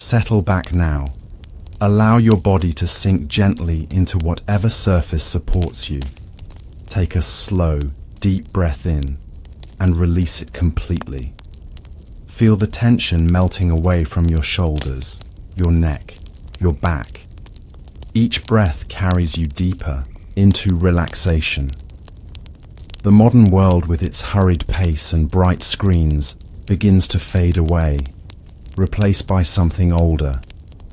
Settle back now. Allow your body to sink gently into whatever surface supports you. Take a slow, deep breath in and release it completely. Feel the tension melting away from your shoulders, your neck, your back. Each breath carries you deeper into relaxation. The modern world with its hurried pace and bright screens begins to fade away, replaced by something older,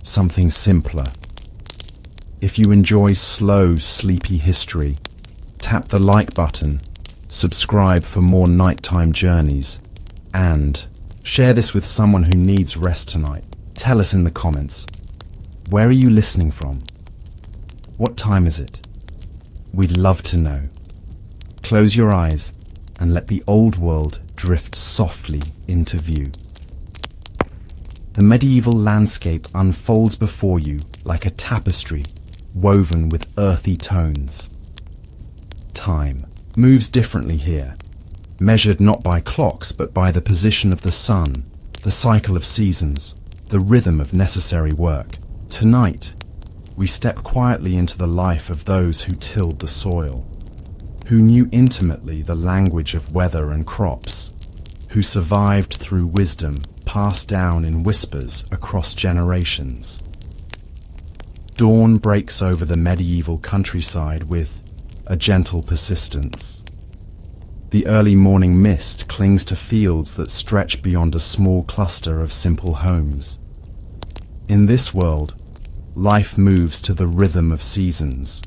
something simpler. If you enjoy slow, sleepy history, tap the like button, subscribe for more nighttime journeys, and share this with someone who needs rest tonight. Tell us in the comments, where are you listening from? What time is it? We'd love to know. Close your eyes and let the old world drift softly into view. The medieval landscape unfolds before you like a tapestry woven with earthy tones. Time moves differently here, measured not by clocks but by the position of the sun, the cycle of seasons, the rhythm of necessary work. Tonight, we step quietly into the life of those who tilled the soil, who knew intimately the language of weather and crops, who survived through wisdom passed down in whispers across generations. Dawn breaks over the medieval countryside with a gentle persistence. The early morning mist clings to fields that stretch beyond a small cluster of simple homes. In this world, life moves to the rhythm of seasons,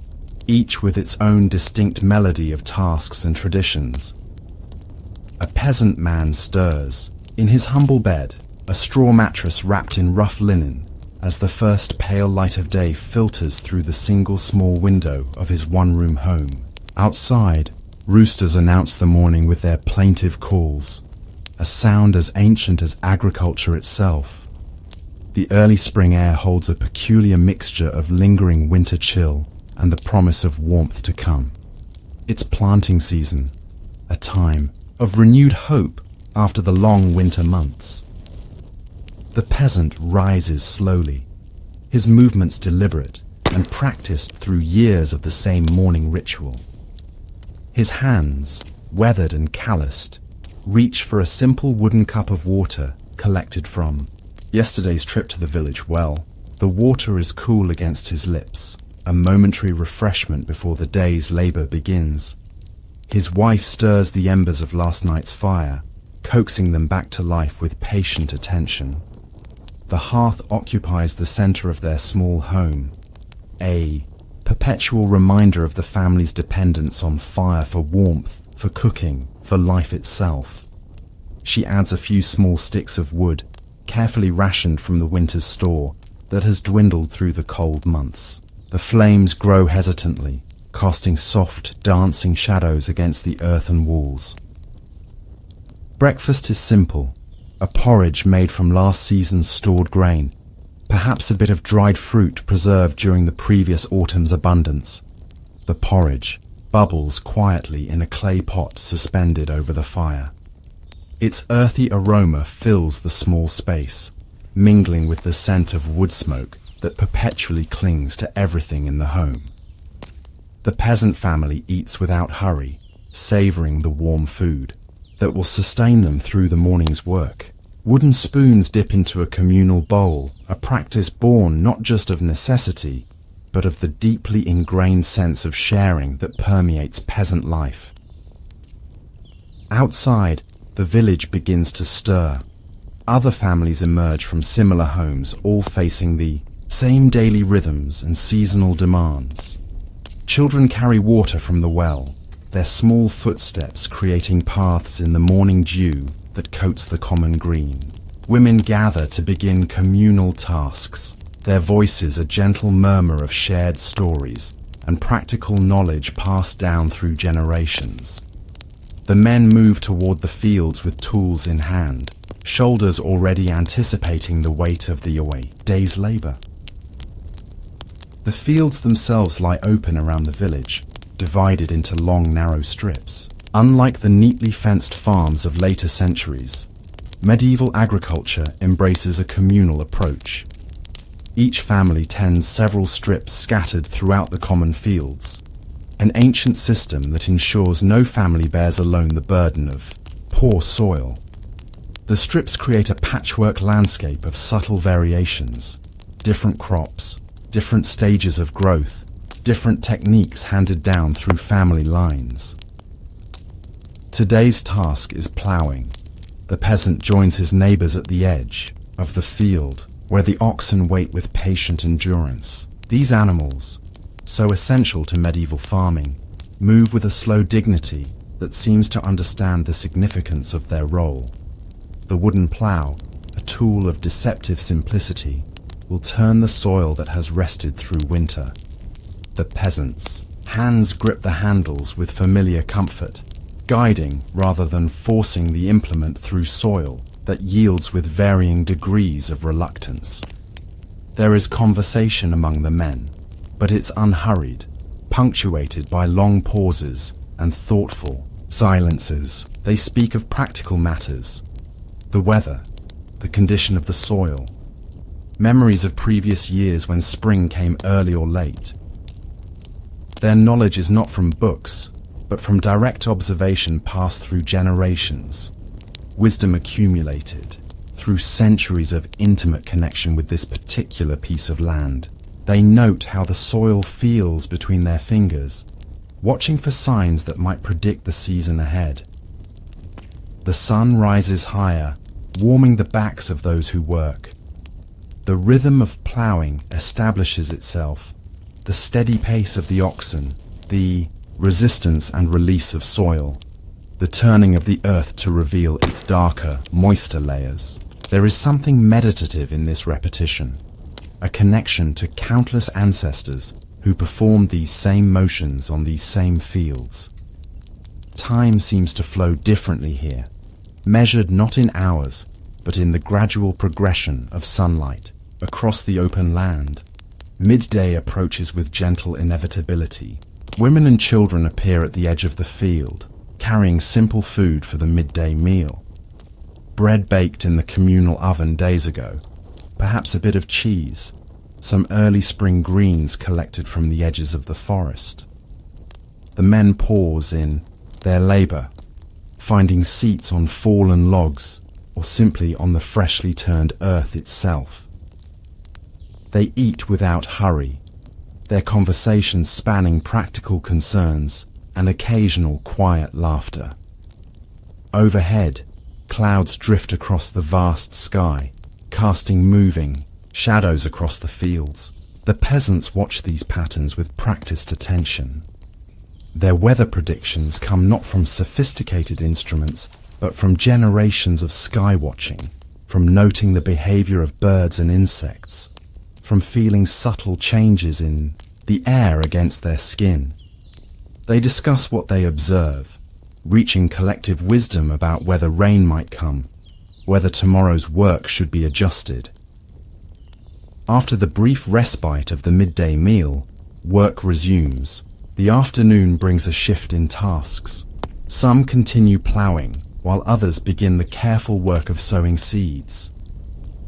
each with its own distinct melody of tasks and traditions. A peasant man stirs, in his humble bed, a straw mattress wrapped in rough linen, as the first pale light of day filters through the single small window of his one-room home. Outside, roosters announce the morning with their plaintive calls, a sound as ancient as agriculture itself. The early spring air holds a peculiar mixture of lingering winter chill and the promise of warmth to come. It's planting season, a time of renewed hope after the long winter months. The peasant rises slowly, his movements deliberate and practiced through years of the same morning ritual. His hands, weathered and calloused, reach for a simple wooden cup of water collected from yesterday's trip to the village well. The water is cool against his lips, a momentary refreshment before the day's labor begins. His wife stirs the embers of last night's fire, coaxing them back to life with patient attention. The hearth occupies the center of their small home, a perpetual reminder of the family's dependence on fire for warmth, for cooking, for life itself. She adds a few small sticks of wood, carefully rationed from the winter's store that has dwindled through the cold months. The flames grow hesitantly, casting soft, dancing shadows against the earthen walls. Breakfast is simple, a porridge made from last season's stored grain, perhaps a bit of dried fruit preserved during the previous autumn's abundance. The porridge bubbles quietly in a clay pot suspended over the fire. Its earthy aroma fills the small space, mingling with the scent of wood smoke that perpetually clings to everything in the home. The peasant family eats without hurry, savoring the warm food that will sustain them through the morning's work. Wooden spoons dip into a communal bowl, a practice born not just of necessity, but of the deeply ingrained sense of sharing that permeates peasant life. Outside, the village begins to stir. Other families emerge from similar homes, all facing the same daily rhythms and seasonal demands. Children carry water from the well, their small footsteps creating paths in the morning dew that coats the common green. Women gather to begin communal tasks, their voices a gentle murmur of shared stories and practical knowledge passed down through generations. The men move toward the fields with tools in hand, shoulders already anticipating the weight of the day's labor. The fields themselves lie open around the village, divided into long, narrow strips. Unlike the neatly fenced farms of later centuries, medieval agriculture embraces a communal approach. Each family tends several strips scattered throughout the common fields, an ancient system that ensures no family bears alone the burden of poor soil. The strips create a patchwork landscape of subtle variations, different crops, different stages of growth, different techniques handed down through family lines. Today's task is ploughing. The peasant joins his neighbors at the edge of the field, where the oxen wait with patient endurance. These animals, so essential to medieval farming, move with a slow dignity that seems to understand the significance of their role. The wooden plough, a tool of deceptive simplicity, will turn the soil that has rested through winter. The peasant's hands grip the handles with familiar comfort, guiding rather than forcing the implement through soil that yields with varying degrees of reluctance. There is conversation among the men, but it's unhurried, punctuated by long pauses and thoughtful silences. They speak of practical matters, the weather, the condition of the soil, memories of previous years when spring came early or late. Their knowledge is not from books, but from direct observation passed through generations, wisdom accumulated through centuries of intimate connection with this particular piece of land. They note how the soil feels between their fingers, watching for signs that might predict the season ahead. The sun rises higher, warming the backs of those who work. The rhythm of ploughing establishes itself, the steady pace of the oxen, the resistance and release of soil, the turning of the earth to reveal its darker, moister layers. There is something meditative in this repetition, a connection to countless ancestors who performed these same motions on these same fields. Time seems to flow differently here, measured not in hours, but in the gradual progression of sunlight across the open land. Midday approaches with gentle inevitability. Women and children appear at the edge of the field, carrying simple food for the midday meal. Bread baked in the communal oven days ago, perhaps a bit of cheese, some early spring greens collected from the edges of the forest. The men pause in their labor, finding seats on fallen logs or simply on the freshly turned earth itself. They eat without hurry, their conversations spanning practical concerns and occasional quiet laughter. Overhead, clouds drift across the vast sky, casting moving shadows across the fields. The peasants watch these patterns with practiced attention. Their weather predictions come not from sophisticated instruments, but from generations of sky watching, from noting the behavior of birds and insects, from feeling subtle changes in the air against their skin. They discuss what they observe, reaching collective wisdom about whether rain might come, whether tomorrow's work should be adjusted. After the brief respite of the midday meal, work resumes. The afternoon brings a shift in tasks. Some continue ploughing, while others begin the careful work of sowing seeds.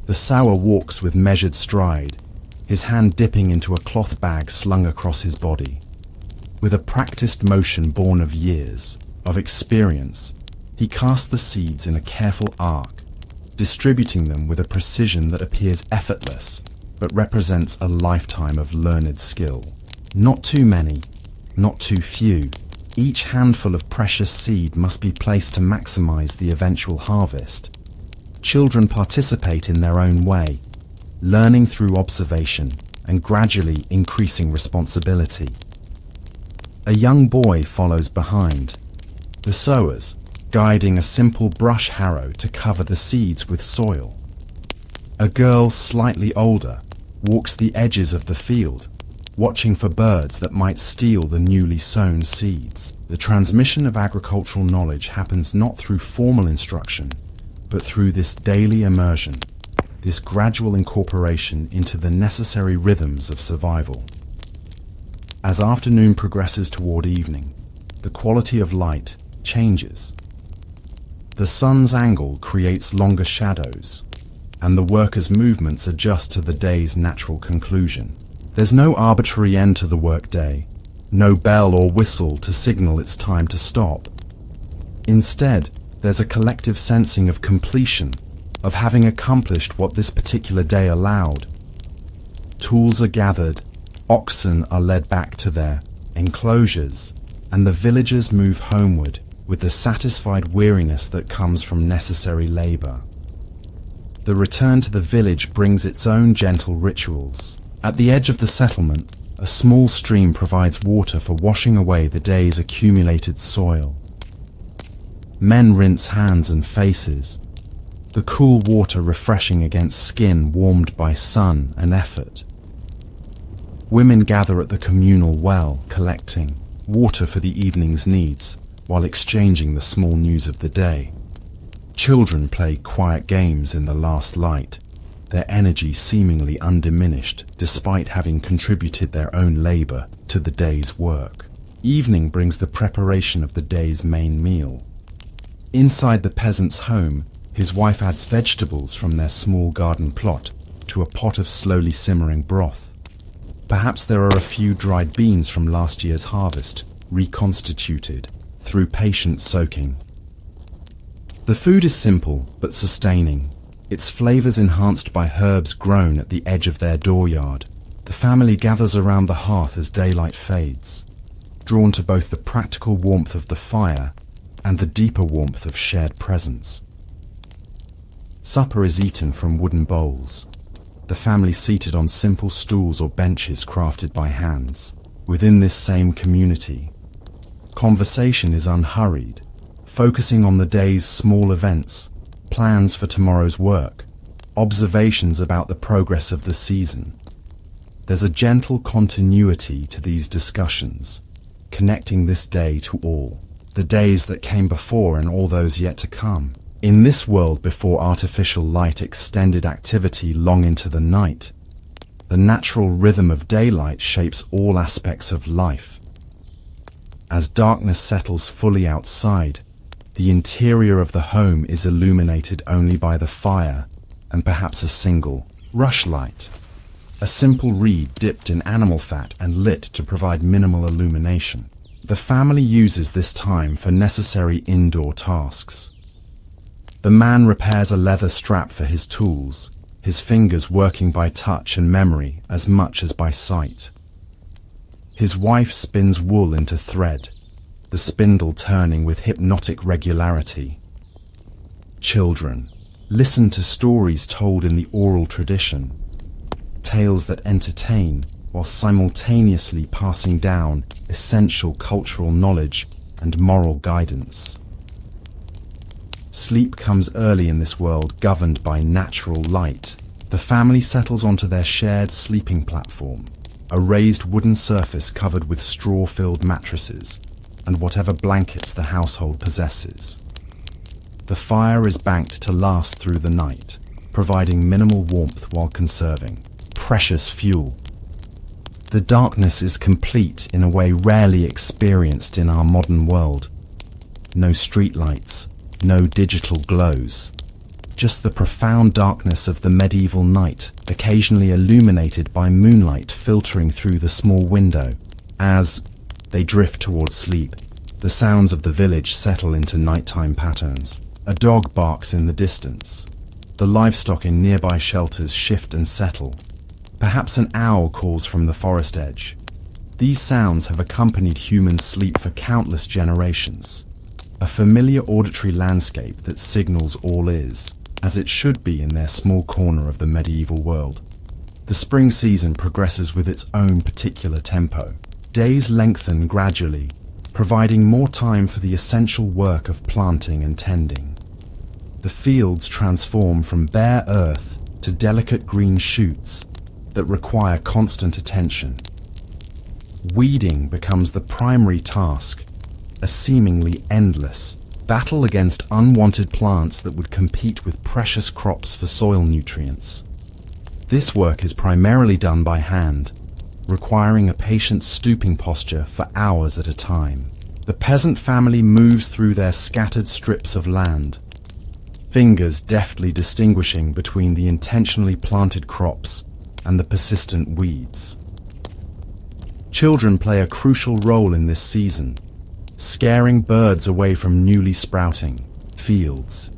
The sower walks with measured stride, his hand dipping into a cloth bag slung across his body. With a practiced motion born of years, of experience, he casts the seeds in a careful arc, distributing them with a precision that appears effortless, but represents a lifetime of learned skill. Not too many, not too few. Each handful of precious seed must be placed to maximize the eventual harvest. Children participate in their own way, learning through observation and gradually increasing responsibility. A young boy follows behind. The sowers, guiding a simple brush harrow to cover the seeds with soil. A girl slightly older walks the edges of the field, watching for birds that might steal the newly sown seeds. The transmission of agricultural knowledge happens not through formal instruction, but through this daily immersion, this gradual incorporation into the necessary rhythms of survival. As afternoon progresses toward evening, the quality of light changes. The sun's angle creates longer shadows, and the workers' movements adjust to the day's natural conclusion. There's no arbitrary end to the workday, no bell or whistle to signal it's time to stop. Instead, there's a collective sensing of completion, of having accomplished what this particular day allowed. Tools are gathered, oxen are led back to their enclosures, and the villagers move homeward with the satisfied weariness that comes from necessary labor. The return to the village brings its own gentle rituals. At the edge of the settlement, a small stream provides water for washing away the day's accumulated soil. Men rinse hands and faces, the cool water refreshing against skin warmed by sun and effort. Women gather at the communal well, collecting water for the evening's needs, while exchanging the small news of the day. Children play quiet games in the last light, their energy seemingly undiminished despite having contributed their own labor to the day's work. Evening brings the preparation of the day's main meal. Inside the peasant's home, his wife adds vegetables from their small garden plot to a pot of slowly simmering broth. Perhaps there are a few dried beans from last year's harvest, reconstituted through patient soaking. The food is simple but sustaining, its flavors enhanced by herbs grown at the edge of their dooryard. The family gathers around the hearth as daylight fades, drawn to both the practical warmth of the fire and the deeper warmth of shared presence. Supper is eaten from wooden bowls, the family seated on simple stools or benches crafted by hands. Within this same community, conversation is unhurried, focusing on the day's small events, plans for tomorrow's work, observations about the progress of the season. There's a gentle continuity to these discussions, connecting this day to all, the days that came before and all those yet to come. In this world before artificial light extended activity long into the night, the natural rhythm of daylight shapes all aspects of life. As darkness settles fully outside, the interior of the home is illuminated only by the fire and perhaps a single rushlight, a simple reed dipped in animal fat and lit to provide minimal illumination. The family uses this time for necessary indoor tasks. The man repairs a leather strap for his tools, his fingers working by touch and memory as much as by sight. His wife spins wool into thread, the spindle turning with hypnotic regularity. Children listen to stories told in the oral tradition, tales that entertain while simultaneously passing down essential cultural knowledge and moral guidance. Sleep comes early in this world governed by natural light. The family settles onto their shared sleeping platform, a raised wooden surface covered with straw-filled mattresses and whatever blankets the household possesses. The fire is banked to last through the night, providing minimal warmth while conserving precious fuel. The darkness is complete in a way rarely experienced in our modern world. No streetlights, no digital glows, just the profound darkness of the medieval night, occasionally illuminated by moonlight filtering through the small window. As they drift towards sleep, the sounds of the village settle into nighttime patterns. A dog barks in the distance. The livestock in nearby shelters shift and settle. Perhaps an owl calls from the forest edge. These sounds have accompanied human sleep for countless generations. A familiar auditory landscape that signals all is, as it should be in their small corner of the medieval world. The spring season progresses with its own particular tempo. Days lengthen gradually, providing more time for the essential work of planting and tending. The fields transform from bare earth to delicate green shoots that require constant attention. Weeding becomes the primary task, a seemingly endless battle against unwanted plants that would compete with precious crops for soil nutrients. This work is primarily done by hand, requiring a patient stooping posture for hours at a time. The peasant family moves through their scattered strips of land, fingers deftly distinguishing between the intentionally planted crops and the persistent weeds. Children play a crucial role in this season, scaring birds away from newly sprouting fields.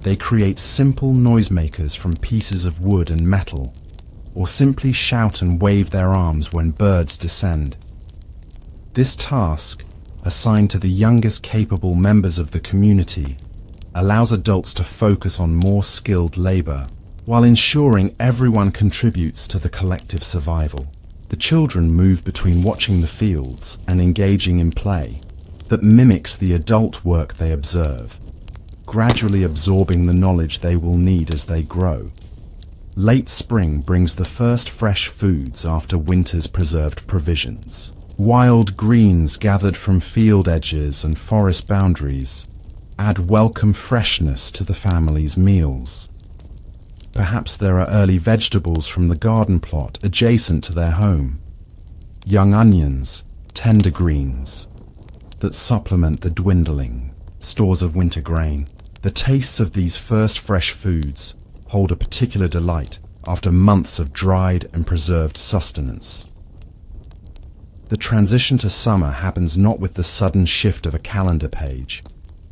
They create simple noisemakers from pieces of wood and metal, or simply shout and wave their arms when birds descend. This task, assigned to the youngest capable members of the community, allows adults to focus on more skilled labor, while ensuring everyone contributes to the collective survival. The children move between watching the fields and engaging in play that mimics the adult work they observe, gradually absorbing the knowledge they will need as they grow. Late spring brings the first fresh foods after winter's preserved provisions. Wild greens gathered from field edges and forest boundaries add welcome freshness to the family's meals. Perhaps there are early vegetables from the garden plot adjacent to their home, young onions, tender greens, that supplement the dwindling stores of winter grain. The tastes of these first fresh foods hold a particular delight after months of dried and preserved sustenance. The transition to summer happens not with the sudden shift of a calendar page,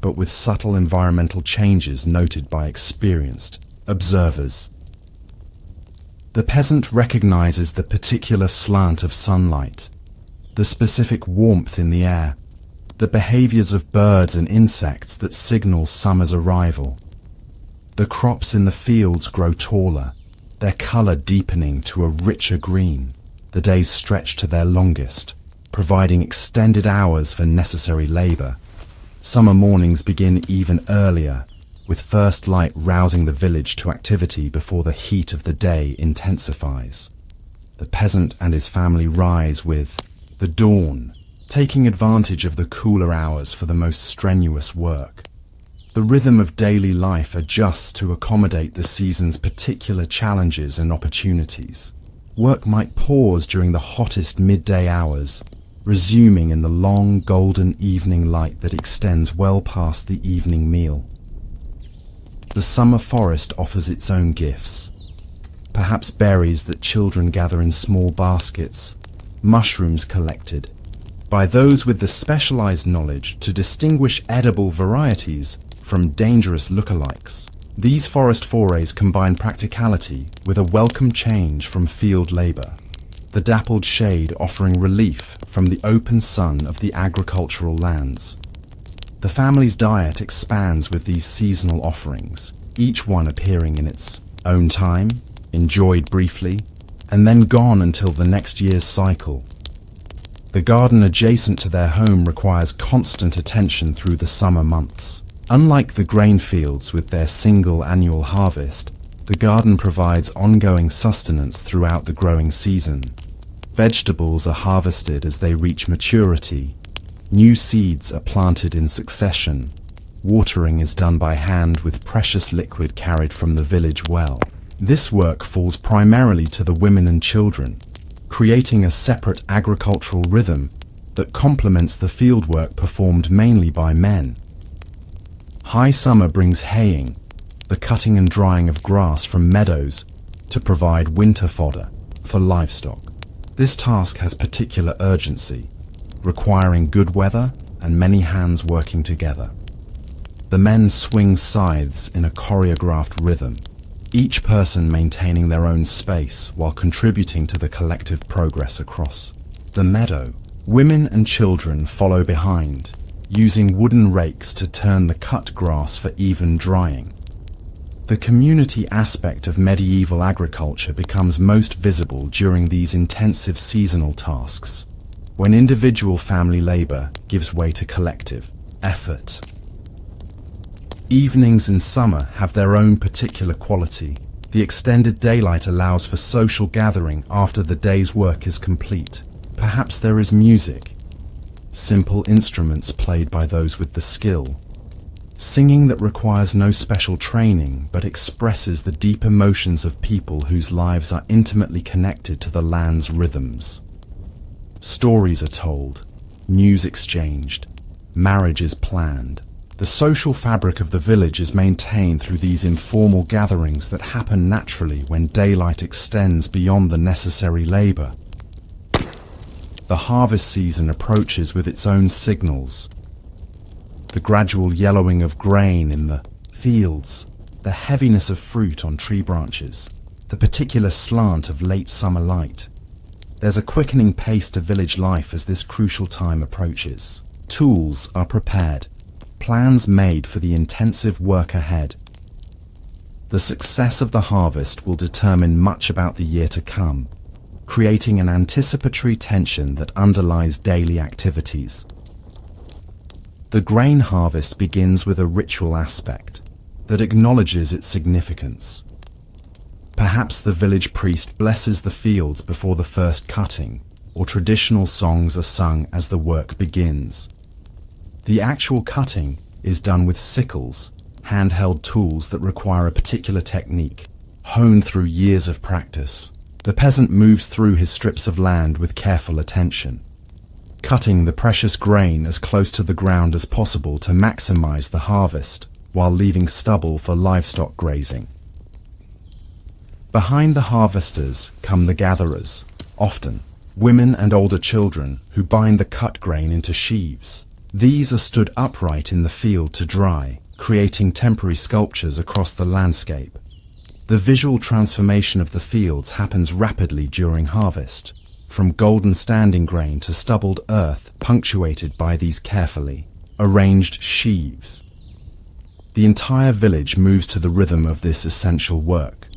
but with subtle environmental changes noted by experienced observers. The peasant recognizes the particular slant of sunlight, the specific warmth in the air, the behaviors of birds and insects that signal summer's arrival. The crops in the fields grow taller, their color deepening to a richer green. The days stretch to their longest, providing extended hours for necessary labor. Summer mornings begin even earlier, with first light rousing the village to activity before the heat of the day intensifies. The peasant and his family rise with the dawn, taking advantage of the cooler hours for the most strenuous work. The rhythm of daily life adjusts to accommodate the season's particular challenges and opportunities. Work might pause during the hottest midday hours, resuming in the long golden evening light that extends well past the evening meal. The summer forest offers its own gifts. Perhaps berries that children gather in small baskets, mushrooms collected by those with the specialized knowledge to distinguish edible varieties from dangerous lookalikes. These forest forays combine practicality with a welcome change from field labor, the dappled shade offering relief from the open sun of the agricultural lands. The family's diet expands with these seasonal offerings, each one appearing in its own time, enjoyed briefly, and then gone until the next year's cycle. The garden adjacent to their home requires constant attention through the summer months. Unlike the grain fields with their single annual harvest, the garden provides ongoing sustenance throughout the growing season. Vegetables are harvested as they reach maturity. New seeds are planted in succession. Watering is done by hand with precious liquid carried from the village well. This work falls primarily to the women and children, creating a separate agricultural rhythm that complements the fieldwork performed mainly by men. High summer brings haying, the cutting and drying of grass from meadows to provide winter fodder for livestock. This task has particular urgency, requiring good weather and many hands working together. The men swing scythes in a choreographed rhythm, each person maintaining their own space while contributing to the collective progress across the meadow. Women and children follow behind, using wooden rakes to turn the cut grass for even drying. The community aspect of medieval agriculture becomes most visible during these intensive seasonal tasks, when individual family labor gives way to collective effort. Evenings in summer have their own particular quality. The extended daylight allows for social gathering after the day's work is complete. Perhaps there is music, simple instruments played by those with the skill, singing that requires no special training but expresses the deep emotions of people whose lives are intimately connected to the land's rhythms. Stories are told, news exchanged, marriages planned, The social fabric of the village is maintained through these informal gatherings that happen naturally when daylight extends beyond the necessary labor. The harvest season approaches with its own signals. The gradual yellowing of grain in the fields, the heaviness of fruit on tree branches, the particular slant of late summer light. There's a quickening pace to village life as this crucial time approaches. Tools are prepared, plans made for the intensive work ahead. The success of the harvest will determine much about the year to come, creating an anticipatory tension that underlies daily activities. The grain harvest begins with a ritual aspect that acknowledges its significance. Perhaps the village priest blesses the fields before the first cutting, or traditional songs are sung as the work begins. The actual cutting is done with sickles, handheld tools that require a particular technique, honed through years of practice. The peasant moves through his strips of land with careful attention, cutting the precious grain as close to the ground as possible to maximize the harvest, while leaving stubble for livestock grazing. Behind the harvesters come the gatherers, often women and older children who bind the cut grain into sheaves. These are stood upright in the field to dry, creating temporary sculptures across the landscape. The visual transformation of the fields happens rapidly during harvest, from golden standing grain to stubbled earth punctuated by these carefully arranged sheaves. The entire village moves to the rhythm of this essential work,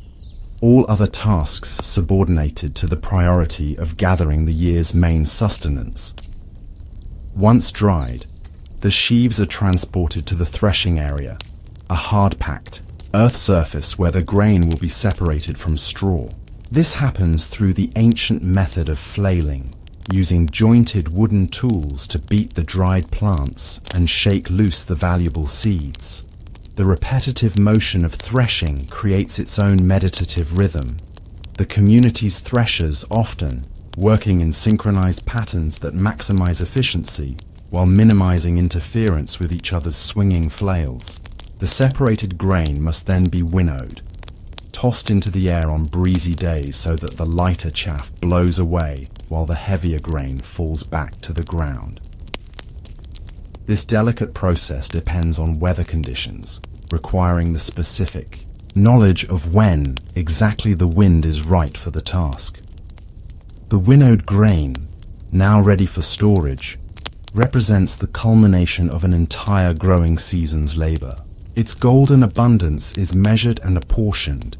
all other tasks subordinated to the priority of gathering the year's main sustenance. Once dried, the sheaves are transported to the threshing area, a hard-packed earth surface where the grain will be separated from straw. This happens through the ancient method of flailing, using jointed wooden tools to beat the dried plants and shake loose the valuable seeds. The repetitive motion of threshing creates its own meditative rhythm. The community's threshers often working in synchronized patterns that maximize efficiency while minimizing interference with each other's swinging flails. The separated grain must then be winnowed, tossed into the air on breezy days so that the lighter chaff blows away while the heavier grain falls back to the ground. This delicate process depends on weather conditions, requiring the specific knowledge of when exactly the wind is right for the task. The winnowed grain, now ready for storage, represents the culmination of an entire growing season's labor. Its golden abundance is measured and apportioned,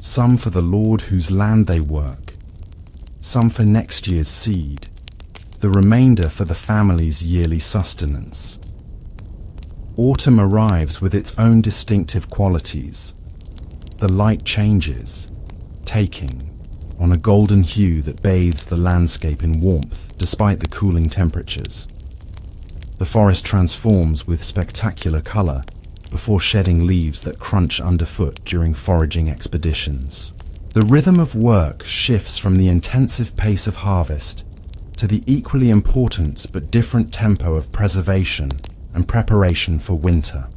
some for the Lord whose land they work, some for next year's seed, the remainder for the family's yearly sustenance. Autumn arrives with its own distinctive qualities. The light changes, taking on a golden hue that bathes the landscape in warmth despite the cooling temperatures. The forest transforms with spectacular color before shedding leaves that crunch underfoot during foraging expeditions. The rhythm of work shifts from the intensive pace of harvest to the equally important but different tempo of preservation and preparation for winter.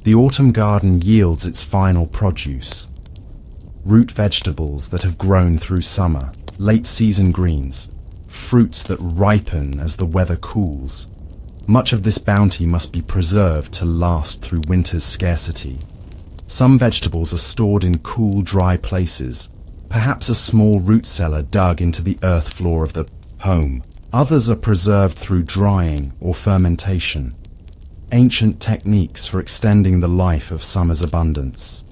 The autumn garden yields its final produce: root vegetables that have grown through summer, late-season greens, fruits that ripen as the weather cools. Much of this bounty must be preserved to last through winter's scarcity. Some vegetables are stored in cool, dry places, perhaps a small root cellar dug into the earth floor of the home. Others are preserved through drying or fermentation, ancient techniques for extending the life of summer's abundance.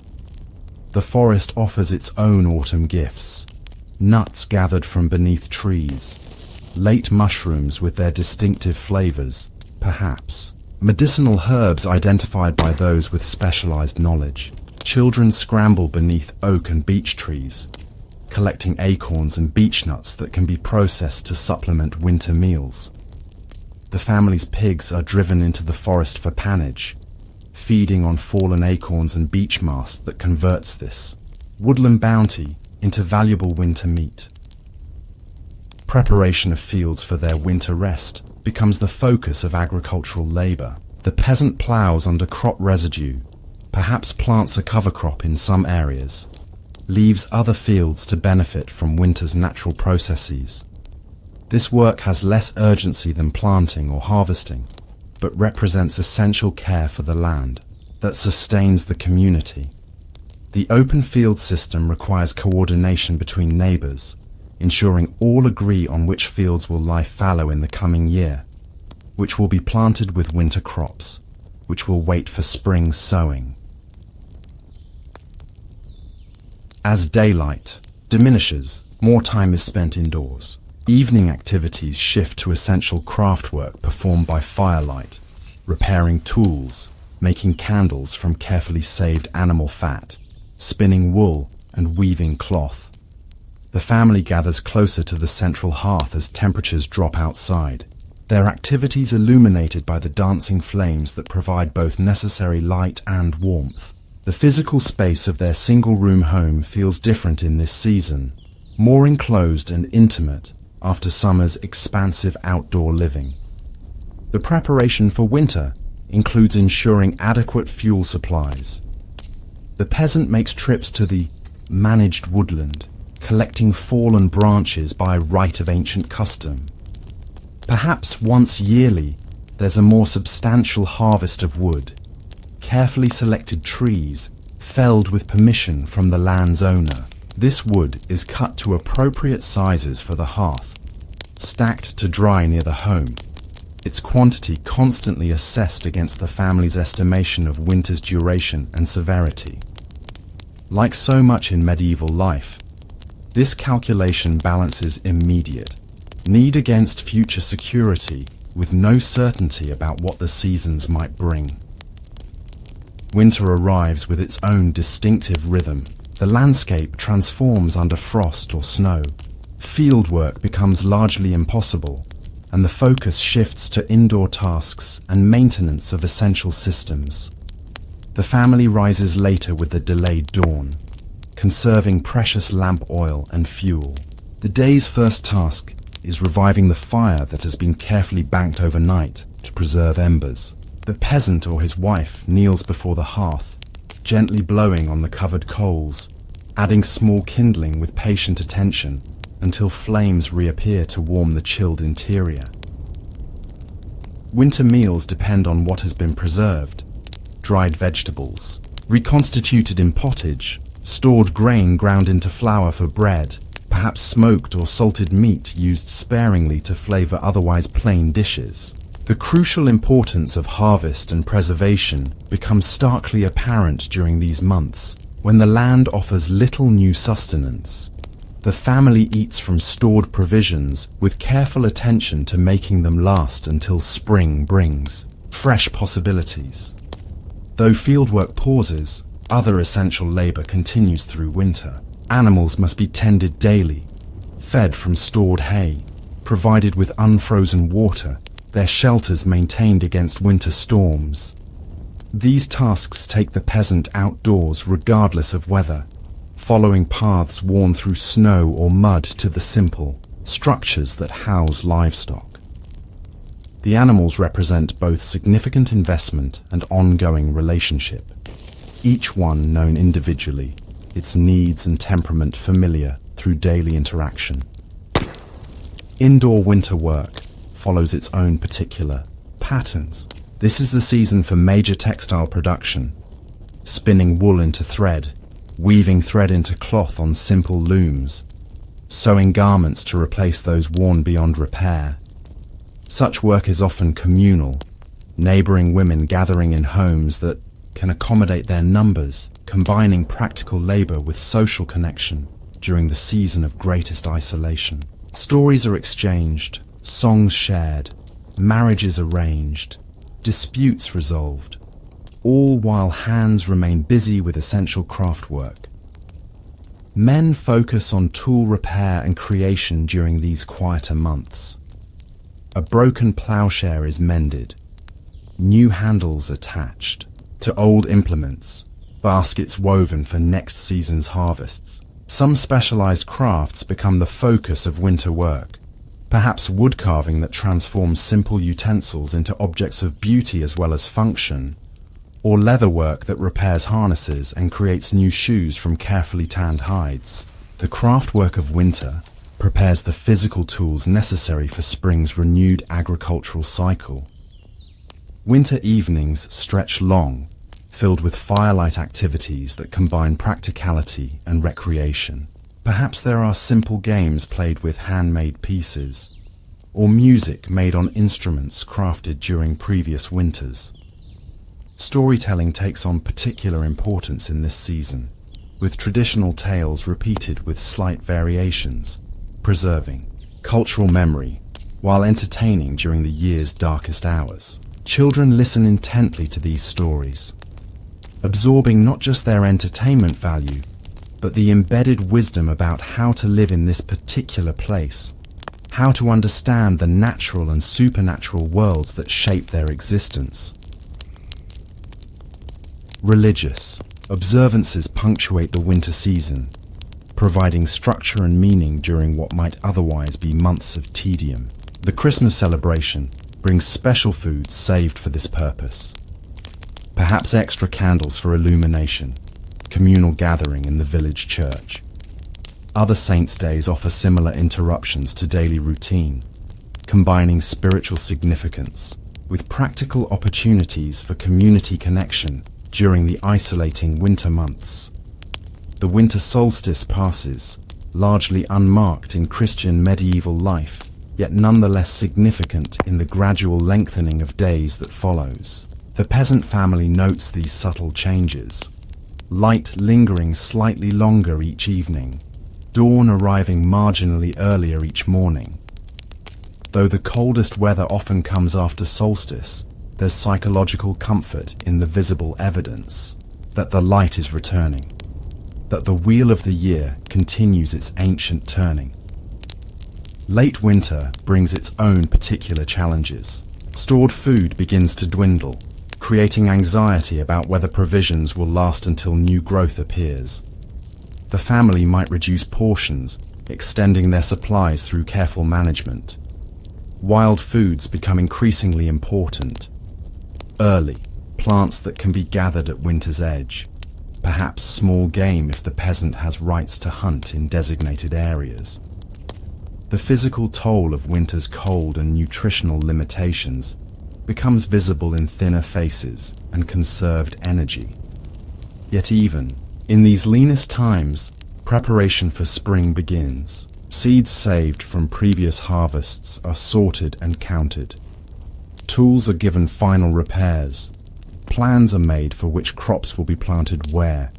The forest offers its own autumn gifts: nuts gathered from beneath trees, late mushrooms with their distinctive flavors, perhaps medicinal herbs identified by those with specialized knowledge. Children scramble beneath oak and beech trees, collecting acorns and beech nuts that can be processed to supplement winter meals. The family's pigs are driven into the forest for pannage, feeding on fallen acorns and beech mast that converts this woodland bounty into valuable winter meat. Preparation of fields for their winter rest becomes the focus of agricultural labor. The peasant ploughs under crop residue, perhaps plants a cover crop in some areas, leaves other fields to benefit from winter's natural processes. This work has less urgency than planting or harvesting, but represents essential care for the land that sustains the community. The open field system requires coordination between neighbours, ensuring all agree on which fields will lie fallow in the coming year, which will be planted with winter crops, which will wait for spring sowing. As daylight diminishes, more time is spent indoors. Evening activities shift to essential craft work performed by firelight, repairing tools, making candles from carefully saved animal fat, spinning wool and weaving cloth. The family gathers closer to the central hearth as temperatures drop outside, their activities illuminated by the dancing flames that provide both necessary light and warmth. The physical space of their single-room home feels different in this season, more enclosed and intimate after summer's expansive outdoor living. The preparation for winter includes ensuring adequate fuel supplies. The peasant makes trips to the managed woodland, collecting fallen branches by rite of ancient custom. Perhaps once yearly, there's a more substantial harvest of wood, carefully selected trees felled with permission from the land's owner. This wood is cut to appropriate sizes for the hearth, stacked to dry near the home, its quantity constantly assessed against the family's estimation of winter's duration and severity. Like so much in medieval life, this calculation balances immediate need against future security with no certainty about what the seasons might bring. Winter arrives with its own distinctive rhythm. The landscape transforms under frost or snow. Fieldwork becomes largely impossible, and the focus shifts to indoor tasks and maintenance of essential systems. The family rises later with the delayed dawn, conserving precious lamp oil and fuel. The day's first task is reviving the fire that has been carefully banked overnight to preserve embers. The peasant or his wife kneels before the hearth, gently blowing on the covered coals, adding small kindling with patient attention until flames reappear to warm the chilled interior. Winter meals depend on what has been preserved: dried vegetables, reconstituted in pottage, stored grain ground into flour for bread, perhaps smoked or salted meat used sparingly to flavor otherwise plain dishes. The crucial importance of harvest and preservation becomes starkly apparent during these months, when the land offers little new sustenance. The family eats from stored provisions with careful attention to making them last until spring brings fresh possibilities. Though fieldwork pauses, other essential labor continues through winter. Animals must be tended daily, fed from stored hay, provided with unfrozen water, their shelters maintained against winter storms. These tasks take the peasant outdoors regardless of weather, following paths worn through snow or mud to the simple structures that house livestock. The animals represent both significant investment and ongoing relationship, each one known individually, its needs and temperament familiar through daily interaction. Indoor winter work follows its own particular patterns. This is the season for major textile production, spinning wool into thread, weaving thread into cloth on simple looms, sewing garments to replace those worn beyond repair. Such work is often communal, neighboring women gathering in homes that can accommodate their numbers, combining practical labor with social connection during the season of greatest isolation. Stories are exchanged, songs shared, marriages arranged, disputes resolved, all while hands remain busy with essential craft work. Men focus on tool repair and creation during these quieter months. A broken plowshare is mended, new handles attached to old implements, baskets woven for next season's harvests. Some specialized crafts become the focus of winter work, Perhaps wood carving that transforms simple utensils into objects of beauty as well as function, or leatherwork that repairs harnesses and creates new shoes from carefully tanned hides. The craftwork of winter prepares the physical tools necessary for spring's renewed agricultural cycle. Winter evenings stretch long, filled with firelight activities that combine practicality and recreation. Perhaps there are simple games played with handmade pieces, or music made on instruments crafted during previous winters. Storytelling takes on particular importance in this season, with traditional tales repeated with slight variations, preserving cultural memory while entertaining during the year's darkest hours. Children listen intently to these stories, absorbing not just their entertainment value, but the embedded wisdom about how to live in this particular place, how to understand the natural and supernatural worlds that shape their existence. Religious observances punctuate the winter season, providing structure and meaning during what might otherwise be months of tedium. The Christmas celebration brings special foods saved for this purpose. Perhaps extra candles for illumination, communal gathering in the village church. Other saints' days offer similar interruptions to daily routine, combining spiritual significance with practical opportunities for community connection during the isolating winter months. The winter solstice passes, largely unmarked in Christian medieval life, yet nonetheless significant in the gradual lengthening of days that follows. The peasant family notes these subtle changes, light lingering slightly longer each evening, dawn arriving marginally earlier each morning. Though the coldest weather often comes after solstice, there's psychological comfort in the visible evidence that the light is returning, that the wheel of the year continues its ancient turning. Late winter brings its own particular challenges. Stored food begins to dwindle, creating anxiety about whether provisions will last until new growth appears. The family might reduce portions, extending their supplies through careful management. Wild foods become increasingly important. Early, plants that can be gathered at winter's edge. Perhaps small game if the peasant has rights to hunt in designated areas. The physical toll of winter's cold and nutritional limitations becomes visible in thinner faces and conserved energy. Yet even in these leanest times, preparation for spring begins. Seeds saved from previous harvests are sorted and counted. Tools are given final repairs. Plans are made for which crops will be planted where.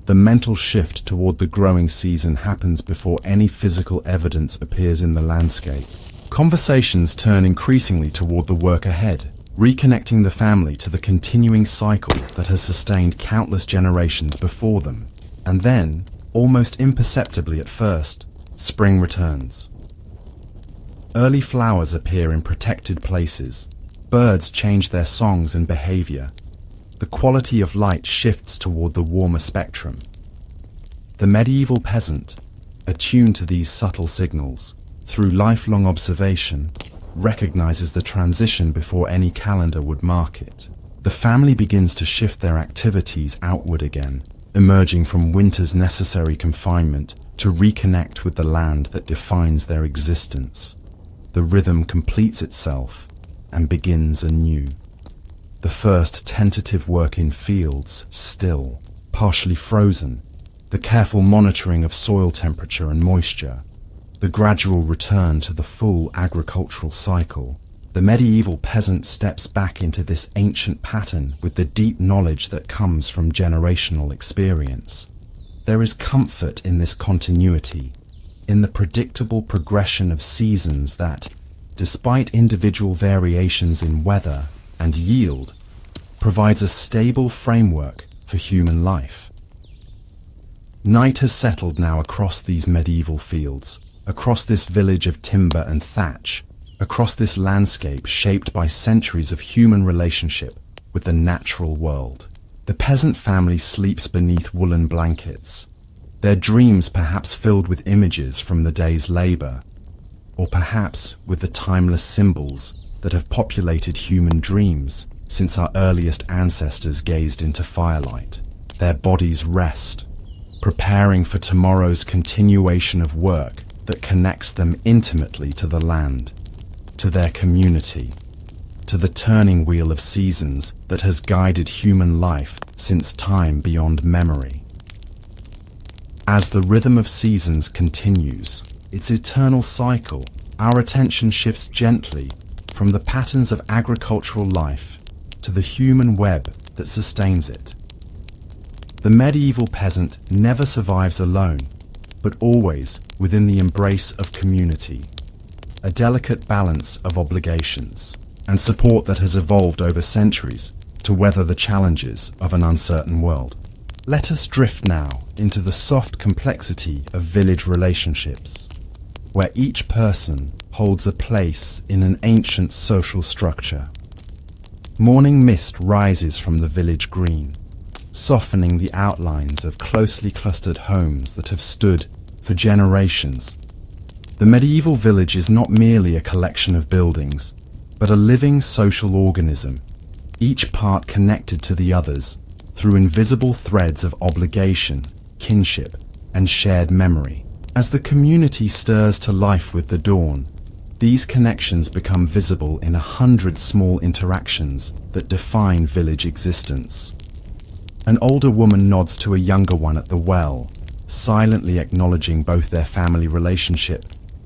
The mental shift toward the growing season happens before any physical evidence appears in the landscape. Conversations turn increasingly toward the work ahead, reconnecting the family to the continuing cycle that has sustained countless generations before them. And then, almost imperceptibly at first, spring returns. Early flowers appear in protected places. Birds change their songs and behavior. The quality of light shifts toward the warmer spectrum. The medieval peasant, attuned to these subtle signals, through lifelong observation, recognizes the transition before any calendar would mark it. The family begins to shift their activities outward again, emerging from winter's necessary confinement to reconnect with the land that defines their existence. The rhythm completes itself and begins anew. The first tentative work in fields, still, partially frozen, the careful monitoring of soil temperature and moisture, the gradual return to the full agricultural cycle. The medieval peasant steps back into this ancient pattern with the deep knowledge that comes from generational experience. There is comfort in this continuity, in the predictable progression of seasons that, despite individual variations in weather and yield, provides a stable framework for human life. Night has settled now across these medieval fields, across this village of timber and thatch, across this landscape shaped by centuries of human relationship with the natural world. The peasant family sleeps beneath woolen blankets, their dreams perhaps filled with images from the day's labor. or perhaps with the timeless symbols that have populated human dreams since our earliest ancestors gazed into firelight. Their bodies rest, preparing for tomorrow's continuation of work that connects them intimately to the land, to their community, to the turning wheel of seasons that has guided human life since time beyond memory. As the rhythm of seasons continues, its eternal cycle, our attention shifts gently from the patterns of agricultural life to the human web that sustains it. The medieval peasant never survives alone, but always within the embrace of community, a delicate balance of obligations and support that has evolved over centuries to weather the challenges of an uncertain world. Let us drift now into the soft complexity of village relationships, where each person holds a place in an ancient social structure. Morning mist rises from the village green, softening the outlines of closely clustered homes that have stood for generations. The medieval village is not merely a collection of buildings, but a living social organism, each part connected to the others through invisible threads of obligation, kinship, and shared memory. As the community stirs to life with the dawn, these connections become visible in 100 small interactions that define village existence. An older woman nods to a younger one at the well, silently acknowledging both their family relationship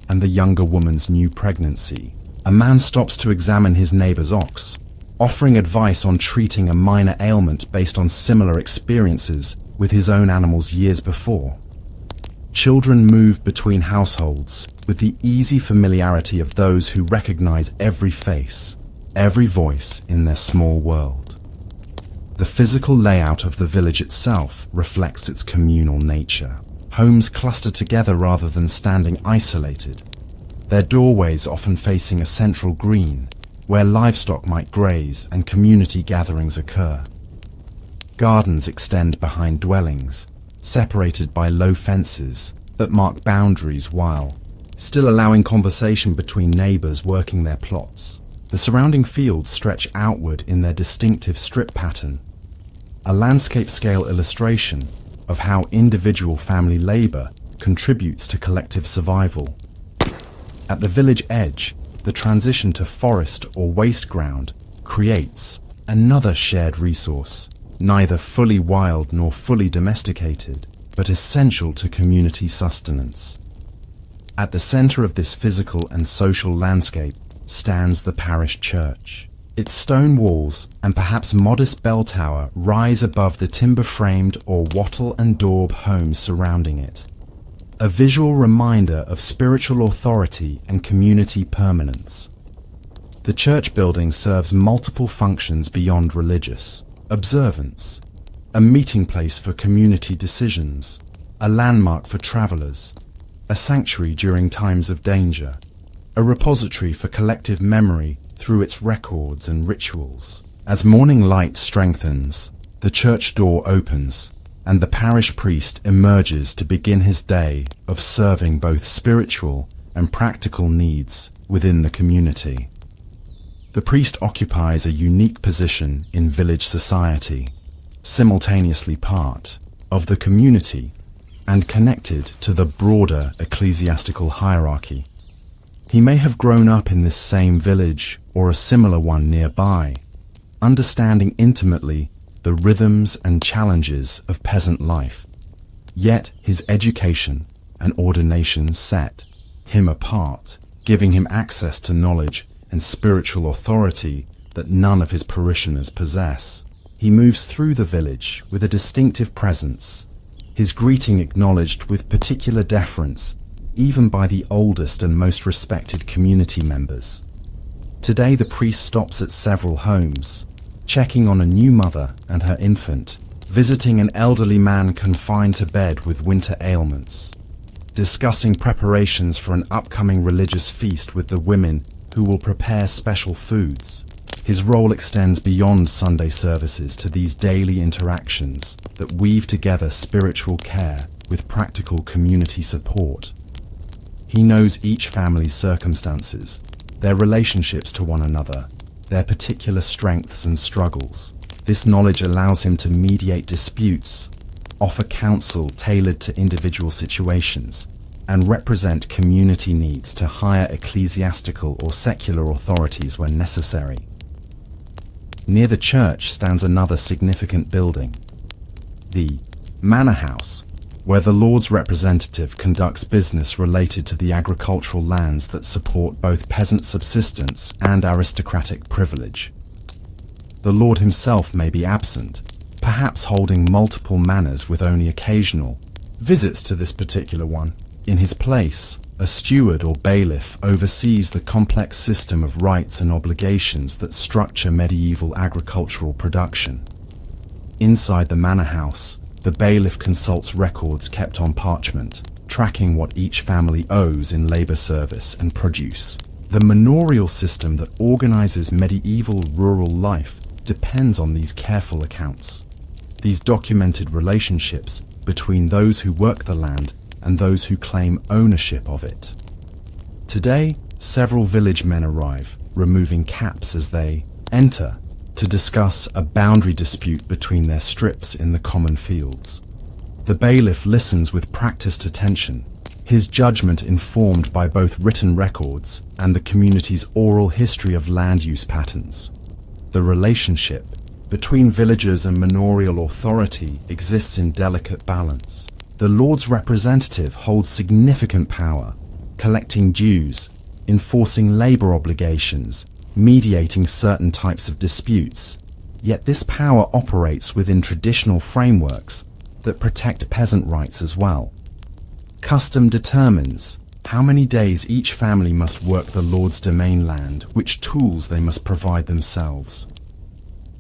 and the younger woman's new pregnancy. A man stops to examine his neighbor's ox, offering advice on treating a minor ailment based on similar experiences with his own animals years before. Children move between households with the easy familiarity of those who recognize every face, every voice in their small world. The physical layout of the village itself reflects its communal nature. Homes cluster together rather than standing isolated, their doorways often facing a central green where livestock might graze and community gatherings occur. Gardens extend behind dwellings, separated by low fences that mark boundaries while still allowing conversation between neighbors working their plots. The surrounding fields stretch outward in their distinctive strip pattern, a landscape-scale illustration of how individual family labor contributes to collective survival. At the village edge, the transition to forest or waste ground creates another shared resource, neither fully wild nor fully domesticated, but essential to community sustenance. At the center of this physical and social landscape stands the parish church. Its stone walls and perhaps modest bell tower rise above the timber-framed or wattle and daub homes surrounding it, a visual reminder of spiritual authority and community permanence. The church building serves multiple functions beyond religious observance, a meeting place for community decisions, a landmark for travelers, a sanctuary during times of danger, a repository for collective memory through its records and rituals. As morning light strengthens, the church door opens, and the parish priest emerges to begin his day of serving both spiritual and practical needs within the community. The priest occupies a unique position in village society, simultaneously part of the community and connected to the broader ecclesiastical hierarchy. He may have grown up in this same village or a similar one nearby, understanding intimately the rhythms and challenges of peasant life. Yet his education and ordination set him apart, giving him access to knowledge and spiritual authority that none of his parishioners possess. He moves through the village with a distinctive presence, his greeting acknowledged with particular deference even by the oldest and most respected community members. Today the priest stops at several homes, checking on a new mother and her infant, visiting an elderly man confined to bed with winter ailments, discussing preparations for an upcoming religious feast with the women who will prepare special foods. His role extends beyond Sunday services to these daily interactions that weave together spiritual care with practical community support. He knows each family's circumstances, their relationships to one another, their particular strengths and struggles. This knowledge allows him to mediate disputes, offer counsel tailored to individual situations, and represent community needs to higher ecclesiastical or secular authorities when necessary. Near the church stands another significant building, the Manor House, where the Lord's representative conducts business related to the agricultural lands that support both peasant subsistence and aristocratic privilege. The Lord himself may be absent, perhaps holding multiple manors with only occasional visits to this particular one. In his place, a steward or bailiff oversees the complex system of rights and obligations that structure medieval agricultural production. Inside the manor house, the bailiff consults records kept on parchment, tracking what each family owes in labor service and produce. The manorial system that organizes medieval rural life depends on these careful accounts. These documented relationships between those who work the land and those who claim ownership of it. Today, several village men arrive, removing caps as they enter, to discuss a boundary dispute between their strips in the common fields. The bailiff listens with practiced attention, his judgment informed by both written records and the community's oral history of land use patterns. The relationship between villagers and manorial authority exists in delicate balance. The Lord's representative holds significant power, collecting dues, enforcing labor obligations, mediating certain types of disputes. Yet this power operates within traditional frameworks that protect peasant rights as well. Custom determines how many days each family must work the Lord's domain land, which tools they must provide themselves,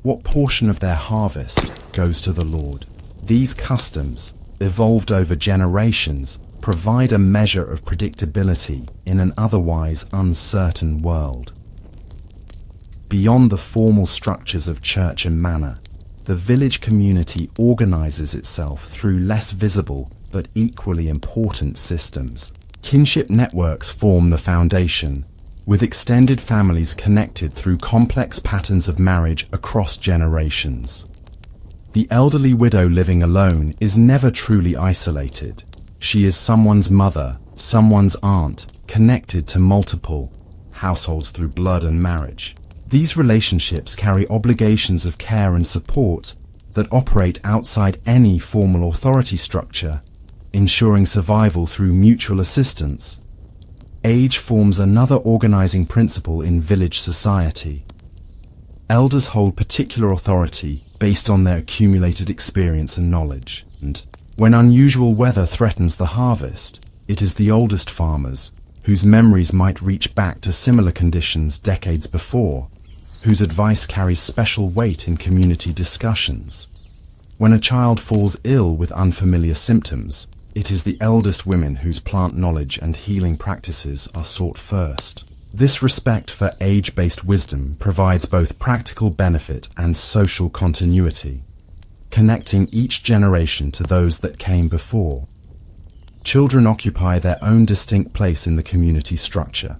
what portion of their harvest goes to the Lord. These customs, evolved over generations, provide a measure of predictability in an otherwise uncertain world. Beyond the formal structures of church and manor, the village community organizes itself through less visible but equally important systems. Kinship networks form the foundation, with extended families connected through complex patterns of marriage across generations. The elderly widow living alone is never truly isolated. She is someone's mother, someone's aunt, connected to multiple households through blood and marriage. These relationships carry obligations of care and support that operate outside any formal authority structure, ensuring survival through mutual assistance. Age forms another organizing principle in village society. Elders hold particular authority based on their accumulated experience and knowledge, and when unusual weather threatens the harvest, it is the oldest farmers, whose memories might reach back to similar conditions decades before, whose advice carries special weight in community discussions. When a child falls ill with unfamiliar symptoms, it is the eldest women whose plant knowledge and healing practices are sought first. This respect for age-based wisdom provides both practical benefit and social continuity, connecting each generation to those that came before. Children occupy their own distinct place in the community structure.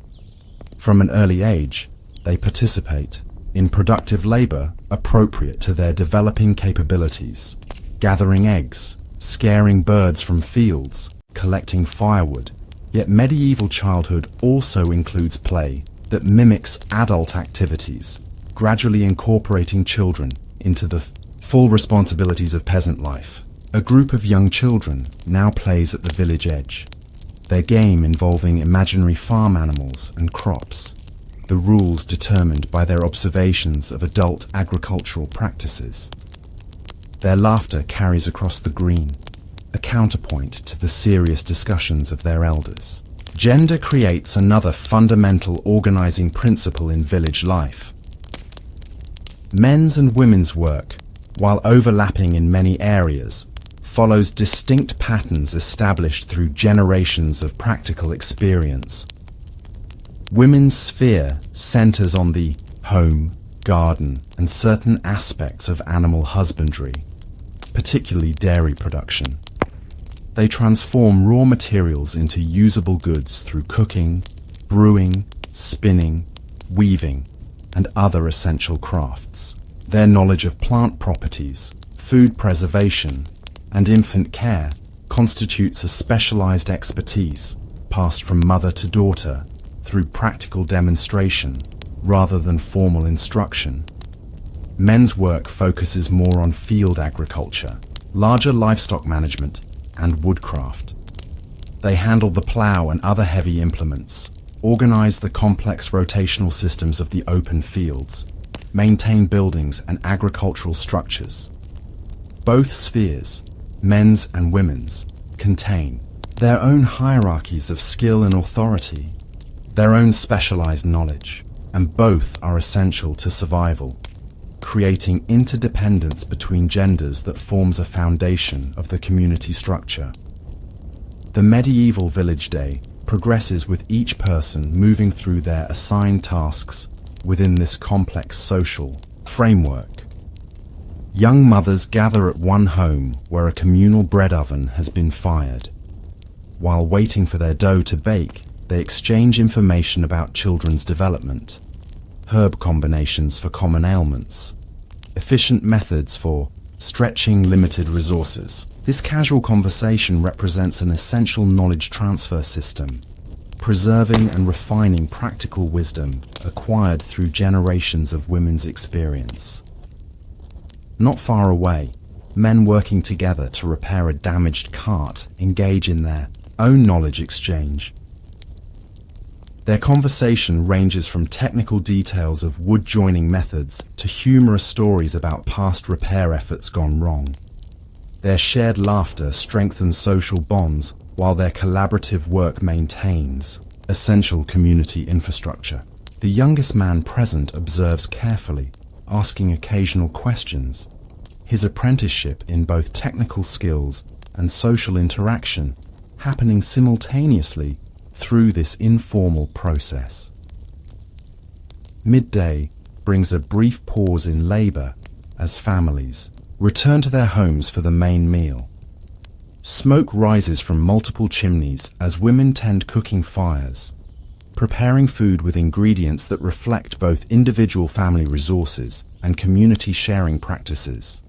From an early age, they participate in productive labor appropriate to their developing capabilities, gathering eggs, scaring birds from fields, collecting firewood. Yet medieval childhood also includes play that mimics adult activities, gradually incorporating children into the full responsibilities of peasant life. A group of young children now plays at the village edge, their game involving imaginary farm animals and crops, the rules determined by their observations of adult agricultural practices. Their laughter carries across the green, a counterpoint to the serious discussions of their elders. Gender creates another fundamental organizing principle in village life. Men's and women's work, while overlapping in many areas, follows distinct patterns established through generations of practical experience. Women's sphere centers on the home, garden, and certain aspects of animal husbandry, particularly dairy production. They transform raw materials into usable goods through cooking, brewing, spinning, weaving, and other essential crafts. Their knowledge of plant properties, food preservation, and infant care constitutes a specialized expertise passed from mother to daughter through practical demonstration rather than formal instruction. Men's work focuses more on field agriculture, larger livestock management, and woodcraft. They handle the plow and other heavy implements, organize the complex rotational systems of the open fields, maintain buildings and agricultural structures. Both spheres, men's and women's, contain their own hierarchies of skill and authority, their own specialized knowledge, and both are essential to survival, creating interdependence between genders that forms a foundation of the community structure. The medieval village day progresses with each person moving through their assigned tasks within this complex social framework. Young mothers gather at one home where a communal bread oven has been fired. While waiting for their dough to bake, they exchange information about children's development, herb combinations for common ailments, efficient methods for stretching limited resources. This casual conversation represents an essential knowledge transfer system, preserving and refining practical wisdom acquired through generations of women's experience. Not far away, men working together to repair a damaged cart engage in their own knowledge exchange. Their conversation ranges from technical details of wood joining methods to humorous stories about past repair efforts gone wrong. Their shared laughter strengthens social bonds while their collaborative work maintains essential community infrastructure. The youngest man present observes carefully, asking occasional questions. His apprenticeship in both technical skills and social interaction happening simultaneously through this informal process. Midday brings a brief pause in labor as families return to their homes for the main meal. Smoke rises from multiple chimneys as women tend cooking fires, preparing food with ingredients that reflect both individual family resources and community sharing practices.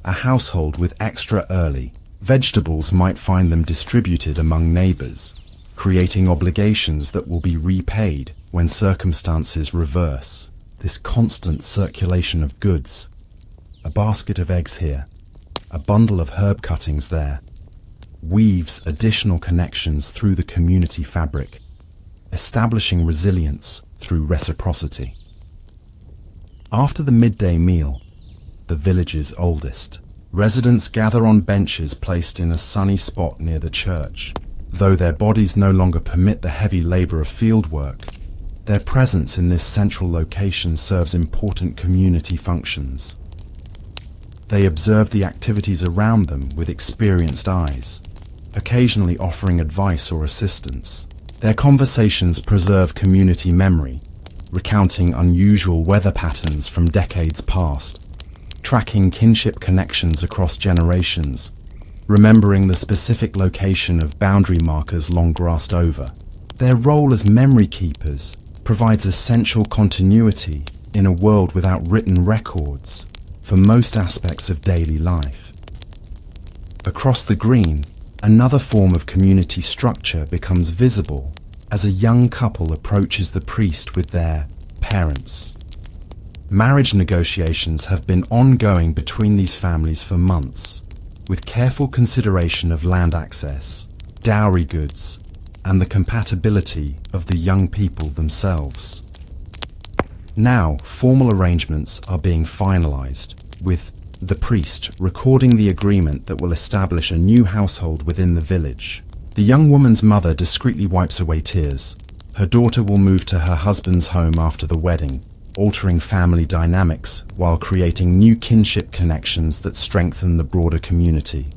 A household with extra early vegetables might find them distributed among neighbors, creating obligations that will be repaid when circumstances reverse. This constant circulation of goods, a basket of eggs here, a bundle of herb cuttings there, weaves additional connections through the community fabric, establishing resilience through reciprocity. After the midday meal, the village's oldest, residents gather on benches placed in a sunny spot near the church. Though their bodies no longer permit the heavy labor of field work, their presence in this central location serves important community functions. They observe the activities around them with experienced eyes, occasionally offering advice or assistance. Their conversations preserve community memory, recounting unusual weather patterns from decades past, tracking kinship connections across generations, remembering the specific location of boundary markers long grassed over. Their role as memory keepers provides essential continuity in a world without written records for most aspects of daily life. Across the green, another form of community structure becomes visible as a young couple approaches the priest with their parents. Marriage negotiations have been ongoing between these families for months, with careful consideration of land access, dowry goods, and the compatibility of the young people themselves. Now, formal arrangements are being finalized, with the priest recording the agreement that will establish a new household within the village. The young woman's mother discreetly wipes away tears. Her daughter will move to her husband's home after the wedding, altering family dynamics while creating new kinship connections that strengthen the broader community.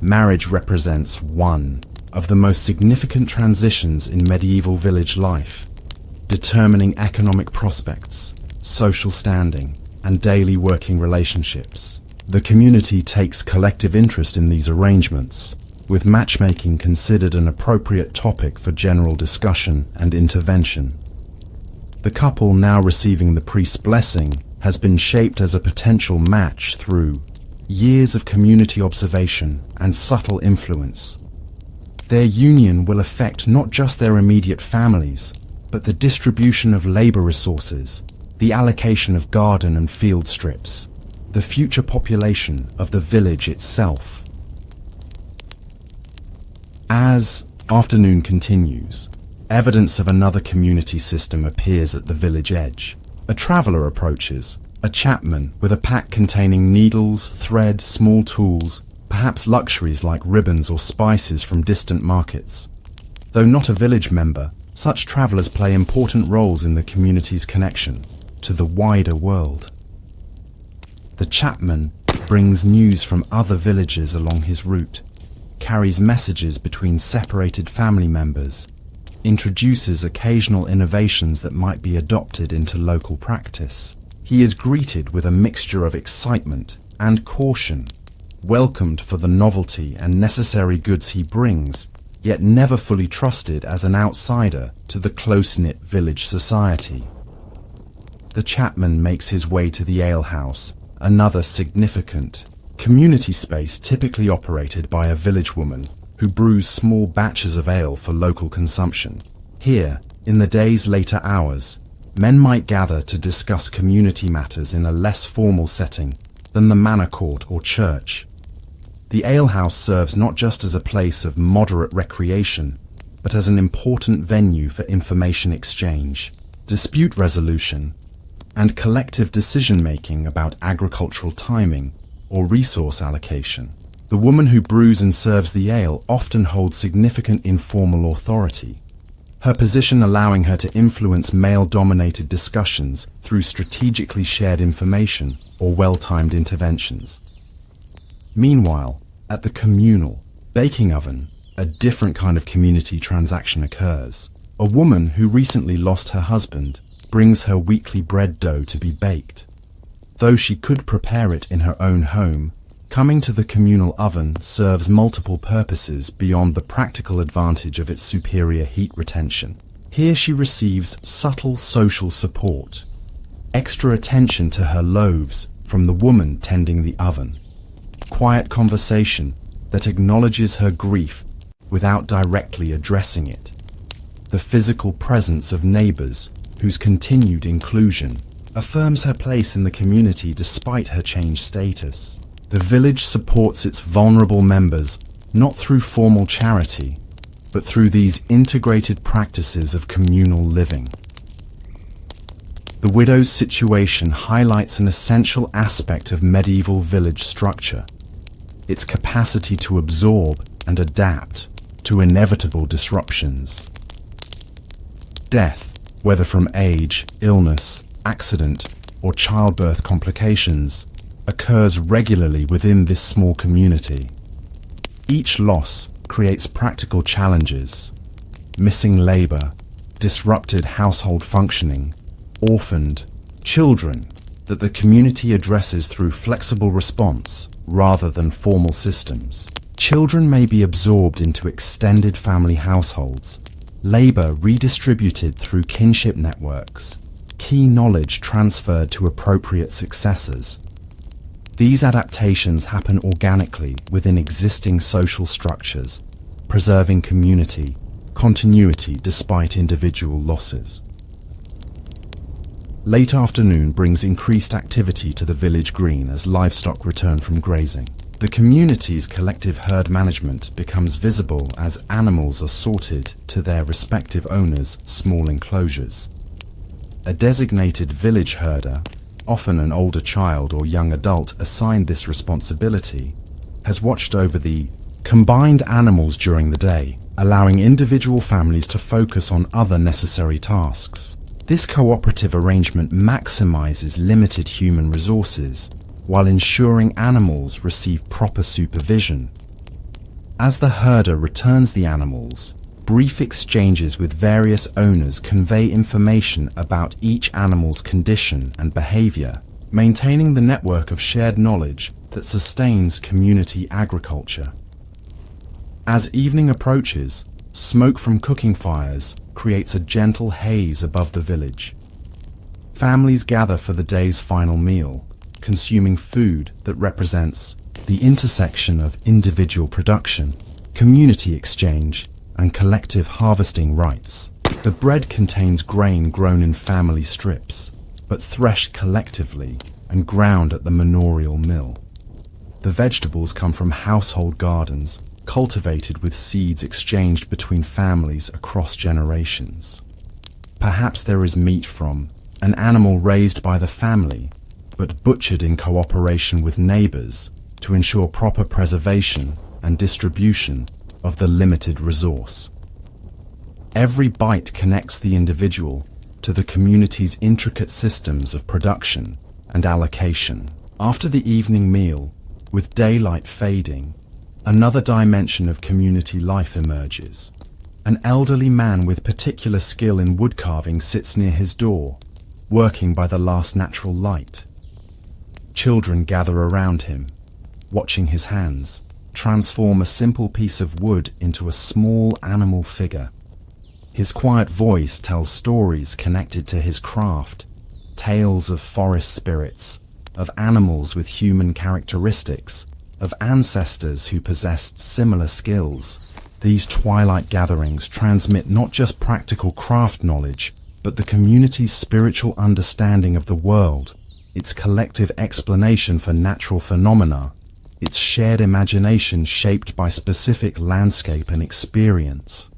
Marriage represents one of the most significant transitions in medieval village life, determining economic prospects, social standing, and daily working relationships. The community takes collective interest in these arrangements, with matchmaking considered an appropriate topic for general discussion and intervention. The couple now receiving the priest's blessing has been shaped as a potential match through years of community observation and subtle influence. Their union will affect not just their immediate families, but the distribution of labor resources, the allocation of garden and field strips, the future population of the village itself. As afternoon continues, evidence of another community system appears at the village edge. A traveller approaches, a chapman with a pack containing needles, thread, small tools, perhaps luxuries like ribbons or spices from distant markets. Though not a village member, such travellers play important roles in the community's connection to the wider world. The chapman brings news from other villages along his route, carries messages between separated family members, introduces occasional innovations that might be adopted into local practice. He is greeted with a mixture of excitement and caution, welcomed for the novelty and necessary goods he brings, yet never fully trusted as an outsider to the close-knit village society. The chapman makes his way to the alehouse, another significant community space typically operated by a village woman who brews small batches of ale for local consumption. Here, in the day's later hours, men might gather to discuss community matters in a less formal setting than the manor court or church. The alehouse serves not just as a place of moderate recreation, but as an important venue for information exchange, dispute resolution, and collective decision-making about agricultural timing or resource allocation. The woman who brews and serves the ale often holds significant informal authority, her position allowing her to influence male-dominated discussions through strategically shared information or well-timed interventions. Meanwhile, at the communal baking oven, a different kind of community transaction occurs. A woman who recently lost her husband brings her weekly bread dough to be baked. Though she could prepare it in her own home, coming to the communal oven serves multiple purposes beyond the practical advantage of its superior heat retention. Here she receives subtle social support, extra attention to her loaves from the woman tending the oven, quiet conversation that acknowledges her grief without directly addressing it, the physical presence of neighbors whose continued inclusion affirms her place in the community despite her changed status. The village supports its vulnerable members not through formal charity, but through these integrated practices of communal living. The widow's situation highlights an essential aspect of medieval village structure, its capacity to absorb and adapt to inevitable disruptions. Death, whether from age, illness, accident, or childbirth complications, occurs regularly within this small community. Each loss creates practical challenges: missing labor, disrupted household functioning, orphaned children that the community addresses through flexible response rather than formal systems. Children may be absorbed into extended family households, labor redistributed through kinship networks, key knowledge transferred to appropriate successors. These adaptations happen organically within existing social structures, preserving community continuity despite individual losses. Late afternoon brings increased activity to the village green as livestock return from grazing. The community's collective herd management becomes visible as animals are sorted to their respective owners' small enclosures. A designated village herder, often an older child or young adult assigned this responsibility, has watched over the combined animals during the day, allowing individual families to focus on other necessary tasks. This cooperative arrangement maximizes limited human resources while ensuring animals receive proper supervision. As the herder returns the animals, brief exchanges with various owners convey information about each animal's condition and behavior, maintaining the network of shared knowledge that sustains community agriculture. As evening approaches, smoke from cooking fires creates a gentle haze above the village. Families gather for the day's final meal, consuming food that represents the intersection of individual production, community exchange, and collective harvesting rites. The bread contains grain grown in family strips, but threshed collectively and ground at the manorial mill. The vegetables come from household gardens, cultivated with seeds exchanged between families across generations. Perhaps there is meat from an animal raised by the family, but butchered in cooperation with neighbors to ensure proper preservation and distribution of the limited resource. Every bite connects the individual to the community's intricate systems of production and allocation. After the evening meal, with daylight fading, another dimension of community life emerges. An elderly man with particular skill in woodcarving sits near his door, working by the last natural light. Children gather around him, watching his hands transform a simple piece of wood into a small animal figure. His quiet voice tells stories connected to his craft, tales of forest spirits, of animals with human characteristics, of ancestors who possessed similar skills. These twilight gatherings transmit not just practical craft knowledge, but the community's spiritual understanding of the world, its collective explanation for natural phenomena, its shared imagination shaped by specific landscape and experience.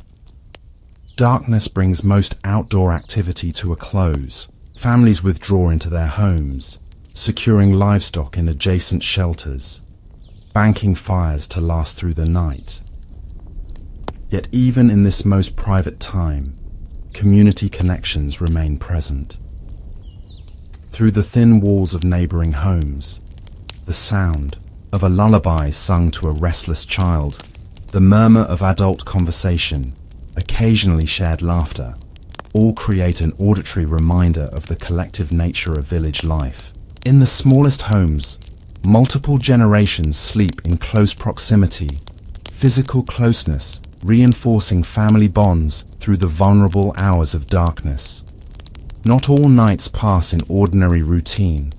Darkness brings most outdoor activity to a close. Families withdraw into their homes, securing livestock in adjacent shelters, banking fires to last through the night. Yet even in this most private time, community connections remain present. Through the thin walls of neighboring homes, the sound of a lullaby sung to a restless child, the murmur of adult conversation, occasionally shared laughter, all create an auditory reminder of the collective nature of village life. In the smallest homes, multiple generations sleep in close proximity, physical closeness reinforcing family bonds through the vulnerable hours of darkness. Not all nights pass in ordinary routine.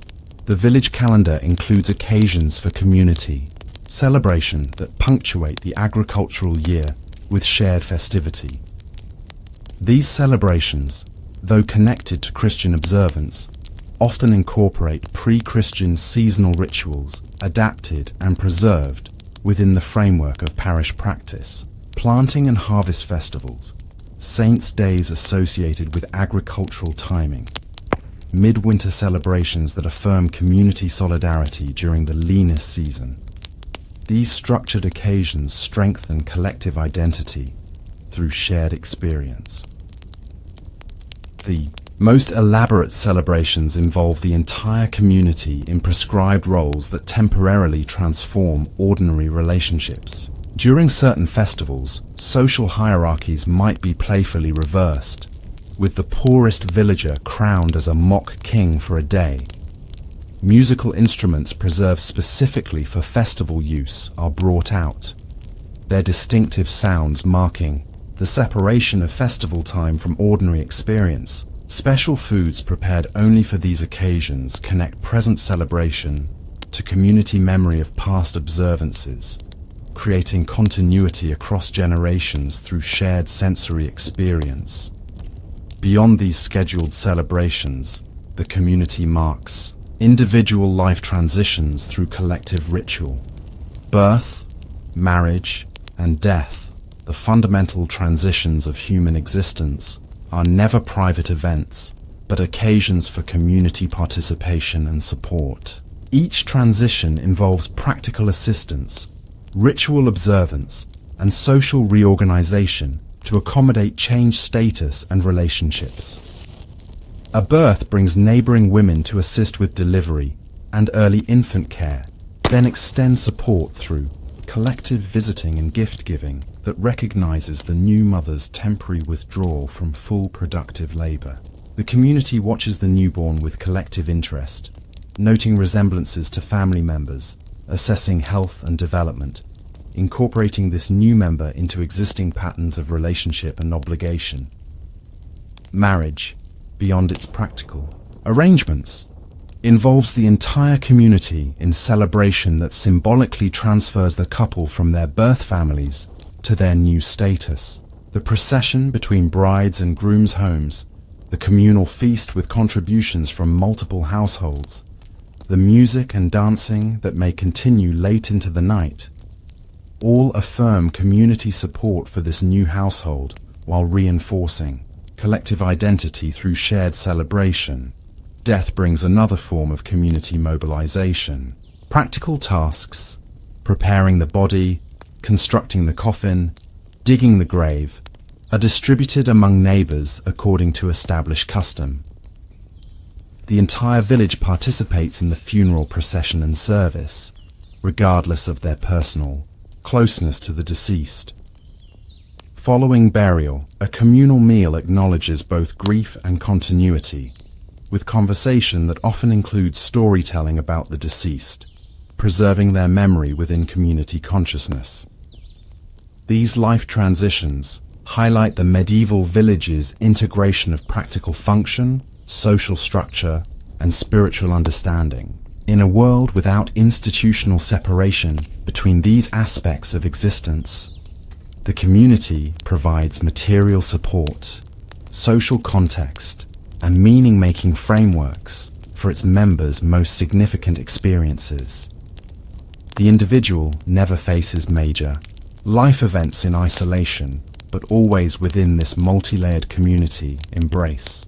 The village calendar includes occasions for community, celebration that punctuate the agricultural year with shared festivity. These celebrations, though connected to Christian observance, often incorporate pre-Christian seasonal rituals adapted and preserved within the framework of parish practice. Planting and harvest festivals, saints' days associated with agricultural timing, midwinter celebrations that affirm community solidarity during the leanest season. These structured occasions strengthen collective identity through shared experience. The most elaborate celebrations involve the entire community in prescribed roles that temporarily transform ordinary relationships. During certain festivals, social hierarchies might be playfully reversed, with the poorest villager crowned as a mock king for a day. Musical instruments preserved specifically for festival use are brought out, their distinctive sounds marking the separation of festival time from ordinary experience. Special foods prepared only for these occasions connect present celebration to community memory of past observances, creating continuity across generations through shared sensory experience. Beyond these scheduled celebrations, the community marks individual life transitions through collective ritual. Birth, marriage, and death, the fundamental transitions of human existence, are never private events, but occasions for community participation and support. Each transition involves practical assistance, ritual observance, and social reorganization to accommodate changed status and relationships. A birth brings neighboring women to assist with delivery and early infant care, then extend support through collective visiting and gift giving that recognizes the new mother's temporary withdrawal from full productive labor. The community watches the newborn with collective interest, noting resemblances to family members, assessing health and development, incorporating this new member into existing patterns of relationship and obligation. Marriage, beyond its practical arrangements, involves the entire community in celebration that symbolically transfers the couple from their birth families to their new status. The procession between brides and grooms' homes, the communal feast with contributions from multiple households, the music and dancing that may continue late into the night, all affirm community support for this new household while reinforcing collective identity through shared celebration. Death brings another form of community mobilization. Practical tasks, preparing the body, constructing the coffin, digging the grave, are distributed among neighbors according to established custom. The entire village participates in the funeral procession and service, regardless of their personal closeness to the deceased. Following burial, a communal meal acknowledges both grief and continuity, with conversation that often includes storytelling about the deceased, preserving their memory within community consciousness. These life transitions highlight the medieval village's integration of practical function, social structure, and spiritual understanding. In a world without institutional separation between these aspects of existence, the community provides material support, social context, and meaning-making frameworks for its members' most significant experiences. The individual never faces major life events in isolation, but always within this multi-layered community embrace.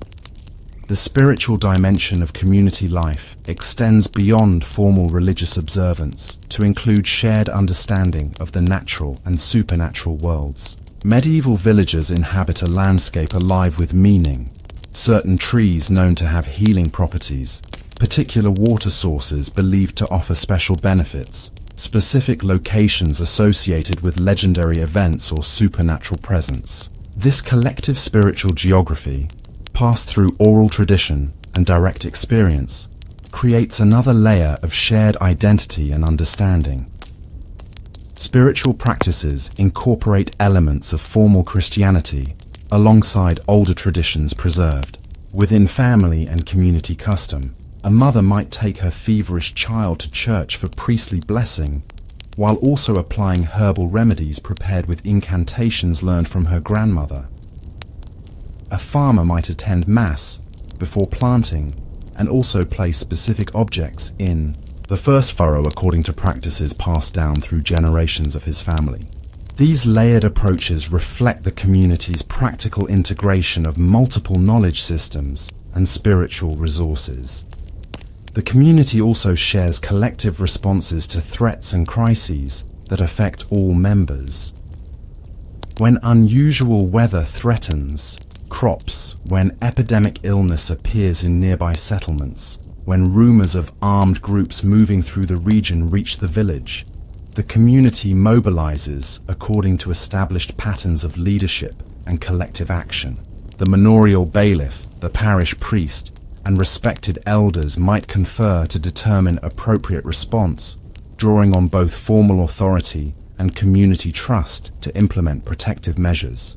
The spiritual dimension of community life extends beyond formal religious observance to include shared understanding of the natural and supernatural worlds. Medieval villagers inhabit a landscape alive with meaning. Certain trees known to have healing properties, particular water sources believed to offer special benefits, specific locations associated with legendary events or supernatural presence. This collective spiritual geography, passed through oral tradition and direct experience, creates another layer of shared identity and understanding. Spiritual practices incorporate elements of formal Christianity alongside older traditions preserved. Within family and community custom, a mother might take her feverish child to church for priestly blessing, while also applying herbal remedies prepared with incantations learned from her grandmother. A farmer might attend Mass before planting and also place specific objects in the first furrow according to practices passed down through generations of his family. These layered approaches reflect the community's practical integration of multiple knowledge systems and spiritual resources. The community also shares collective responses to threats and crises that affect all members. When unusual weather threatens crops, when epidemic illness appears in nearby settlements, when rumors of armed groups moving through the region reach the village, the community mobilizes according to established patterns of leadership and collective action. The manorial bailiff, the parish priest, and respected elders might confer to determine appropriate response, drawing on both formal authority and community trust to implement protective measures.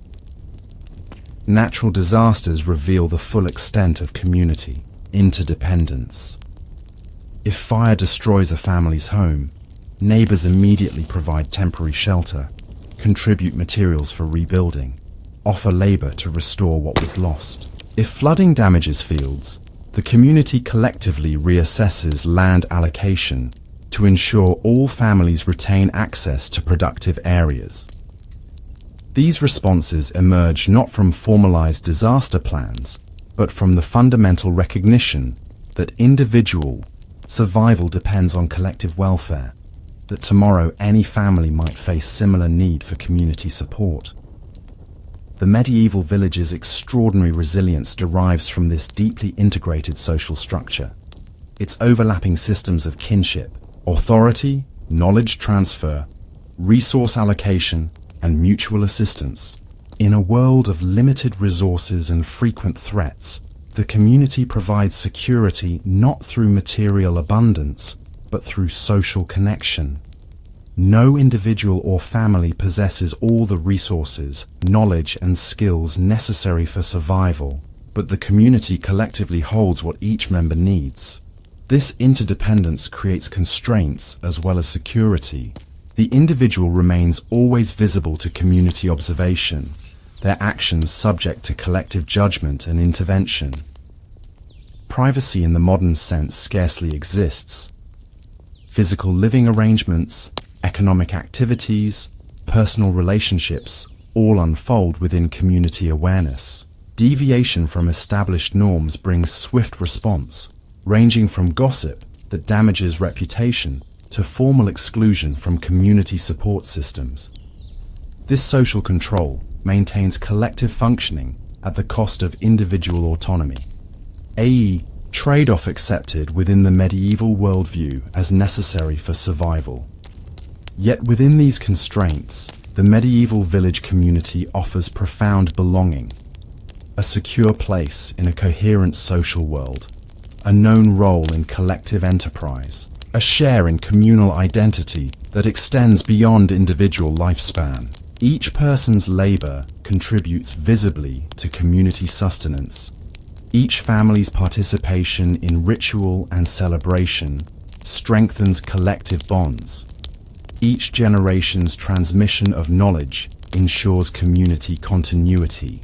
Natural disasters reveal the full extent of community interdependence. If fire destroys a family's home, neighbors immediately provide temporary shelter, contribute materials for rebuilding, offer labor to restore what was lost. If flooding damages fields, the community collectively reassesses land allocation to ensure all families retain access to productive areas. These responses emerge not from formalized disaster plans, but from the fundamental recognition that individual survival depends on collective welfare, that tomorrow any family might face similar need for community support. The medieval village's extraordinary resilience derives from this deeply integrated social structure. Its overlapping systems of kinship, authority, knowledge transfer, resource allocation, and mutual assistance. In a world of limited resources and frequent threats, the community provides security not through material abundance, but through social connection. No individual or family possesses all the resources, knowledge, and skills necessary for survival, but the community collectively holds what each member needs. This interdependence creates constraints as well as security. The individual remains always visible to community observation, their actions subject to collective judgment and intervention. Privacy in the modern sense scarcely exists. Physical living arrangements, economic activities, personal relationships all unfold within community awareness. Deviation from established norms brings swift response, ranging from gossip that damages reputation to formal exclusion from community support systems. This social control maintains collective functioning at the cost of individual autonomy. A trade-off accepted within the medieval worldview as necessary for survival. Yet within these constraints, the medieval village community offers profound belonging, a secure place in a coherent social world, a known role in collective enterprise, a share in communal identity that extends beyond individual lifespan. Each person's labor contributes visibly to community sustenance. Each family's participation in ritual and celebration strengthens collective bonds. Each generation's transmission of knowledge ensures community continuity.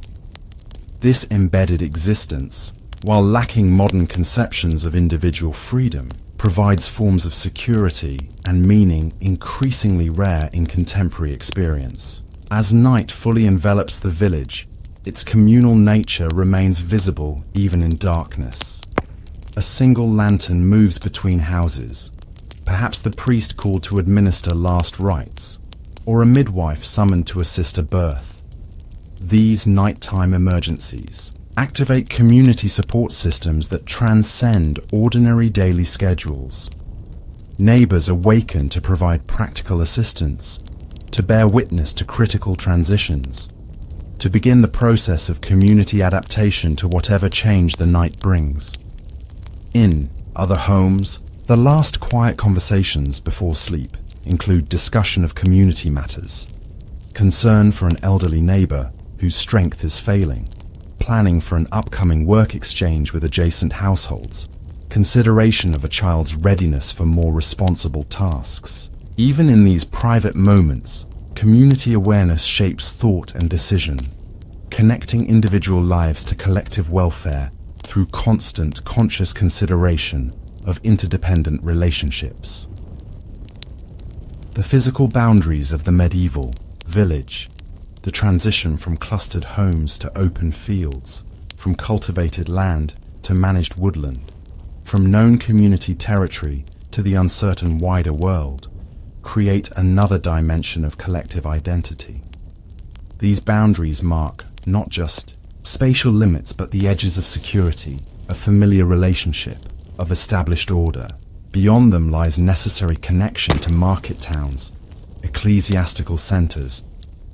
This embedded existence, while lacking modern conceptions of individual freedom, provides forms of security and meaning increasingly rare in contemporary experience. As night fully envelops the village, its communal nature remains visible even in darkness. A single lantern moves between houses, perhaps the priest called to administer last rites, or a midwife summoned to assist a birth. These nighttime emergencies activate community support systems that transcend ordinary daily schedules. Neighbors awaken to provide practical assistance, to bear witness to critical transitions, to begin the process of community adaptation to whatever change the night brings. In other homes, the last quiet conversations before sleep include discussion of community matters, concern for an elderly neighbor whose strength is failing, planning for an upcoming work exchange with adjacent households, consideration of a child's readiness for more responsible tasks. Even in these private moments, community awareness shapes thought and decision, connecting individual lives to collective welfare through constant conscious consideration of interdependent relationships. The physical boundaries of the medieval village, the transition from clustered homes to open fields, from cultivated land to managed woodland, from known community territory to the uncertain wider world, create another dimension of collective identity. These boundaries mark not just spatial limits but the edges of security, of familiar relationship, of established order. Beyond them lies necessary connection to market towns, ecclesiastical centres,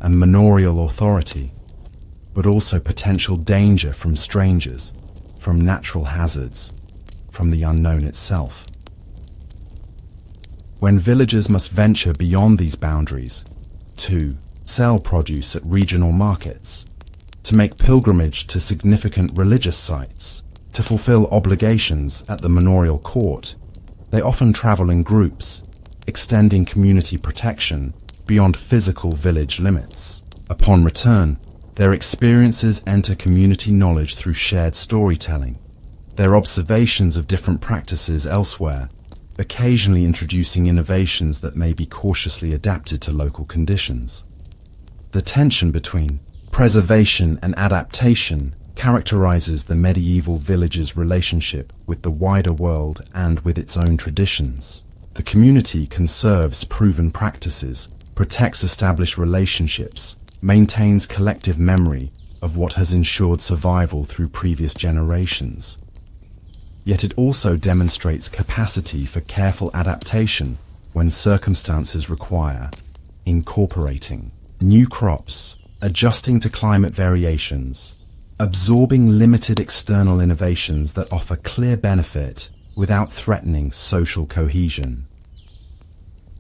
and manorial authority, but also potential danger from strangers, from natural hazards, from the unknown itself. When villagers must venture beyond these boundaries, to sell produce at regional markets, to make pilgrimage to significant religious sites, to fulfill obligations at the manorial court, they often travel in groups, extending community protection beyond physical village limits. Upon return, their experiences enter community knowledge through shared storytelling, their observations of different practices elsewhere, occasionally introducing innovations that may be cautiously adapted to local conditions. The tension between preservation and adaptation characterizes the medieval village's relationship with the wider world and with its own traditions. The community conserves proven practices, protects established relationships, maintains collective memory of what has ensured survival through previous generations. Yet it also demonstrates capacity for careful adaptation when circumstances require, incorporating new crops, adjusting to climate variations, absorbing limited external innovations that offer clear benefit without threatening social cohesion.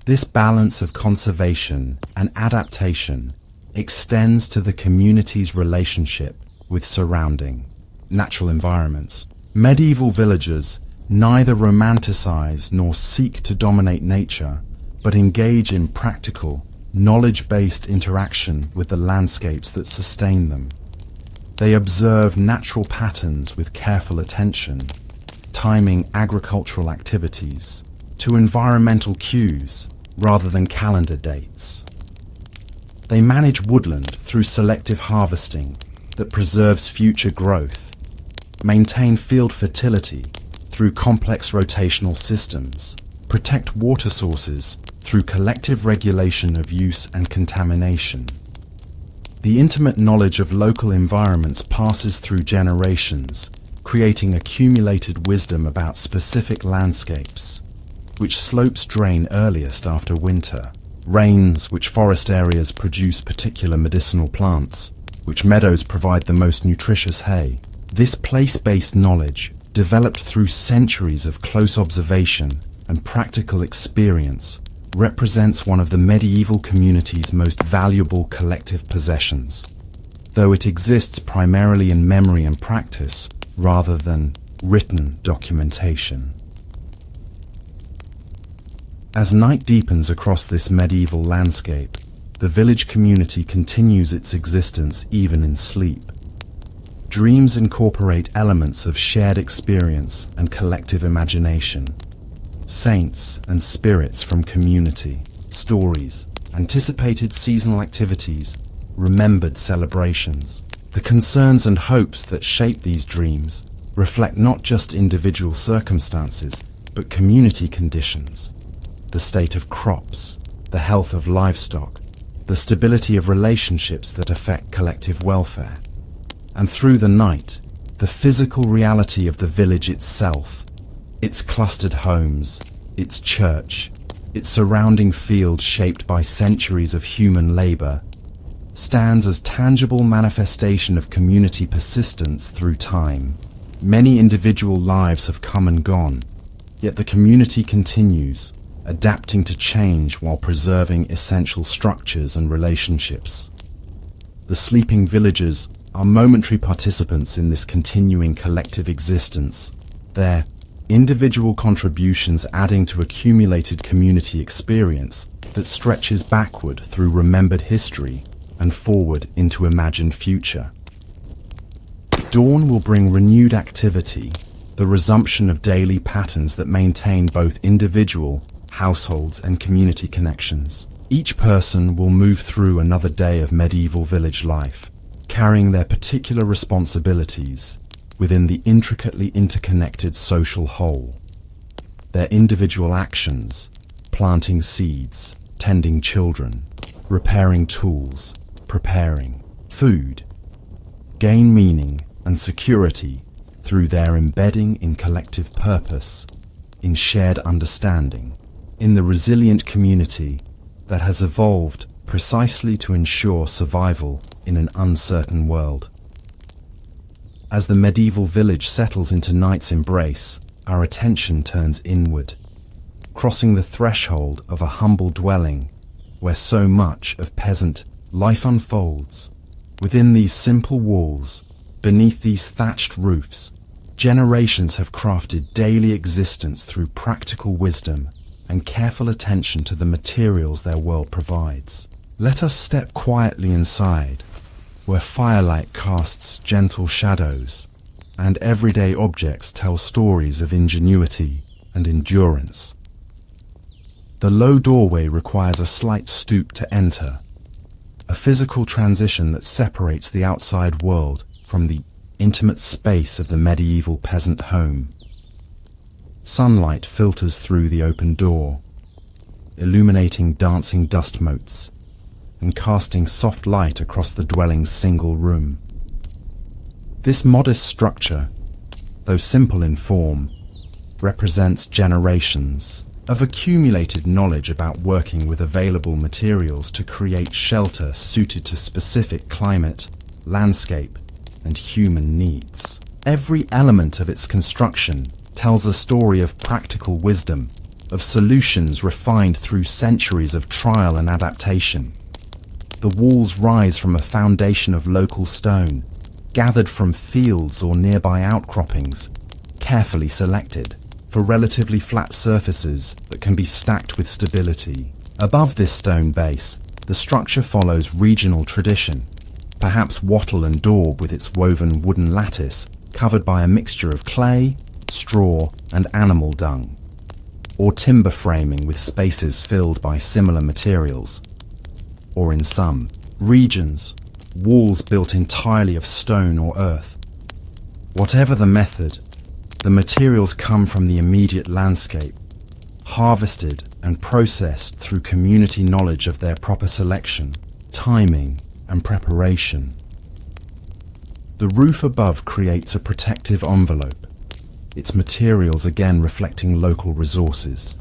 This balance of conservation and adaptation extends to the community's relationship with surrounding natural environments. Medieval villagers neither romanticize nor seek to dominate nature, but engage in practical, knowledge-based interaction with the landscapes that sustain them. They observe natural patterns with careful attention, timing agricultural activities to environmental cues rather than calendar dates. They manage woodland through selective harvesting that preserves future growth, maintain field fertility through complex rotational systems, protect water sources through collective regulation of use and contamination. The intimate knowledge of local environments passes through generations, creating accumulated wisdom about specific landscapes. Which slopes drain earliest after winter, rains which forest areas produce particular medicinal plants, which meadows provide the most nutritious hay. This place-based knowledge, developed through centuries of close observation and practical experience, represents one of the medieval community's most valuable collective possessions, though it exists primarily in memory and practice rather than written documentation. As night deepens across this medieval landscape, the village community continues its existence even in sleep. Dreams incorporate elements of shared experience and collective imagination. Saints and spirits from community, stories, anticipated seasonal activities, remembered celebrations. The concerns and hopes that shape these dreams reflect not just individual circumstances, but community conditions. The state of crops, the health of livestock, the stability of relationships that affect collective welfare. And through the night, the physical reality of the village itself, its clustered homes, its church, its surrounding fields shaped by centuries of human labor, stands as tangible manifestation of community persistence through time. Many individual lives have come and gone, yet the community continues, adapting to change while preserving essential structures and relationships. The sleeping villagers are momentary participants in this continuing collective existence, their individual contributions adding to accumulated community experience that stretches backward through remembered history and forward into imagined future. Dawn will bring renewed activity, the resumption of daily patterns that maintain both individual, households, and community connections. Each person will move through another day of medieval village life, carrying their particular responsibilities within the intricately interconnected social whole. Their individual actions, planting seeds, tending children, repairing tools, preparing food, gain meaning and security through their embedding in collective purpose, in shared understanding, in the resilient community that has evolved precisely to ensure survival in an uncertain world. As the medieval village settles into night's embrace, our attention turns inward, crossing the threshold of a humble dwelling where so much of peasant life unfolds. Within these simple walls, beneath these thatched roofs, generations have crafted daily existence through practical wisdom and careful attention to the materials their world provides. Let us step quietly inside, where firelight casts gentle shadows, and everyday objects tell stories of ingenuity and endurance. The low doorway requires a slight stoop to enter, a physical transition that separates the outside world from the intimate space of the medieval peasant home. Sunlight filters through the open door, illuminating dancing dust motes and casting soft light across the dwelling's single room. This modest structure, though simple in form, represents generations of accumulated knowledge about working with available materials to create shelter suited to specific climate, landscape, and human needs. Every element of its construction tells a story of practical wisdom, of solutions refined through centuries of trial and adaptation. The walls rise from a foundation of local stone, gathered from fields or nearby outcroppings, carefully selected for relatively flat surfaces that can be stacked with stability. Above this stone base, the structure follows regional tradition, perhaps wattle and daub with its woven wooden lattice covered by a mixture of clay, straw, and animal dung, or timber framing with spaces filled by similar materials. Or in some regions, walls built entirely of stone or earth. Whatever the method, the materials come from the immediate landscape, harvested and processed through community knowledge of their proper selection, timing, and preparation. The roof above creates a protective envelope, its materials again reflecting local resources.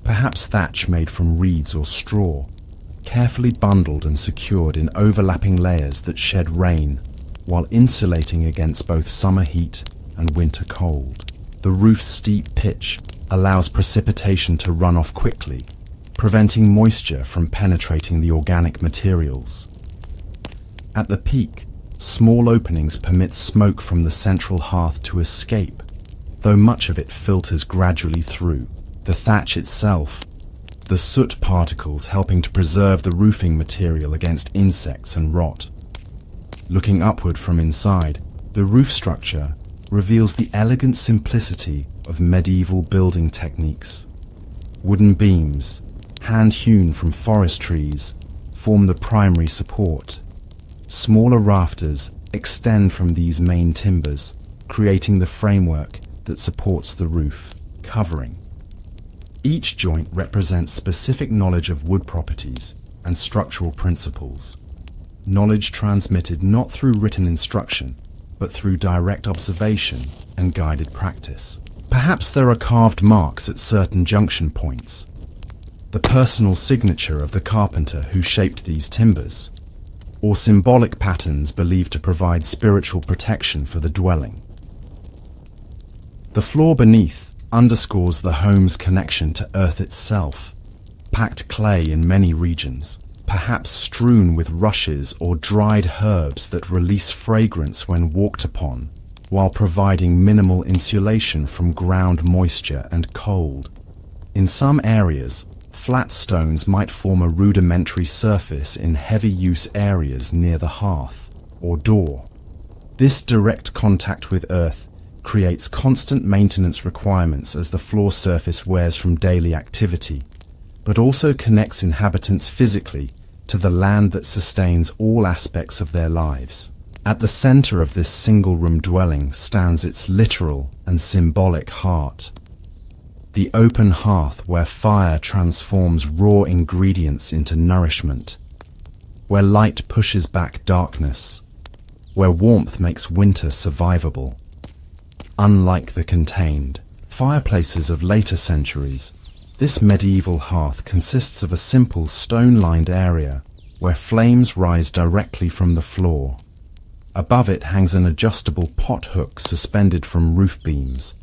Perhaps thatch made from reeds or straw, carefully bundled and secured in overlapping layers that shed rain, while insulating against both summer heat and winter cold. The roof's steep pitch allows precipitation to run off quickly, preventing moisture from penetrating the organic materials. At the peak, small openings permit smoke from the central hearth to escape, though much of it filters gradually through. The thatch itself, the soot particles helping to preserve the roofing material against insects and rot. Looking upward from inside, the roof structure reveals the elegant simplicity of medieval building techniques. Wooden beams, hand-hewn from forest trees, form the primary support. Smaller rafters extend from these main timbers, creating the framework that supports the roof covering. Each joint represents specific knowledge of wood properties and structural principles, knowledge transmitted not through written instruction, but through direct observation and guided practice. Perhaps there are carved marks at certain junction points, the personal signature of the carpenter who shaped these timbers, or symbolic patterns believed to provide spiritual protection for the dwelling. The floor beneath underscores the home's connection to earth itself, packed clay in many regions, perhaps strewn with rushes or dried herbs that release fragrance when walked upon, while providing minimal insulation from ground moisture and cold. In some areas, flat stones might form a rudimentary surface in heavy-use areas near the hearth or door. This direct contact with earth creates constant maintenance requirements as the floor surface wears from daily activity, but also connects inhabitants physically to the land that sustains all aspects of their lives. At the center of this single-room dwelling stands its literal and symbolic heart, the open hearth where fire transforms raw ingredients into nourishment, where light pushes back darkness, where warmth makes winter survivable. Unlike the contained fireplaces of later centuries, this medieval hearth consists of a simple stone-lined area where flames rise directly from the floor. Above it hangs an adjustable pot hook suspended from roof beams,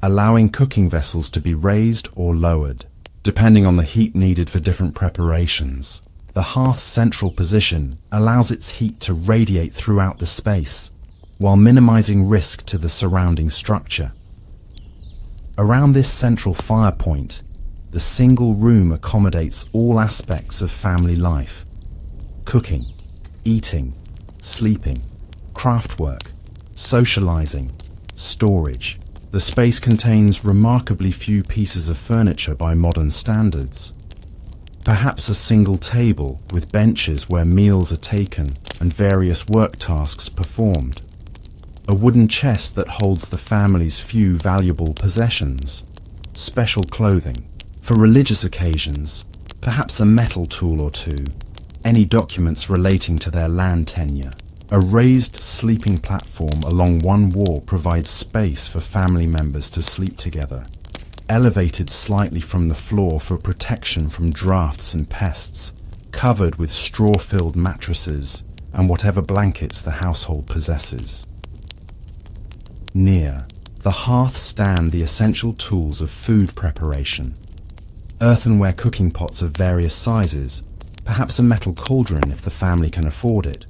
allowing cooking vessels to be raised or lowered, depending on the heat needed for different preparations. The hearth's central position allows its heat to radiate throughout the space, while minimizing risk to the surrounding structure. Around this central fire point, the single room accommodates all aspects of family life: cooking, eating, sleeping, craftwork, socializing, storage. The space contains remarkably few pieces of furniture by modern standards. Perhaps a single table with benches where meals are taken and various work tasks performed. A wooden chest that holds the family's few valuable possessions. Special clothing. For religious occasions, perhaps a metal tool or two. Any documents relating to their land tenure. A raised sleeping platform along one wall provides space for family members to sleep together, elevated slightly from the floor for protection from drafts and pests, covered with straw-filled mattresses and whatever blankets the household possesses. Near the hearth stand the essential tools of food preparation: earthenware cooking pots of various sizes, perhaps a metal cauldron if the family can afford it,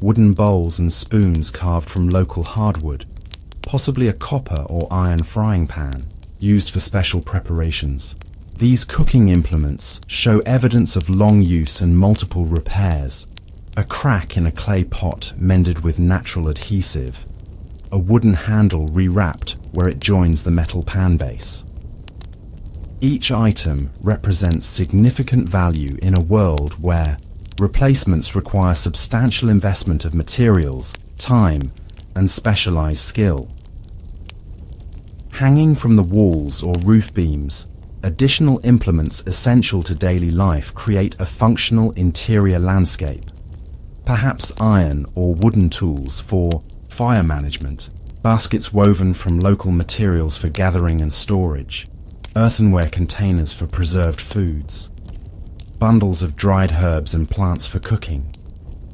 wooden bowls and spoons carved from local hardwood, possibly a copper or iron frying pan, used for special preparations. These cooking implements show evidence of long use and multiple repairs. A crack in a clay pot mended with natural adhesive, a wooden handle rewrapped where it joins the metal pan base. Each item represents significant value in a world where replacements require substantial investment of materials, time, and specialized skill. Hanging from the walls or roof beams, additional implements essential to daily life create a functional interior landscape. Perhaps iron or wooden tools for fire management, baskets woven from local materials for gathering and storage, earthenware containers for preserved foods, bundles of dried herbs and plants for cooking,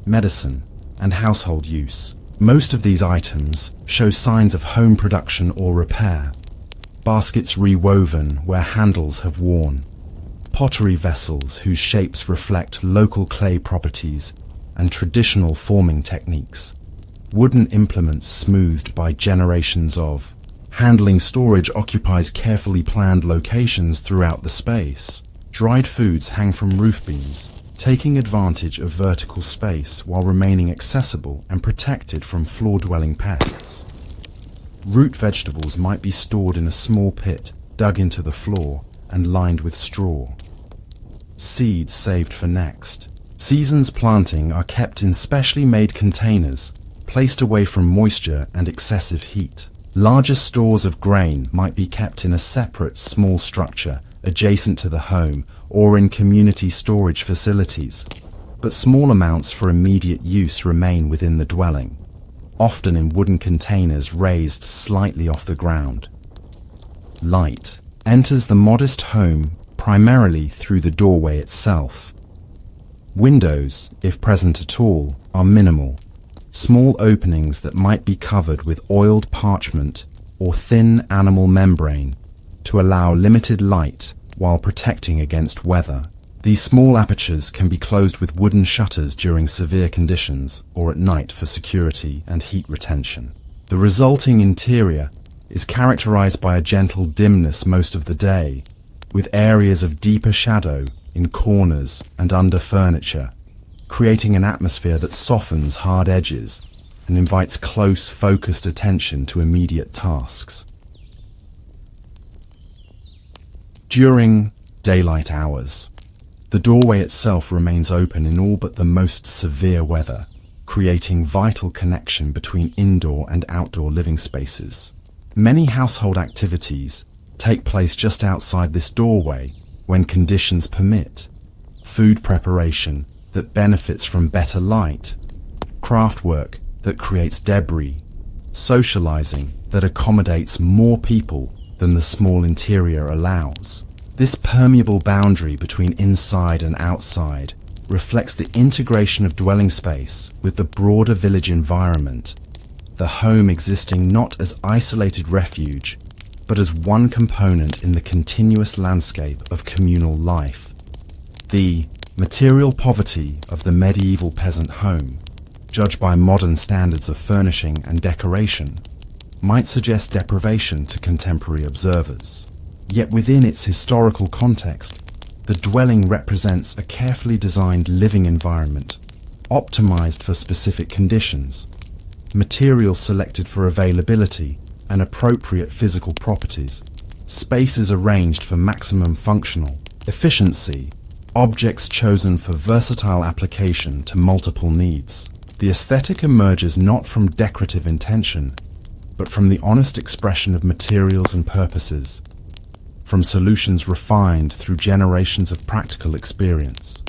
medicine, and household use. Most of these items show signs of home production or repair. Baskets rewoven where handles have worn, pottery vessels whose shapes reflect local clay properties and traditional forming techniques, wooden implements smoothed by generations of. Handling storage occupies carefully planned locations throughout the space. Dried foods hang from roof beams, taking advantage of vertical space while remaining accessible and protected from floor-dwelling pests. Root vegetables might be stored in a small pit dug into the floor and lined with straw. Seeds saved for next. Season's planting are kept in specially made containers, placed away from moisture and excessive heat. Larger stores of grain might be kept in a separate small structure adjacent to the home or in community storage facilities, but small amounts for immediate use remain within the dwelling, often in wooden containers raised slightly off the ground. Light enters the modest home primarily through the doorway itself. Windows, if present at all, are minimal, small openings that might be covered with oiled parchment or thin animal membrane to allow limited light while protecting against weather. These small apertures can be closed with wooden shutters during severe conditions or at night for security and heat retention. The resulting interior is characterized by a gentle dimness most of the day, with areas of deeper shadow in corners and under furniture, creating an atmosphere that softens hard edges and invites close, focused attention to immediate tasks. During daylight hours, the doorway itself remains open in all but the most severe weather, creating vital connection between indoor and outdoor living spaces. Many household activities take place just outside this doorway when conditions permit. Food preparation that benefits from better light, craft work that creates debris, socializing that accommodates more people than the small interior allows. This permeable boundary between inside and outside reflects the integration of dwelling space with the broader village environment, the home existing not as isolated refuge, but as one component in the continuous landscape of communal life. The material poverty of the medieval peasant home, judged by modern standards of furnishing and decoration, might suggest deprivation to contemporary observers. Yet within its historical context, the dwelling represents a carefully designed living environment, optimized for specific conditions, materials selected for availability and appropriate physical properties, spaces arranged for maximum functional efficiency, objects chosen for versatile application to multiple needs. The aesthetic emerges not from decorative intention, but from the honest expression of materials and purposes, from solutions refined through generations of practical experience.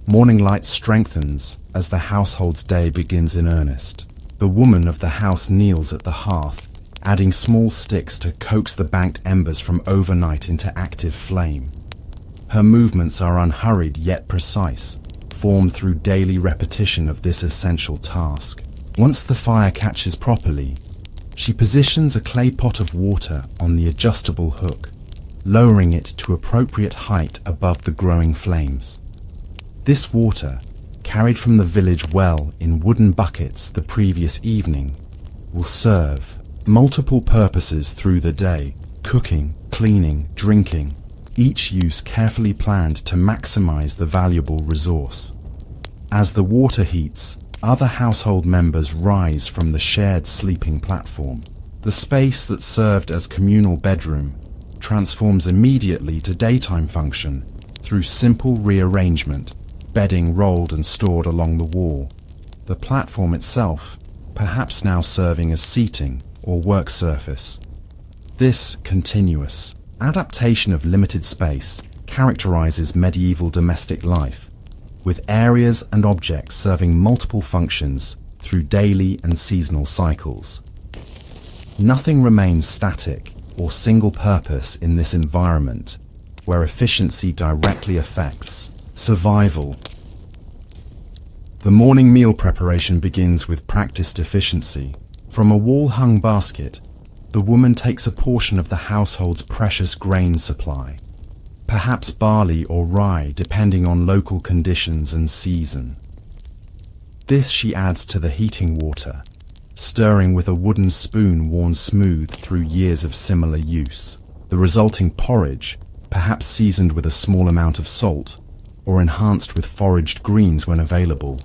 Morning light strengthens as the household's day begins in earnest. The woman of the house kneels at the hearth, adding small sticks to coax the banked embers from overnight into active flame. Her movements are unhurried yet precise, formed through daily repetition of this essential task. Once the fire catches properly, she positions a clay pot of water on the adjustable hook, lowering it to appropriate height above the growing flames. This water, carried from the village well in wooden buckets the previous evening, will serve multiple purposes through the day: cooking, cleaning, drinking, each use carefully planned to maximize the valuable resource. As the water heats, other household members rise from the shared sleeping platform. The space that served as communal bedroom transforms immediately to daytime function through simple rearrangement, bedding rolled and stored along the wall. The platform itself, perhaps now serving as seating or work surface. This continuous adaptation of limited space characterizes medieval domestic life, with areas and objects serving multiple functions through daily and seasonal cycles. Nothing remains static or single purpose in this environment, where efficiency directly affects survival. The morning meal preparation begins with practiced efficiency. From a wall-hung basket, the woman takes a portion of the household's precious grain supply, perhaps barley or rye depending on local conditions and season. This she adds to the heating water, stirring with a wooden spoon worn smooth through years of similar use. The resulting porridge, perhaps seasoned with a small amount of salt or enhanced with foraged greens when available,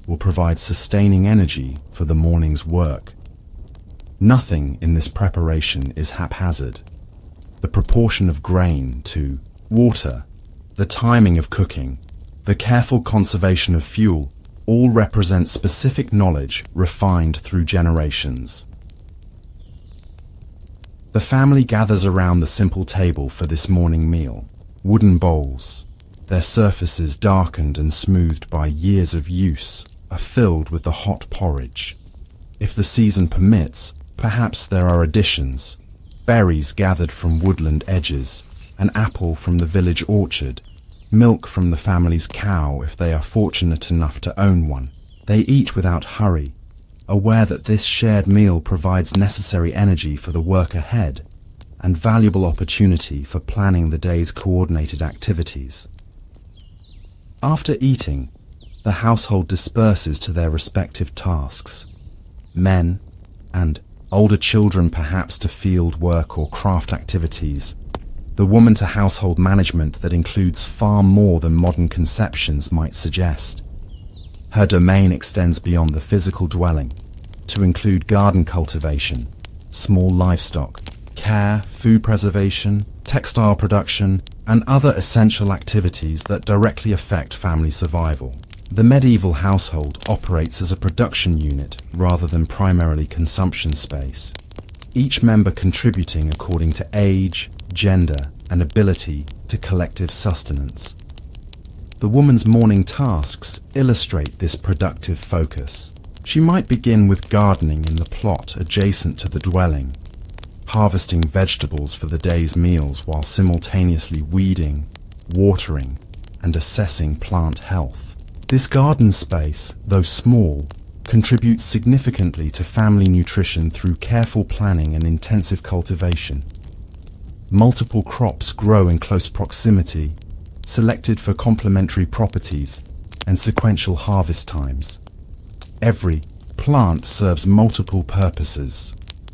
will provide sustaining energy for the morning's work. Nothing in this preparation is haphazard. The proportion of grain to water, the timing of cooking, the careful conservation of fuel all represent specific knowledge refined through generations. The family gathers around the simple table for this morning meal. Wooden bowls, their surfaces darkened and smoothed by years of use, are filled with the hot porridge. If the season permits, perhaps there are additions: berries gathered from woodland edges, an apple from the village orchard, milk from the family's cow if they are fortunate enough to own one. They eat without hurry, aware that this shared meal provides necessary energy for the work ahead and valuable opportunity for planning the day's coordinated activities. After eating, the household disperses to their respective tasks. Men and older children perhaps to field work or craft activities, the woman to household management that includes far more than modern conceptions might suggest. Her domain extends beyond the physical dwelling, to include garden cultivation, small livestock, care, food preservation, textile production, and other essential activities that directly affect family survival. The medieval household operates as a production unit rather than primarily consumption space, each member contributing according to age, gender, and ability to collective sustenance. The woman's morning tasks illustrate this productive focus. She might begin with gardening in the plot adjacent to the dwelling, harvesting vegetables for the day's meals while simultaneously weeding, watering, and assessing plant health. This garden space, though small, contributes significantly to family nutrition through careful planning and intensive cultivation. Multiple crops grow in close proximity, selected for complementary properties and sequential harvest times. Every plant serves multiple purposes: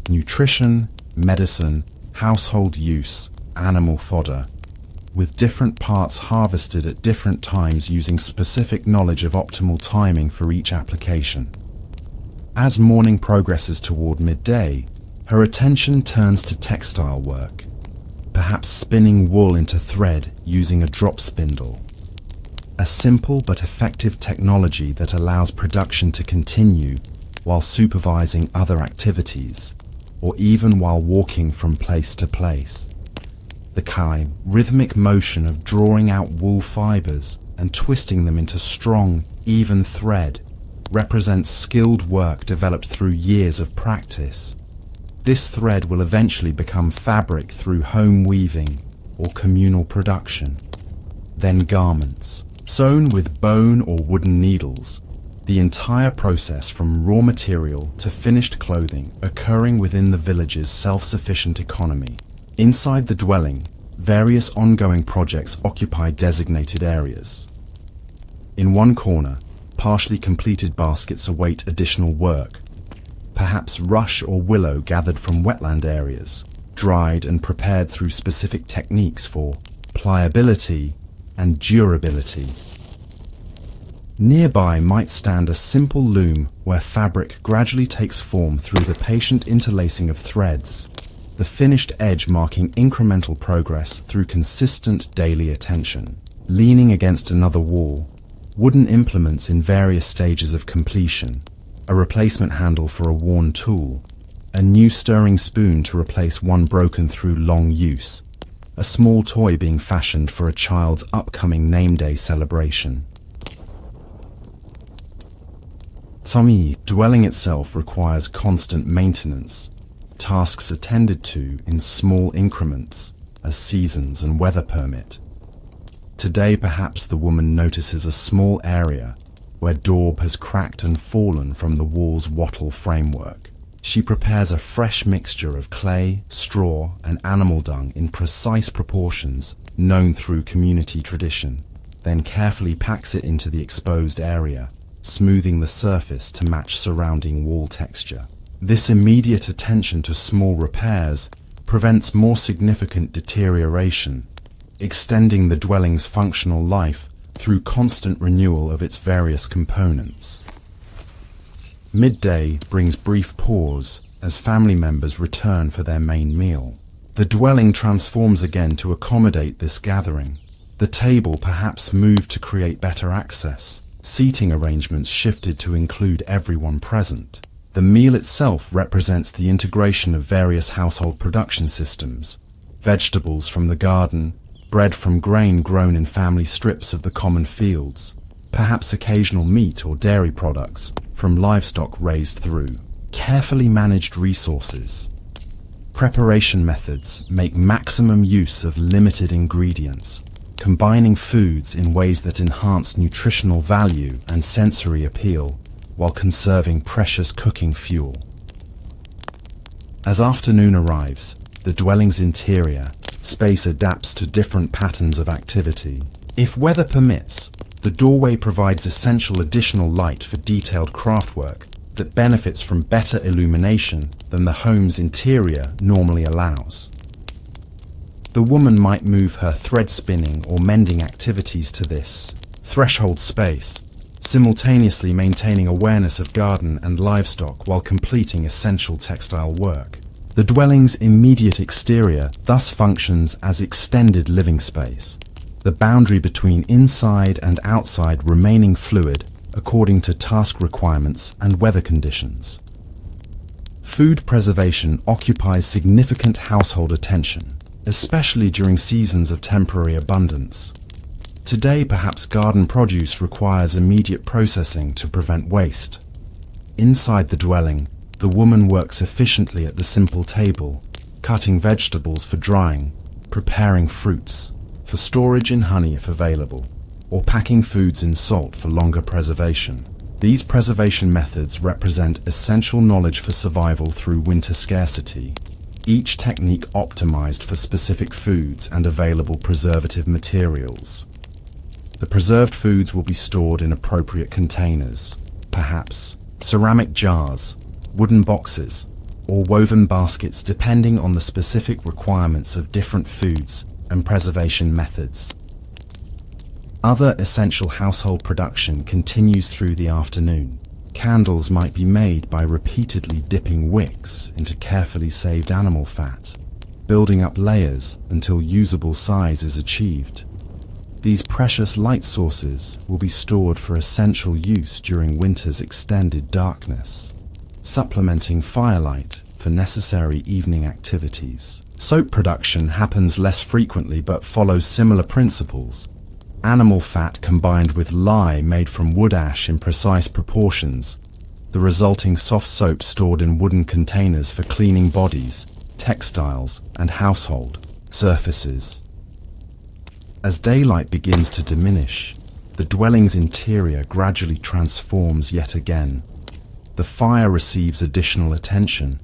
nutrition, medicine, household use, animal fodder, with different parts harvested at different times using specific knowledge of optimal timing for each application. As morning progresses toward midday, her attention turns to textile work, perhaps spinning wool into thread using a drop spindle. A simple but effective technology that allows production to continue while supervising other activities, or even while walking from place to place. The rhythmic motion of drawing out wool fibers and twisting them into strong, even thread represents skilled work developed through years of practice. This thread will eventually become fabric through home weaving or communal production. Then garments, sewn with bone or wooden needles, the entire process from raw material to finished clothing occurring within the village's self-sufficient economy. Inside the dwelling, various ongoing projects occupy designated areas. In one corner, partially completed baskets await additional work, perhaps rush or willow gathered from wetland areas, dried and prepared through specific techniques for pliability and durability. Nearby might stand a simple loom where fabric gradually takes form through the patient interlacing of threads, the finished edge marking incremental progress through consistent daily attention. Leaning against another wall, wooden implements in various stages of completion, a replacement handle for a worn tool, a new stirring spoon to replace one broken through long use, a small toy being fashioned for a child's upcoming name day celebration. Tami, dwelling itself requires constant maintenance, tasks attended to in small increments as seasons and weather permit. Today perhaps the woman notices a small area where daub has cracked and fallen from the wall's wattle framework. She prepares a fresh mixture of clay, straw, and animal dung in precise proportions known through community tradition, then carefully packs it into the exposed area, smoothing the surface to match surrounding wall texture. This immediate attention to small repairs prevents more significant deterioration, extending the dwelling's functional life through constant renewal of its various components. Midday brings brief pause as family members return for their main meal. The dwelling transforms again to accommodate this gathering. The table perhaps moved to create better access, seating arrangements shifted to include everyone present. The meal itself represents the integration of various household production systems, vegetables from the garden, bread from grain grown in family strips of the common fields, perhaps occasional meat or dairy products from livestock raised through carefully managed resources. Preparation methods make maximum use of limited ingredients, combining foods in ways that enhance nutritional value and sensory appeal while conserving precious cooking fuel. As afternoon arrives, the dwelling's interior space adapts to different patterns of activity. If weather permits, the doorway provides essential additional light for detailed craftwork that benefits from better illumination than the home's interior normally allows. The woman might move her thread spinning or mending activities to this threshold space, simultaneously maintaining awareness of garden and livestock while completing essential textile work. The dwelling's immediate exterior thus functions as extended living space, the boundary between inside and outside remaining fluid according to task requirements and weather conditions. Food preservation occupies significant household attention, especially during seasons of temporary abundance. Today, perhaps garden produce requires immediate processing to prevent waste. Inside the dwelling, the woman works efficiently at the simple table, cutting vegetables for drying, preparing fruits for storage in honey if available, or packing foods in salt for longer preservation. These preservation methods represent essential knowledge for survival through winter scarcity, each technique optimized for specific foods and available preservative materials. The preserved foods will be stored in appropriate containers, perhaps ceramic jars, wooden boxes, or woven baskets depending on the specific requirements of different foods and preservation methods. Other essential household production continues through the afternoon. Candles might be made by repeatedly dipping wicks into carefully saved animal fat, building up layers until usable size is achieved. These precious light sources will be stored for essential use during winter's extended darkness, supplementing firelight for necessary evening activities. Soap production happens less frequently but follows similar principles. Animal fat combined with lye made from wood ash in precise proportions, the resulting soft soap stored in wooden containers for cleaning bodies, textiles, and household surfaces. As daylight begins to diminish, the dwelling's interior gradually transforms yet again. The fire receives additional attention,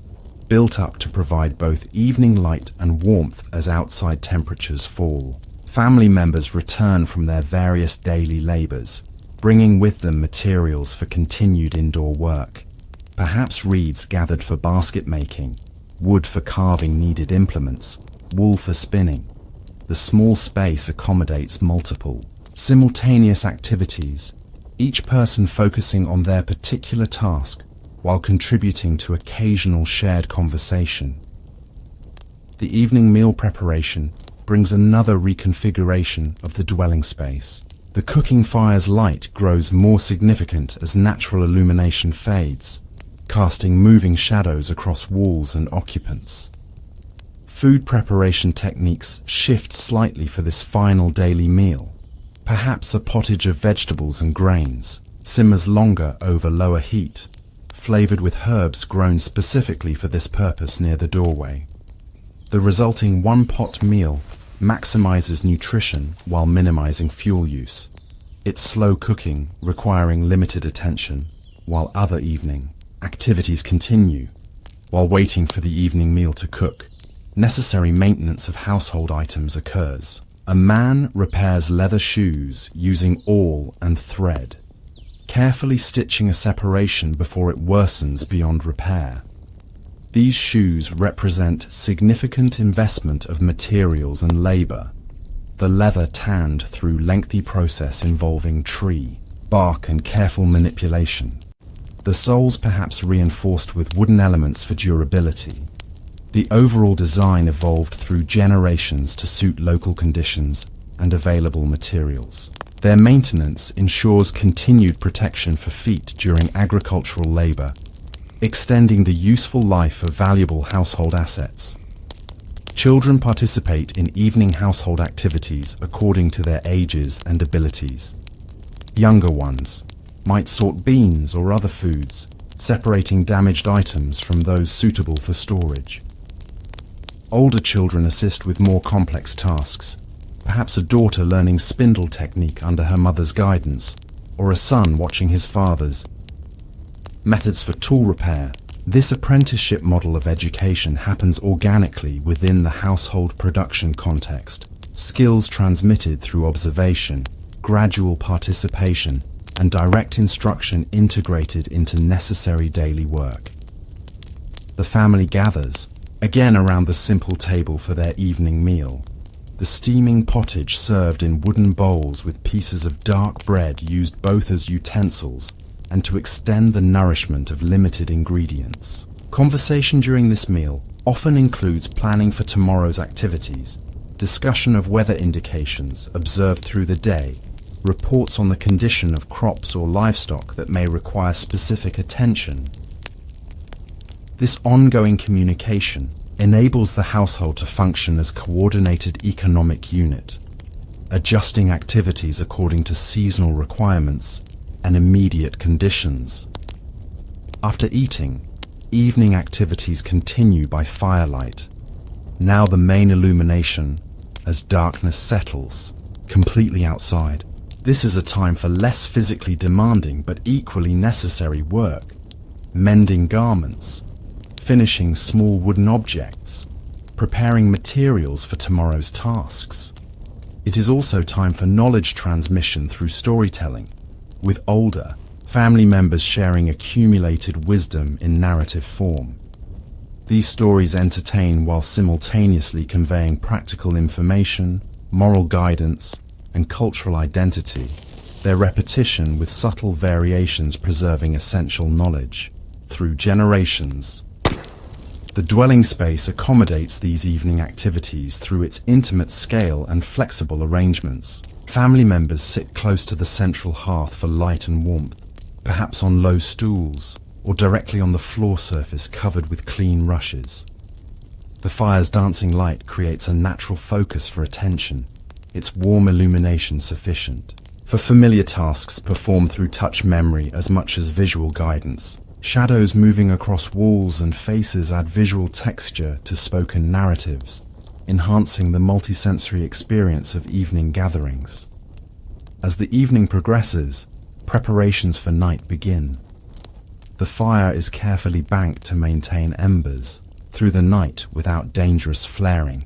built up to provide both evening light and warmth as outside temperatures fall. Family members return from their various daily labors, bringing with them materials for continued indoor work. Perhaps reeds gathered for basket making, wood for carving needed implements, wool for spinning. The small space accommodates multiple, simultaneous activities, each person focusing on their particular task while contributing to occasional shared conversation. The evening meal preparation brings another reconfiguration of the dwelling space. The cooking fire's light grows more significant as natural illumination fades, casting moving shadows across walls and occupants. Food preparation techniques shift slightly for this final daily meal. Perhaps a pottage of vegetables and grains simmers longer over lower heat, flavored with herbs grown specifically for this purpose near the doorway. The resulting one-pot meal maximizes nutrition while minimizing fuel use. It's slow cooking, requiring limited attention, while other evening activities continue. While waiting for the evening meal to cook, necessary maintenance of household items occurs. A man repairs leather shoes using awl and thread, carefully stitching a separation before it worsens beyond repair. These shoes represent significant investment of materials and labor, the leather tanned through lengthy process involving tree, bark and careful manipulation. The soles perhaps reinforced with wooden elements for durability. The overall design evolved through generations to suit local conditions and available materials. Their maintenance ensures continued protection for feet during agricultural labor, extending the useful life of valuable household assets. Children participate in evening household activities according to their ages and abilities. Younger ones might sort beans or other foods, separating damaged items from those suitable for storage. Older children assist with more complex tasks, perhaps a daughter learning spindle technique under her mother's guidance, or a son watching his father's. Methods for tool repair. This apprenticeship model of education happens organically within the household production context. Skills transmitted through observation, gradual participation, and direct instruction integrated into necessary daily work. The family gathers, again around the simple table for their evening meal. The steaming pottage served in wooden bowls with pieces of dark bread used both as utensils and to extend the nourishment of limited ingredients. Conversation during this meal often includes planning for tomorrow's activities, discussion of weather indications observed through the day, reports on the condition of crops or livestock that may require specific attention. This ongoing communication enables the household to function as a coordinated economic unit, adjusting activities according to seasonal requirements and immediate conditions. After eating, evening activities continue by firelight, now the main illumination as darkness settles, completely outside. This is a time for less physically demanding but equally necessary work, mending garments, finishing small wooden objects, preparing materials for tomorrow's tasks. It is also time for knowledge transmission through storytelling, with older family members sharing accumulated wisdom in narrative form. These stories entertain while simultaneously conveying practical information, moral guidance, and cultural identity, their repetition with subtle variations preserving essential knowledge through generations. The dwelling space accommodates these evening activities through its intimate scale and flexible arrangements. Family members sit close to the central hearth for light and warmth, perhaps on low stools or directly on the floor surface covered with clean rushes. The fire's dancing light creates a natural focus for attention, its warm illumination sufficient. For familiar tasks performed through touch memory as much as visual guidance, shadows moving across walls and faces add visual texture to spoken narratives, enhancing the multisensory experience of evening gatherings. As the evening progresses, preparations for night begin. The fire is carefully banked to maintain embers, through the night without dangerous flaring.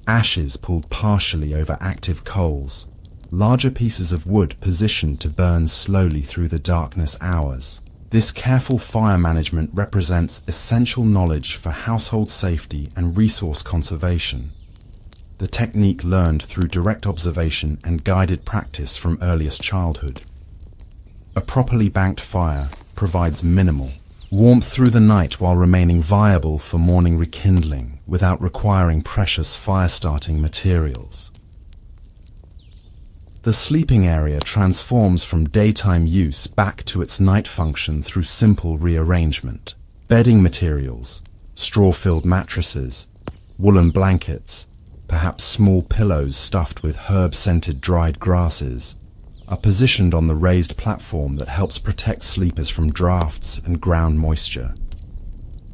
Ashes pulled partially over active coals, larger pieces of wood positioned to burn slowly through the darkness hours. This careful fire management represents essential knowledge for household safety and resource conservation. The technique learned through direct observation and guided practice from earliest childhood. A properly banked fire provides minimal warmth through the night while remaining viable for morning rekindling without requiring precious fire-starting materials. The sleeping area transforms from daytime use back to its night function through simple rearrangement. Bedding materials, straw-filled mattresses, woolen blankets, perhaps small pillows stuffed with herb-scented dried grasses, are positioned on the raised platform that helps protect sleepers from drafts and ground moisture.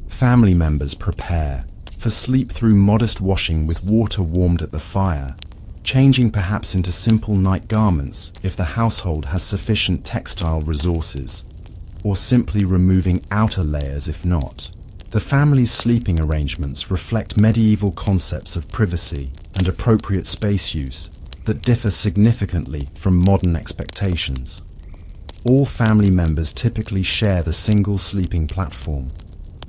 Family members prepare for sleep through modest washing with water warmed at the fire, changing perhaps into simple night garments if the household has sufficient textile resources, or simply removing outer layers if not. The family's sleeping arrangements reflect medieval concepts of privacy and appropriate space use that differ significantly from modern expectations. All family members typically share the single sleeping platform,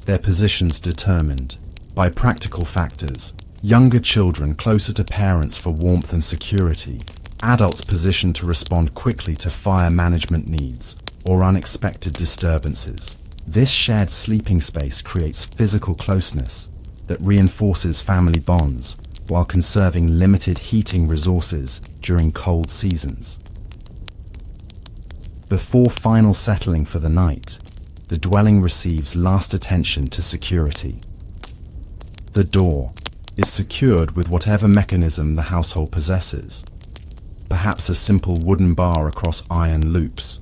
their positions determined by practical factors: younger children closer to parents for warmth and security, adults positioned to respond quickly to fire management needs or unexpected disturbances. This shared sleeping space creates physical closeness that reinforces family bonds while conserving limited heating resources during cold seasons. Before final settling for the night, the dwelling receives last attention to security. The door is secured with whatever mechanism the household possesses, perhaps a simple wooden bar across iron loops,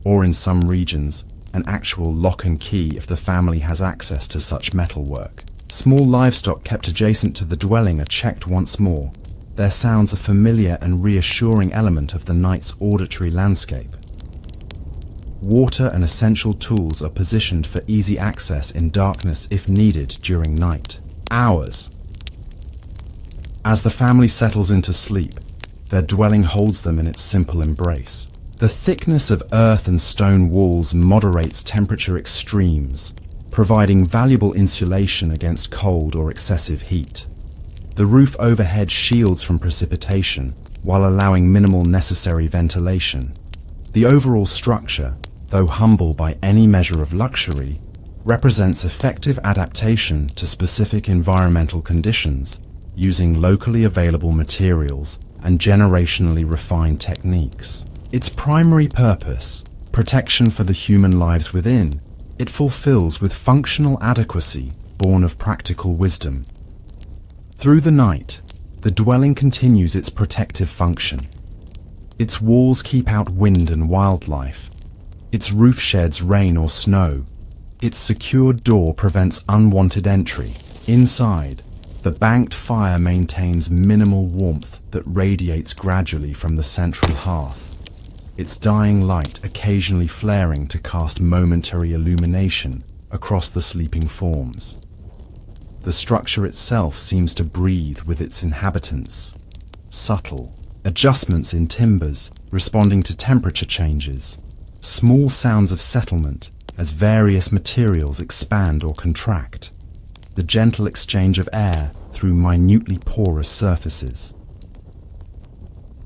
or in some regions, an actual lock and key if the family has access to such metalwork. Small livestock kept adjacent to the dwelling are checked once more, their sounds a familiar and reassuring element of the night's auditory landscape. Water and essential tools are positioned for easy access in darkness if needed during night hours. As the family settles into sleep, their dwelling holds them in its simple embrace. The thickness of earth and stone walls moderates temperature extremes, providing valuable insulation against cold or excessive heat. The roof overhead shields from precipitation while allowing minimal necessary ventilation. The overall structure, though humble by any measure of luxury, represents effective adaptation to specific environmental conditions, using locally available materials and generationally refined techniques. Its primary purpose, protection for the human lives within, it fulfills with functional adequacy born of practical wisdom. Through the night, the dwelling continues its protective function. Its walls keep out wind and wildlife. Its roof sheds rain or snow. Its secured door prevents unwanted entry. Inside, the banked fire maintains minimal warmth that radiates gradually from the central hearth, its dying light occasionally flaring to cast momentary illumination across the sleeping forms. The structure itself seems to breathe with its inhabitants. Subtle adjustments in timbers responding to temperature changes, small sounds of settlement as various materials expand or contract, the gentle exchange of air through minutely porous surfaces.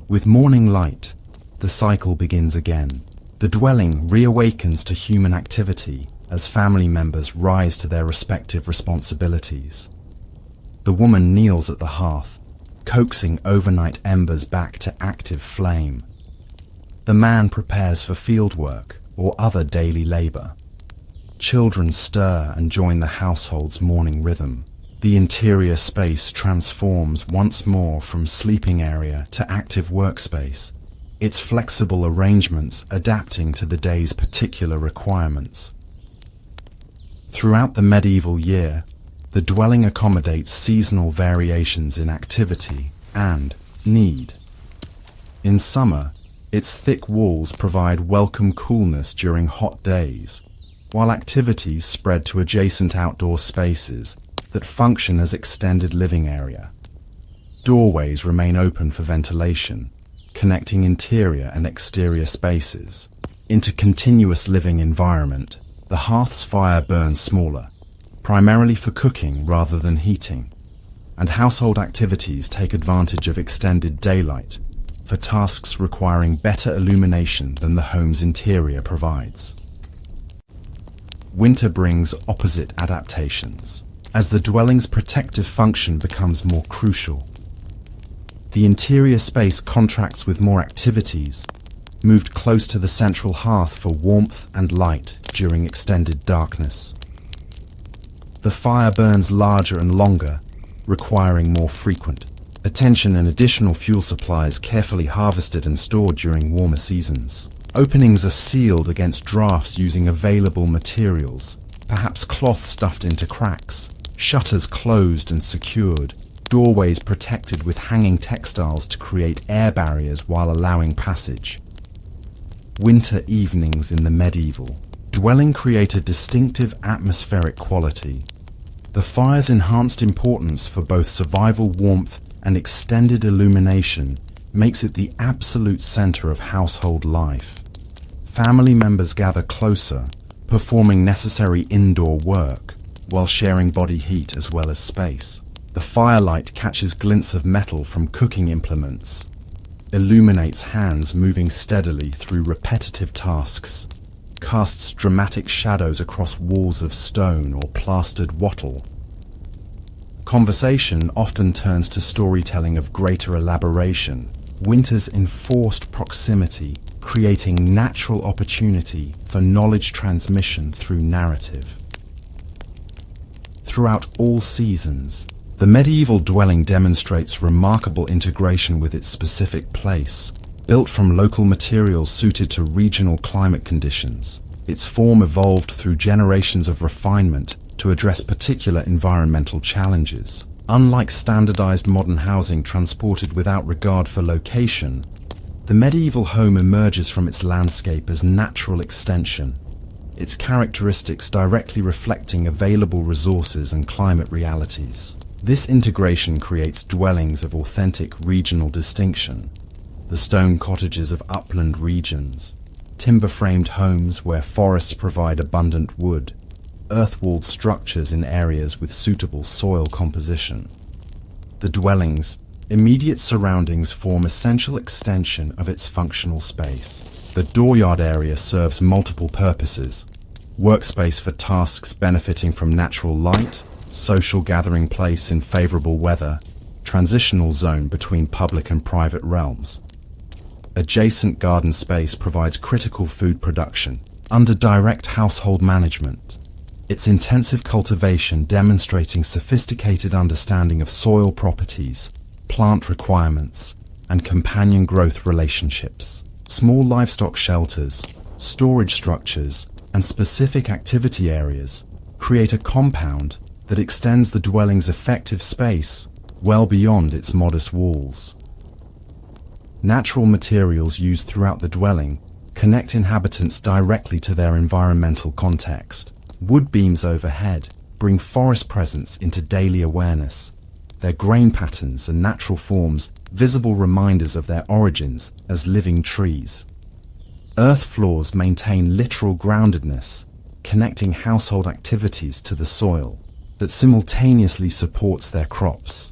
With morning light, the cycle begins again. The dwelling reawakens to human activity as family members rise to their respective responsibilities. The woman kneels at the hearth, coaxing overnight embers back to active flame. The man prepares for field work or other daily labor. Children stir and join the household's morning rhythm. The interior space transforms once more from sleeping area to active workspace, its flexible arrangements adapting to the day's particular requirements. Throughout the medieval year, the dwelling accommodates seasonal variations in activity and need. In summer, its thick walls provide welcome coolness during hot days, while activities spread to adjacent outdoor spaces that function as extended living area. Doorways remain open for ventilation, connecting interior and exterior spaces. Into continuous living environment, the hearth's fire burns smaller, primarily for cooking rather than heating, and household activities take advantage of extended daylight for tasks requiring better illumination than the home's interior provides. Winter brings opposite adaptations, as the dwelling's protective function becomes more crucial. The interior space contracts with more activities, moved close to the central hearth for warmth and light during extended darkness. The fire burns larger and longer, requiring more frequent attention and additional fuel supplies carefully harvested and stored during warmer seasons. Openings are sealed against drafts using available materials, perhaps cloth stuffed into cracks, shutters closed and secured, doorways protected with hanging textiles to create air barriers while allowing passage. Winter evenings in the medieval dwelling create a distinctive atmospheric quality. The fire's enhanced importance for both survival warmth and extended illumination makes it the absolute center of household life. Family members gather closer, performing necessary indoor work, while sharing body heat as well as space. The firelight catches glints of metal from cooking implements, illuminates hands moving steadily through repetitive tasks, casts dramatic shadows across walls of stone or plastered wattle. Conversation often turns to storytelling of greater elaboration, winter's enforced proximity, creating natural opportunity for knowledge transmission through narrative. Throughout all seasons, the medieval dwelling demonstrates remarkable integration with its specific place. Built from local materials suited to regional climate conditions, its form evolved through generations of refinement to address particular environmental challenges. Unlike standardized modern housing transported without regard for location, the medieval home emerges from its landscape as natural extension, its characteristics directly reflecting available resources and climate realities. This integration creates dwellings of authentic regional distinction, the stone cottages of upland regions, timber-framed homes where forests provide abundant wood, earth-walled structures in areas with suitable soil composition. The dwelling's immediate surroundings form essential extension of its functional space. The dooryard area serves multiple purposes: workspace for tasks benefiting from natural light, social gathering place in favorable weather, transitional zone between public and private realms. Adjacent garden space provides critical food production under direct household management, its intensive cultivation demonstrating sophisticated understanding of soil properties, plant requirements, and companion growth relationships. Small livestock shelters, storage structures, and specific activity areas create a compound that extends the dwelling's effective space well beyond its modest walls. Natural materials used throughout the dwelling connect inhabitants directly to their environmental context. Wood beams overhead bring forest presence into daily awareness, their grain patterns and natural forms visible reminders of their origins as living trees. Earth floors maintain literal groundedness, connecting household activities to the soil that simultaneously supports their crops.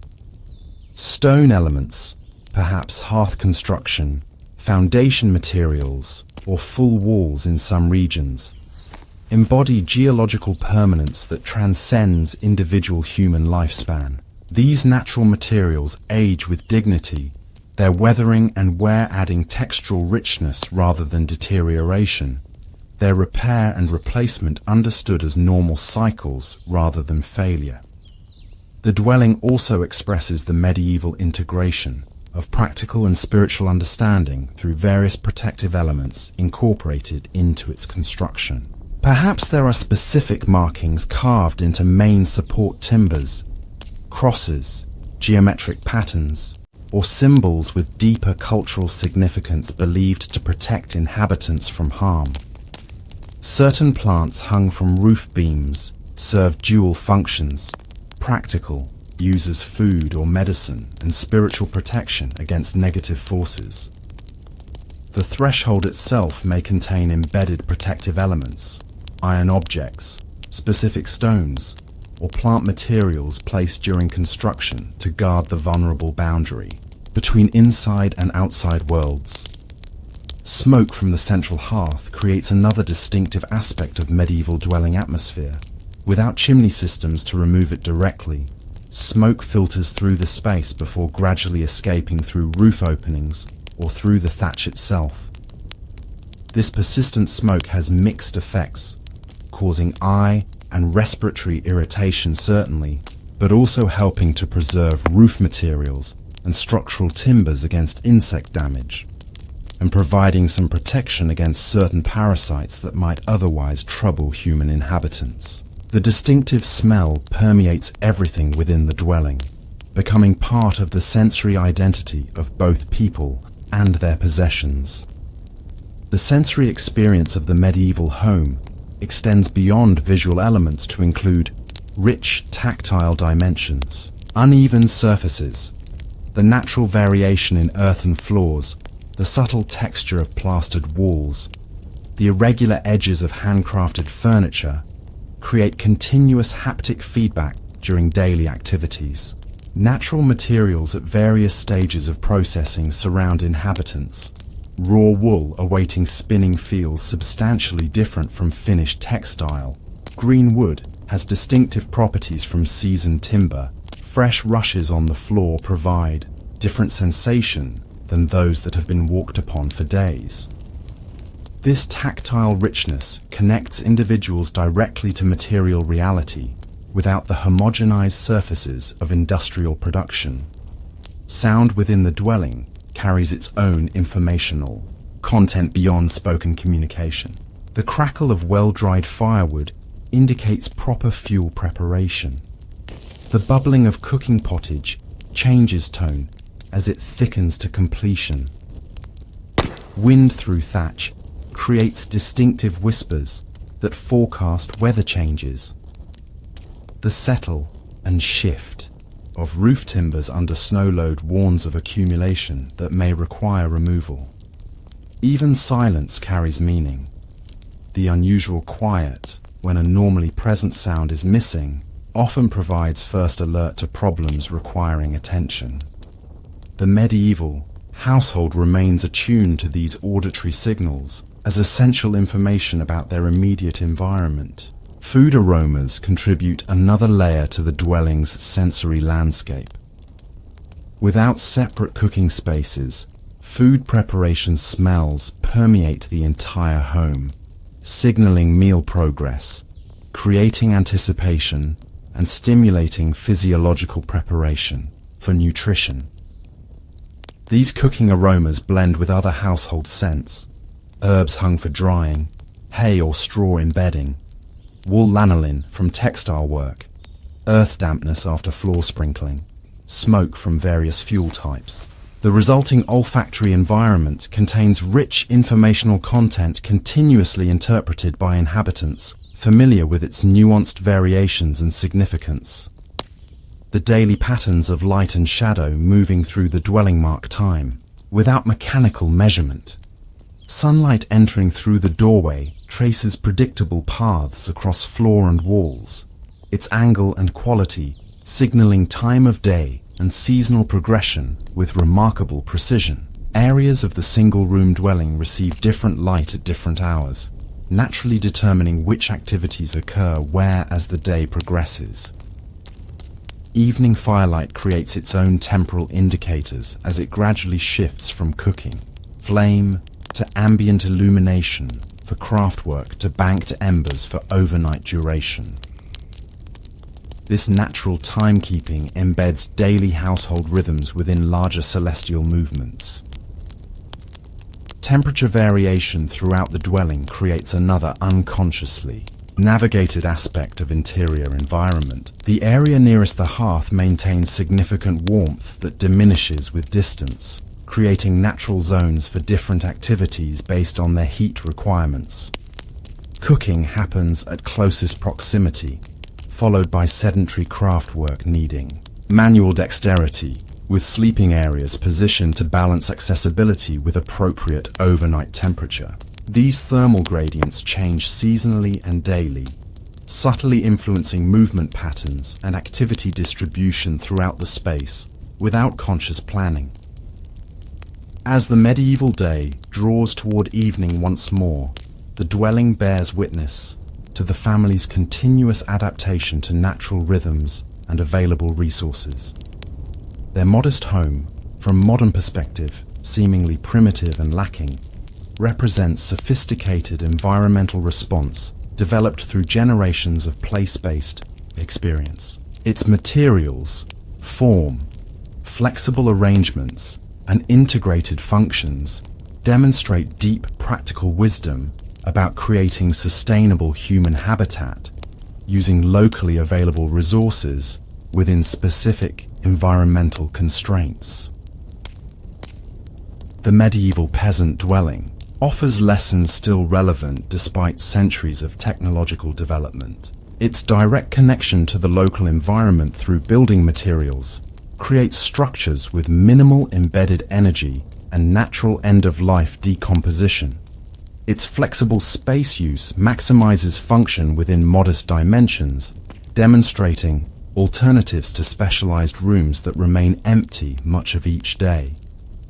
Stone elements, perhaps hearth construction, foundation materials, or full walls in some regions, embody geological permanence that transcends individual human lifespan. These natural materials age with dignity, their weathering and wear adding textural richness rather than deterioration, their repair and replacement understood as normal cycles rather than failure. The dwelling also expresses the medieval integration of practical and spiritual understanding through various protective elements incorporated into its construction. Perhaps there are specific markings carved into main support timbers, crosses, geometric patterns, or symbols with deeper cultural significance believed to protect inhabitants from harm. Certain plants hung from roof beams serve dual functions, Practical, uses food or medicine and spiritual protection against negative forces. The threshold itself may contain embedded protective elements, iron objects, specific stones, or plant materials placed during construction to guard the vulnerable boundary between inside and outside worlds. Smoke from the central hearth creates another distinctive aspect of medieval dwelling atmosphere. Without chimney systems to remove it directly, smoke filters through the space before gradually escaping through roof openings or through the thatch itself. This persistent smoke has mixed effects, causing eye and respiratory irritation certainly, but also helping to preserve roof materials and structural timbers against insect damage, and providing some protection against certain parasites that might otherwise trouble human inhabitants. The distinctive smell permeates everything within the dwelling, becoming part of the sensory identity of both people and their possessions. The sensory experience of the medieval home extends beyond visual elements to include rich tactile dimensions, uneven surfaces, the natural variation in earthen floors, the subtle texture of plastered walls, the irregular edges of handcrafted furniture create continuous haptic feedback during daily activities. Natural materials at various stages of processing surround inhabitants. Raw wool awaiting spinning feels substantially different from finished textile. Green wood has distinctive properties from seasoned timber. Fresh rushes on the floor provide different sensation than those that have been walked upon for days. This tactile richness connects individuals directly to material reality without the homogenized surfaces of industrial production. Sound within the dwelling carries its own informational content beyond spoken communication. The crackle of well-dried firewood indicates proper fuel preparation. The bubbling of cooking pottage changes tone as it thickens to completion. Wind through thatch creates distinctive whispers that forecast weather changes. The settle and shift of roof timbers under snow load warns of accumulation that may require removal. Even silence carries meaning. The unusual quiet, when a normally present sound is missing, often provides first alert to problems requiring attention. The medieval household remains attuned to these auditory signals as essential information about their immediate environment. Food aromas contribute another layer to the dwelling's sensory landscape. Without separate cooking spaces, food preparation smells permeate the entire home, signaling meal progress, creating anticipation, and stimulating physiological preparation for nutrition. These cooking aromas blend with other household scents: herbs hung for drying, hay or straw in bedding, wool lanolin from textile work, earth dampness after floor sprinkling, smoke from various fuel types. The resulting olfactory environment contains rich informational content continuously interpreted by inhabitants familiar with its nuanced variations and significance. The daily patterns of light and shadow moving through the dwelling mark time, without mechanical measurement. Sunlight entering through the doorway traces predictable paths across floor and walls, its angle and quality signaling time of day and seasonal progression with remarkable precision. Areas of the single-room dwelling receive different light at different hours, naturally determining which activities occur where as the day progresses. Evening firelight creates its own temporal indicators as it gradually shifts from cooking, flame, to ambient illumination for craftwork to banked embers for overnight duration. This natural timekeeping embeds daily household rhythms within larger celestial movements. Temperature variation throughout the dwelling creates another unconsciously navigated aspect of interior environment. The area nearest the hearth maintains significant warmth that diminishes with distance, creating natural zones for different activities based on their heat requirements. Cooking happens at closest proximity, followed by sedentary craft work needing manual dexterity, with sleeping areas positioned to balance accessibility with appropriate overnight temperature. These thermal gradients change seasonally and daily, subtly influencing movement patterns and activity distribution throughout the space without conscious planning. As the medieval day draws toward evening once more, the dwelling bears witness to the family's continuous adaptation to natural rhythms and available resources. Their modest home, from modern perspective seemingly primitive and lacking, represents sophisticated environmental response developed through generations of place-based experience. Its materials, form, flexible arrangements, and integrated functions demonstrate deep practical wisdom about creating sustainable human habitat using locally available resources within specific environmental constraints. The medieval peasant dwelling offers lessons still relevant despite centuries of technological development. Its direct connection to the local environment through building materials creates structures with minimal embedded energy and natural end-of-life decomposition. Its flexible space use maximizes function within modest dimensions, demonstrating alternatives to specialized rooms that remain empty much of each day.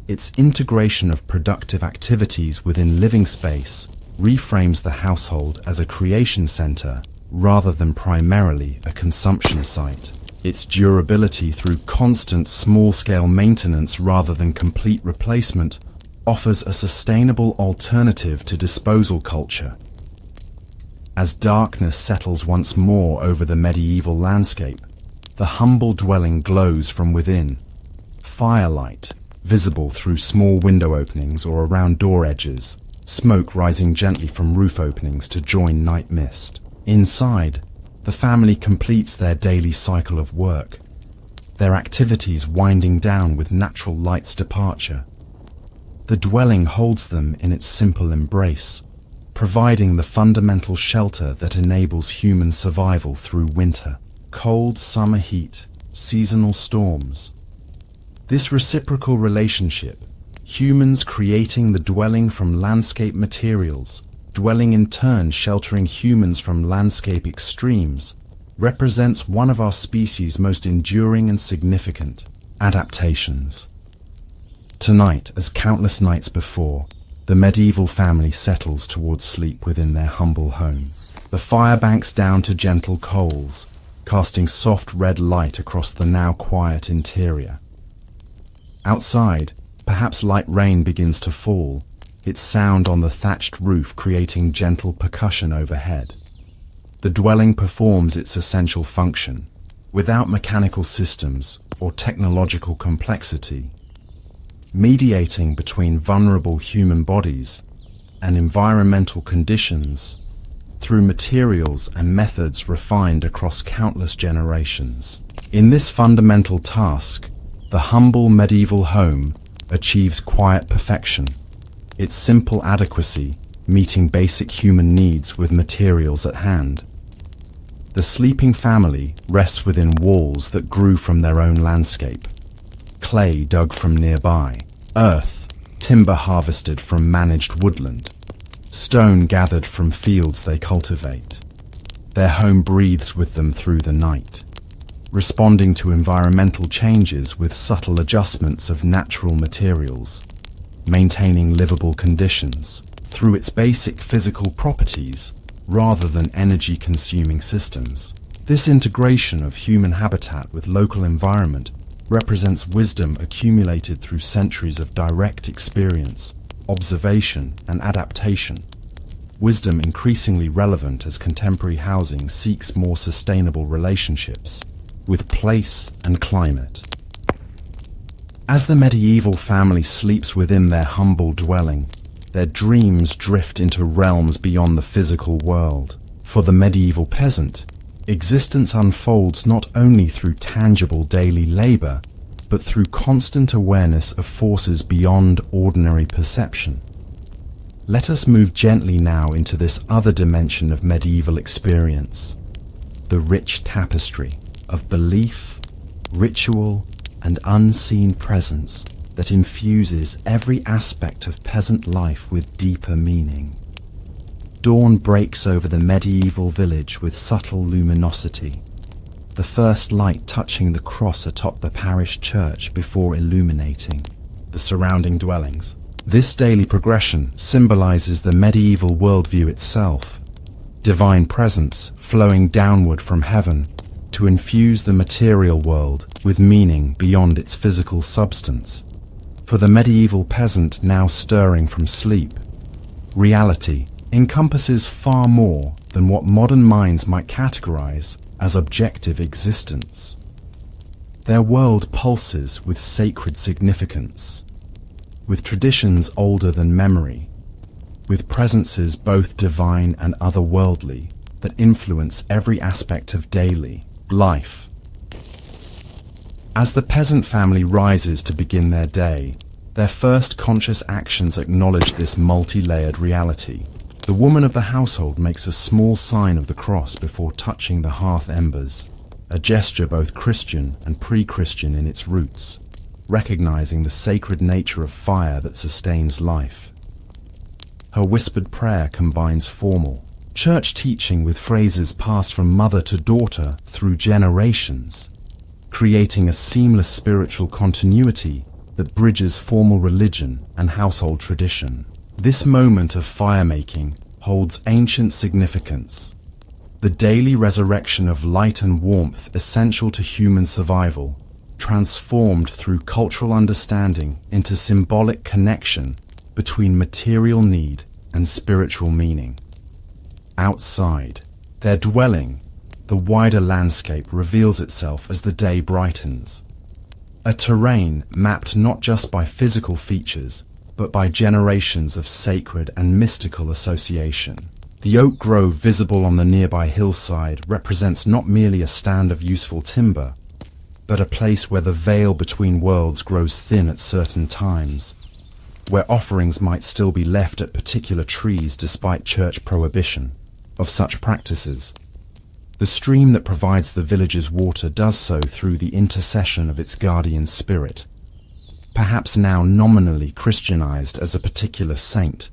Its integration of productive activities within living space reframes the household as a creation center rather than primarily a consumption site. Its durability through constant small-scale maintenance rather than complete replacement offers a sustainable alternative to disposal culture. As darkness settles once more over the medieval landscape, the humble dwelling glows from within. Firelight, visible through small window openings or around door edges, smoke rising gently from roof openings to join night mist. Inside, the family completes their daily cycle of work, their activities winding down with natural light's departure. The dwelling holds them in its simple embrace, providing the fundamental shelter that enables human survival through winter, cold summer heat, seasonal storms. This reciprocal relationship, humans creating the dwelling from landscape materials, dwelling in turn sheltering humans from landscape extremes, represents one of our species' most enduring and significant adaptations. Tonight, as countless nights before, the medieval family settles towards sleep within their humble home. The fire banks down to gentle coals, casting soft red light across the now quiet interior. Outside, perhaps light rain begins to fall, its sound on the thatched roof creating gentle percussion overhead. The dwelling performs its essential function, without mechanical systems or technological complexity, mediating between vulnerable human bodies and environmental conditions through materials and methods refined across countless generations. In this fundamental task, the humble medieval home achieves quiet perfection, its simple adequacy meeting basic human needs with materials at hand. The sleeping family rests within walls that grew from their own landscape, clay dug from nearby, earth, timber harvested from managed woodland, stone gathered from fields they cultivate. Their home breathes with them through the night, responding to environmental changes with subtle adjustments of natural materials, maintaining livable conditions through its basic physical properties rather than energy-consuming systems. This integration of human habitat with local environment represents wisdom accumulated through centuries of direct experience, observation, and adaptation. Wisdom increasingly relevant as contemporary housing seeks more sustainable relationships with place and climate. As the medieval family sleeps within their humble dwelling, their dreams drift into realms beyond the physical world. For the medieval peasant, existence unfolds not only through tangible daily labor, but through constant awareness of forces beyond ordinary perception. Let us move gently now into this other dimension of medieval experience, the rich tapestry of belief, ritual, and unseen presence that infuses every aspect of peasant life with deeper meaning. Dawn breaks over the medieval village with subtle luminosity, the first light touching the cross atop the parish church before illuminating the surrounding dwellings. This daily progression symbolizes the medieval worldview itself, divine presence flowing downward from heaven to infuse the material world with meaning beyond its physical substance. For the medieval peasant now stirring from sleep, reality encompasses far more than what modern minds might categorize as objective existence. Their world pulses with sacred significance, with traditions older than memory, with presences both divine and otherworldly that influence every aspect of daily life. As the peasant family rises to begin their day, their first conscious actions acknowledge this multi-layered reality. The woman of the household makes a small sign of the cross before touching the hearth embers, a gesture both Christian and pre-Christian in its roots, recognizing the sacred nature of fire that sustains life. Her whispered prayer combines formal, church teaching with phrases passed from mother to daughter through generations, creating a seamless spiritual continuity that bridges formal religion and household tradition. This moment of fire-making holds ancient significance, the daily resurrection of light and warmth essential to human survival, transformed through cultural understanding into symbolic connection between material need and spiritual meaning. Outside, their dwelling, the wider landscape reveals itself as the day brightens. A terrain mapped not just by physical features, but by generations of sacred and mystical association. The oak grove visible on the nearby hillside represents not merely a stand of useful timber, but a place where the veil between worlds grows thin at certain times, where offerings might still be left at particular trees despite church prohibition of such practices. The stream that provides the village's water does so through the intercession of its guardian spirit, perhaps now nominally Christianized as a particular saint,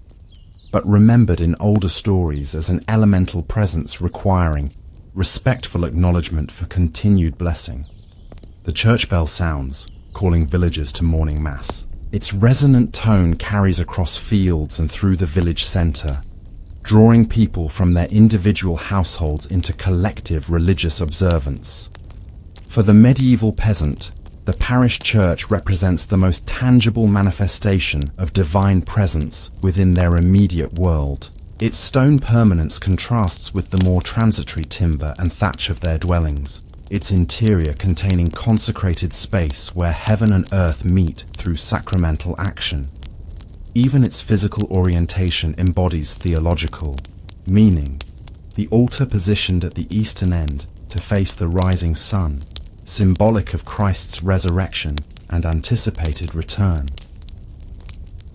but remembered in older stories as an elemental presence requiring respectful acknowledgement for continued blessing. The church bell sounds, calling villagers to morning mass. Its resonant tone carries across fields and through the village center, drawing people from their individual households into collective religious observance. For the medieval peasant, the parish church represents the most tangible manifestation of divine presence within their immediate world. Its stone permanence contrasts with the more transitory timber and thatch of their dwellings, its interior containing consecrated space where heaven and earth meet through sacramental action. Even its physical orientation embodies theological meaning. The altar positioned at the eastern end to face the rising sun, symbolic of Christ's resurrection and anticipated return.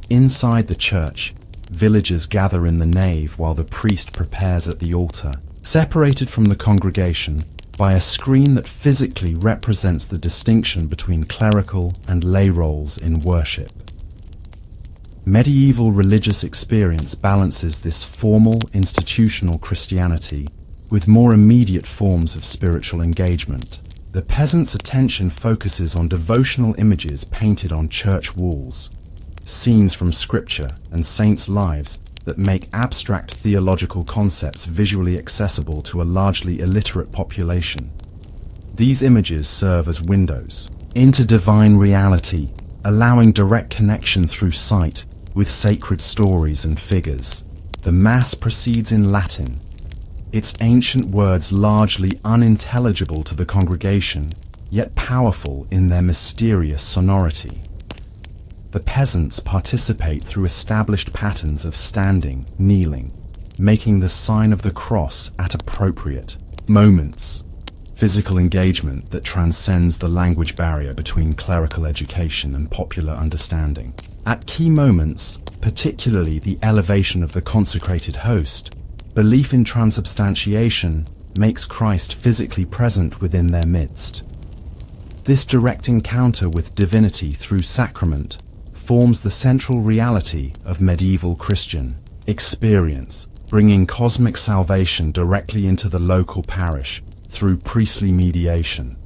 Inside the church, villagers gather in the nave while the priest prepares at the altar, separated from the congregation by a screen that physically represents the distinction between clerical and lay roles in worship. Medieval religious experience balances this formal institutional Christianity with more immediate forms of spiritual engagement. The peasant's attention focuses on devotional images painted on church walls, scenes from scripture and saints' lives that make abstract theological concepts visually accessible to a largely illiterate population. These images serve as windows into divine reality, allowing direct connection through sight with sacred stories and figures. The Mass proceeds in Latin, its ancient words largely unintelligible to the congregation, yet powerful in their mysterious sonority. The peasants participate through established patterns of standing, kneeling, making the sign of the cross at appropriate moments. Physical engagement that transcends the language barrier between clerical education and popular understanding. At key moments, particularly the elevation of the consecrated host, belief in transubstantiation makes Christ physically present within their midst. This direct encounter with divinity through sacrament forms the central reality of medieval Christian experience, bringing cosmic salvation directly into the local parish through priestly mediation.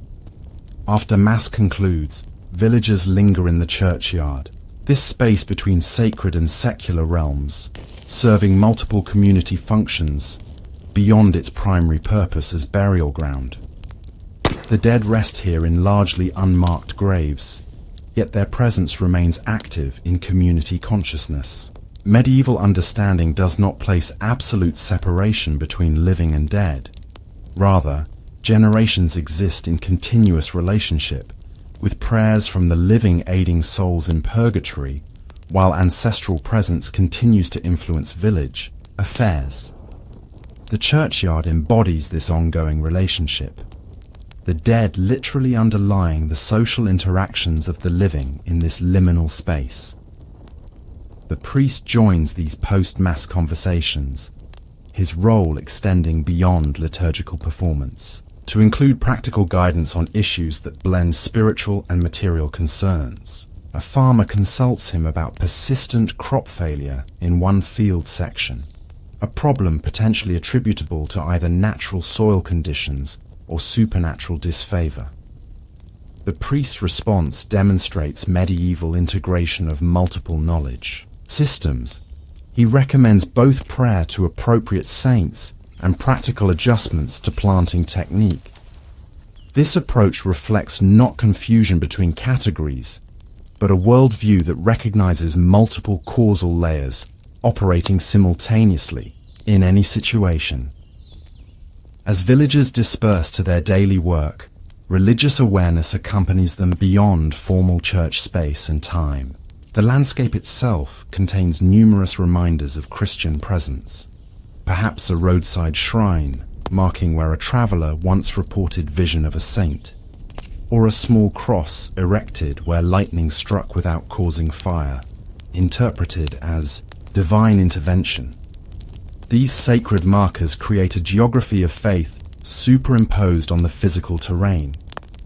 After Mass concludes, villagers linger in the churchyard, this space between sacred and secular realms, serving multiple community functions beyond its primary purpose as burial ground. The dead rest here in largely unmarked graves, yet their presence remains active in community consciousness. Medieval understanding does not place absolute separation between living and dead. Rather, generations exist in continuous relationship, with prayers from the living aiding souls in purgatory, while ancestral presence continues to influence village affairs. The churchyard embodies this ongoing relationship, the dead literally underlying the social interactions of the living in this liminal space. The priest joins these post-Mass conversations, his role extending beyond liturgical performance, to include practical guidance on issues that blend spiritual and material concerns. A farmer consults him about persistent crop failure in one field section, a problem potentially attributable to either natural soil conditions or supernatural disfavor. The priest's response demonstrates medieval integration of multiple knowledge systems. He recommends both prayer to appropriate saints and practical adjustments to planting technique. This approach reflects not confusion between categories, but a worldview that recognizes multiple causal layers operating simultaneously in any situation. As villagers disperse to their daily work, religious awareness accompanies them beyond formal church space and time. The landscape itself contains numerous reminders of Christian presence. Perhaps a roadside shrine, marking where a traveller once reported vision of a saint, or a small cross erected where lightning struck without causing fire, interpreted as divine intervention. These sacred markers create a geography of faith superimposed on the physical terrain,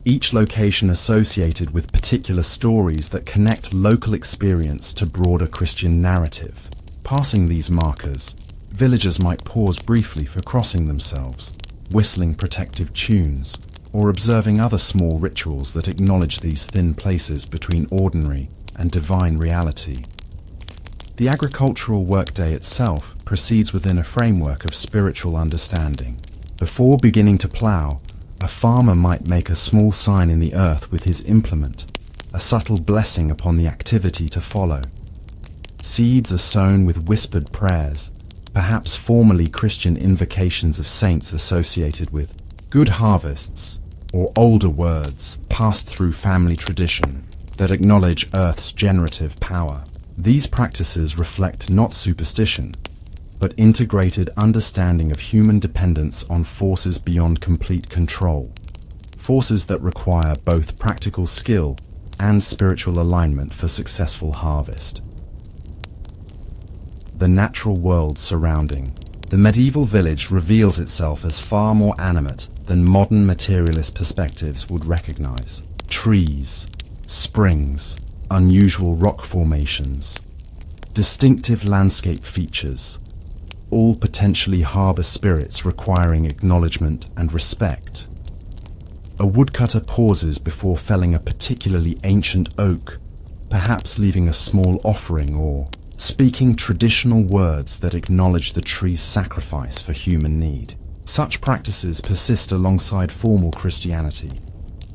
each location associated with particular stories that connect local experience to broader Christian narrative. Passing these markers, villagers might pause briefly for crossing themselves, whistling protective tunes, or observing other small rituals that acknowledge these thin places between ordinary and divine reality. The agricultural workday itself proceeds within a framework of spiritual understanding. Before beginning to plough, a farmer might make a small sign in the earth with his implement, a subtle blessing upon the activity to follow. Seeds are sown with whispered prayers, perhaps formerly Christian invocations of saints associated with good harvests, or older words passed through family tradition that acknowledge Earth's generative power. These practices reflect not superstition, but integrated understanding of human dependence on forces beyond complete control, forces that require both practical skill and spiritual alignment for successful harvest. The natural world surrounding the medieval village reveals itself as far more animate than modern materialist perspectives would recognize. Trees, springs, unusual rock formations, distinctive landscape features, all potentially harbor spirits requiring acknowledgement and respect. A woodcutter pauses before felling a particularly ancient oak, perhaps leaving a small offering or speaking traditional words that acknowledge the tree's sacrifice for human need. Such practices persist alongside formal Christianity,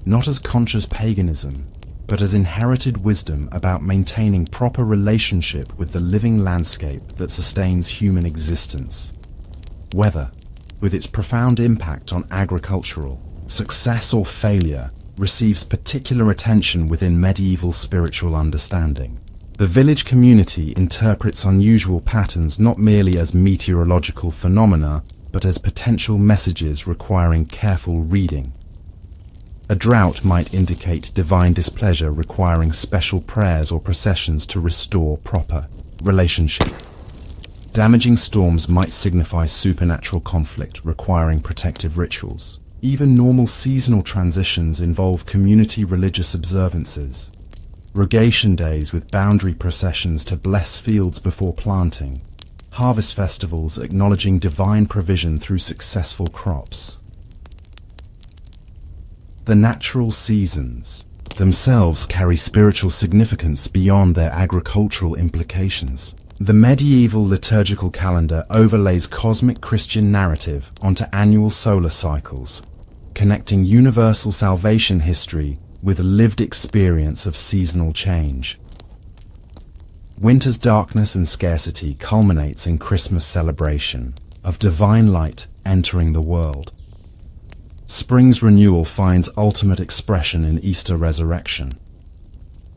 not as conscious paganism, but as inherited wisdom about maintaining proper relationship with the living landscape that sustains human existence. Weather, with its profound impact on agricultural success or failure, receives particular attention within medieval spiritual understanding. The village community interprets unusual patterns not merely as meteorological phenomena, but as potential messages requiring careful reading. A drought might indicate divine displeasure requiring special prayers or processions to restore proper relationship. Damaging storms might signify supernatural conflict requiring protective rituals. Even normal seasonal transitions involve community religious observances. Rogation days with boundary processions to bless fields before planting. Harvest festivals acknowledging divine provision through successful crops. The natural seasons themselves carry spiritual significance beyond their agricultural implications. The medieval liturgical calendar overlays cosmic Christian narrative onto annual solar cycles, connecting universal salvation history with a lived experience of seasonal change. Winter's darkness and scarcity culminates in Christmas celebration of divine light entering the world. Spring's renewal finds ultimate expression in Easter resurrection.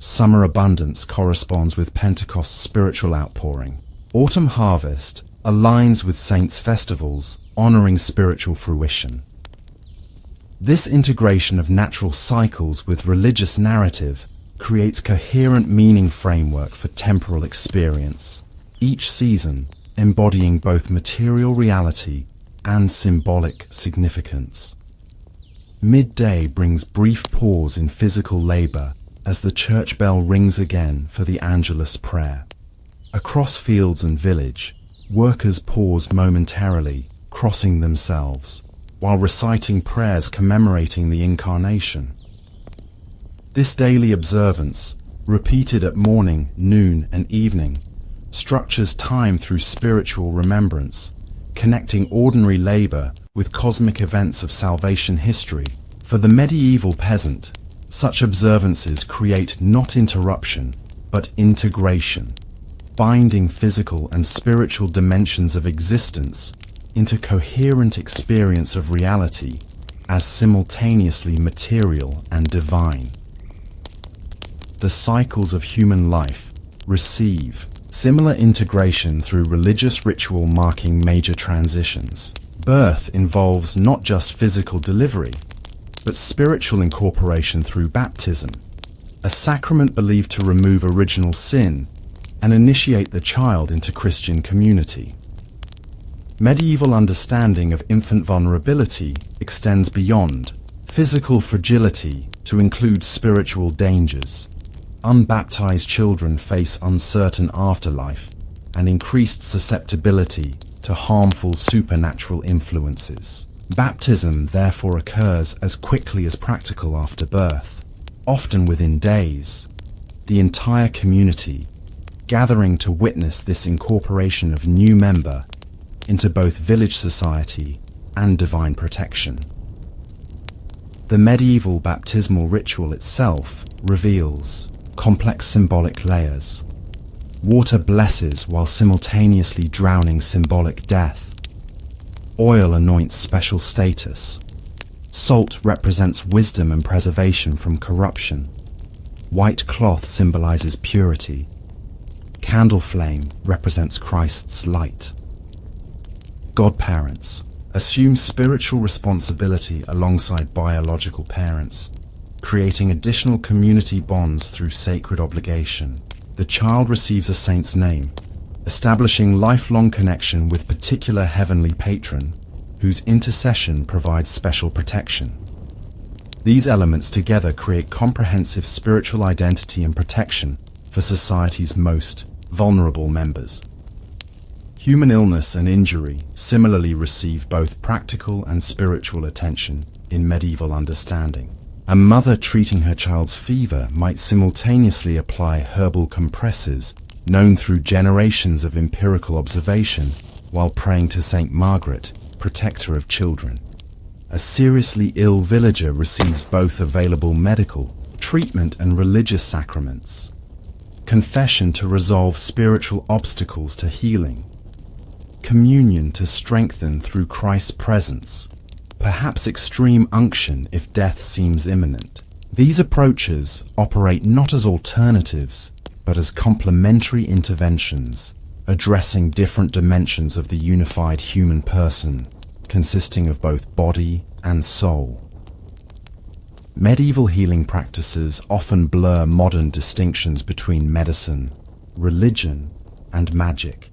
Summer abundance corresponds with Pentecost's spiritual outpouring. Autumn harvest aligns with saints' festivals, honoring spiritual fruition. This integration of natural cycles with religious narrative creates coherent meaning framework for temporal experience, each season embodying both material reality and symbolic significance. Midday brings brief pause in physical labor as the church bell rings again for the Angelus prayer. Across fields and village, workers pause momentarily, crossing themselves, while reciting prayers commemorating the Incarnation. This daily observance, repeated at morning, noon, and evening, structures time through spiritual remembrance, connecting ordinary labor with cosmic events of salvation history. For the medieval peasant, such observances create not interruption, but integration, binding physical and spiritual dimensions of existence into coherent experience of reality as simultaneously material and divine. The cycles of human life receive similar integration through religious ritual marking major transitions. Birth involves not just physical delivery, but spiritual incorporation through baptism, a sacrament believed to remove original sin and initiate the child into Christian community. Medieval understanding of infant vulnerability extends beyond physical fragility to include spiritual dangers. Unbaptized children face uncertain afterlife and increased susceptibility to harmful supernatural influences. Baptism therefore occurs as quickly as practical after birth, often within days. The entire community gathering to witness this incorporation of new member into both village society and divine protection. The medieval baptismal ritual itself reveals complex symbolic layers. Water blesses while simultaneously drowning symbolic death. Oil anoints special status. Salt represents wisdom and preservation from corruption. White cloth symbolizes purity. Candle flame represents Christ's light. Godparents assume spiritual responsibility alongside biological parents, creating additional community bonds through sacred obligation. The child receives a saint's name, establishing lifelong connection with particular heavenly patron, whose intercession provides special protection. These elements together create comprehensive spiritual identity and protection for society's most vulnerable members. Human illness and injury similarly receive both practical and spiritual attention in medieval understanding. A mother treating her child's fever might simultaneously apply herbal compresses known through generations of empirical observation while praying to Saint Margaret, protector of children. A seriously ill villager receives both available medical treatment and religious sacraments. Confession to resolve spiritual obstacles to healing. Communion to strengthen through Christ's presence. Perhaps extreme unction if death seems imminent. These approaches operate not as alternatives, but as complementary interventions, addressing different dimensions of the unified human person, consisting of both body and soul. Medieval healing practices often blur modern distinctions between medicine, religion, and magic.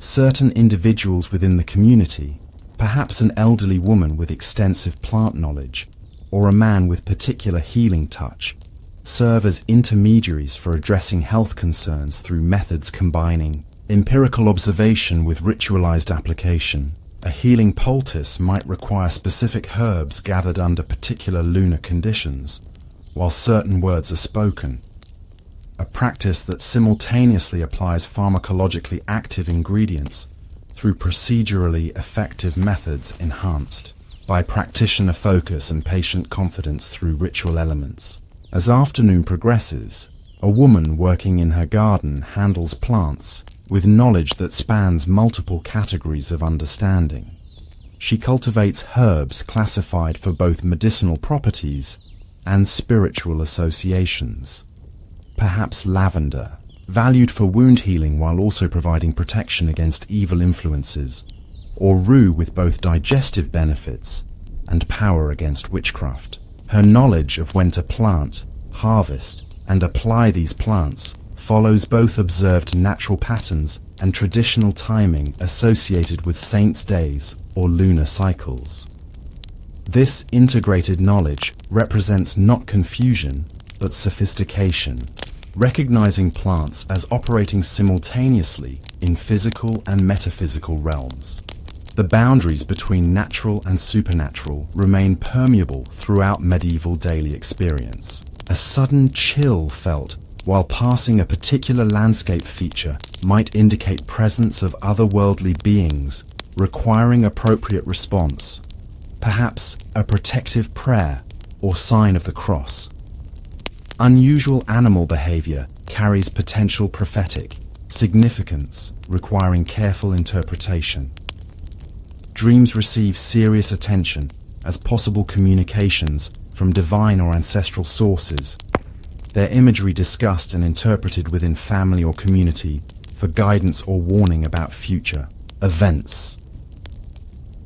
Certain individuals within the community, perhaps an elderly woman with extensive plant knowledge, or a man with particular healing touch, serve as intermediaries for addressing health concerns through methods combining empirical observation with ritualized application. A healing poultice might require specific herbs gathered under particular lunar conditions, while certain words are spoken. A practice that simultaneously applies pharmacologically active ingredients through procedurally effective methods enhanced by practitioner focus and patient confidence through ritual elements. As afternoon progresses, a woman working in her garden handles plants with knowledge that spans multiple categories of understanding. She cultivates herbs classified for both medicinal properties and spiritual associations. Perhaps lavender, valued for wound healing while also providing protection against evil influences, or rue with both digestive benefits and power against witchcraft. Her knowledge of when to plant, harvest, and apply these plants follows both observed natural patterns and traditional timing associated with saints' days or lunar cycles. This integrated knowledge represents not confusion, but sophistication, recognizing plants as operating simultaneously in physical and metaphysical realms. The boundaries between natural and supernatural remain permeable throughout medieval daily experience. A sudden chill felt while passing a particular landscape feature might indicate presence of otherworldly beings requiring appropriate response, perhaps a protective prayer or sign of the cross. Unusual animal behavior carries potential prophetic significance requiring careful interpretation. Dreams receive serious attention as possible communications from divine or ancestral sources, their imagery discussed and interpreted within family or community for guidance or warning about future events.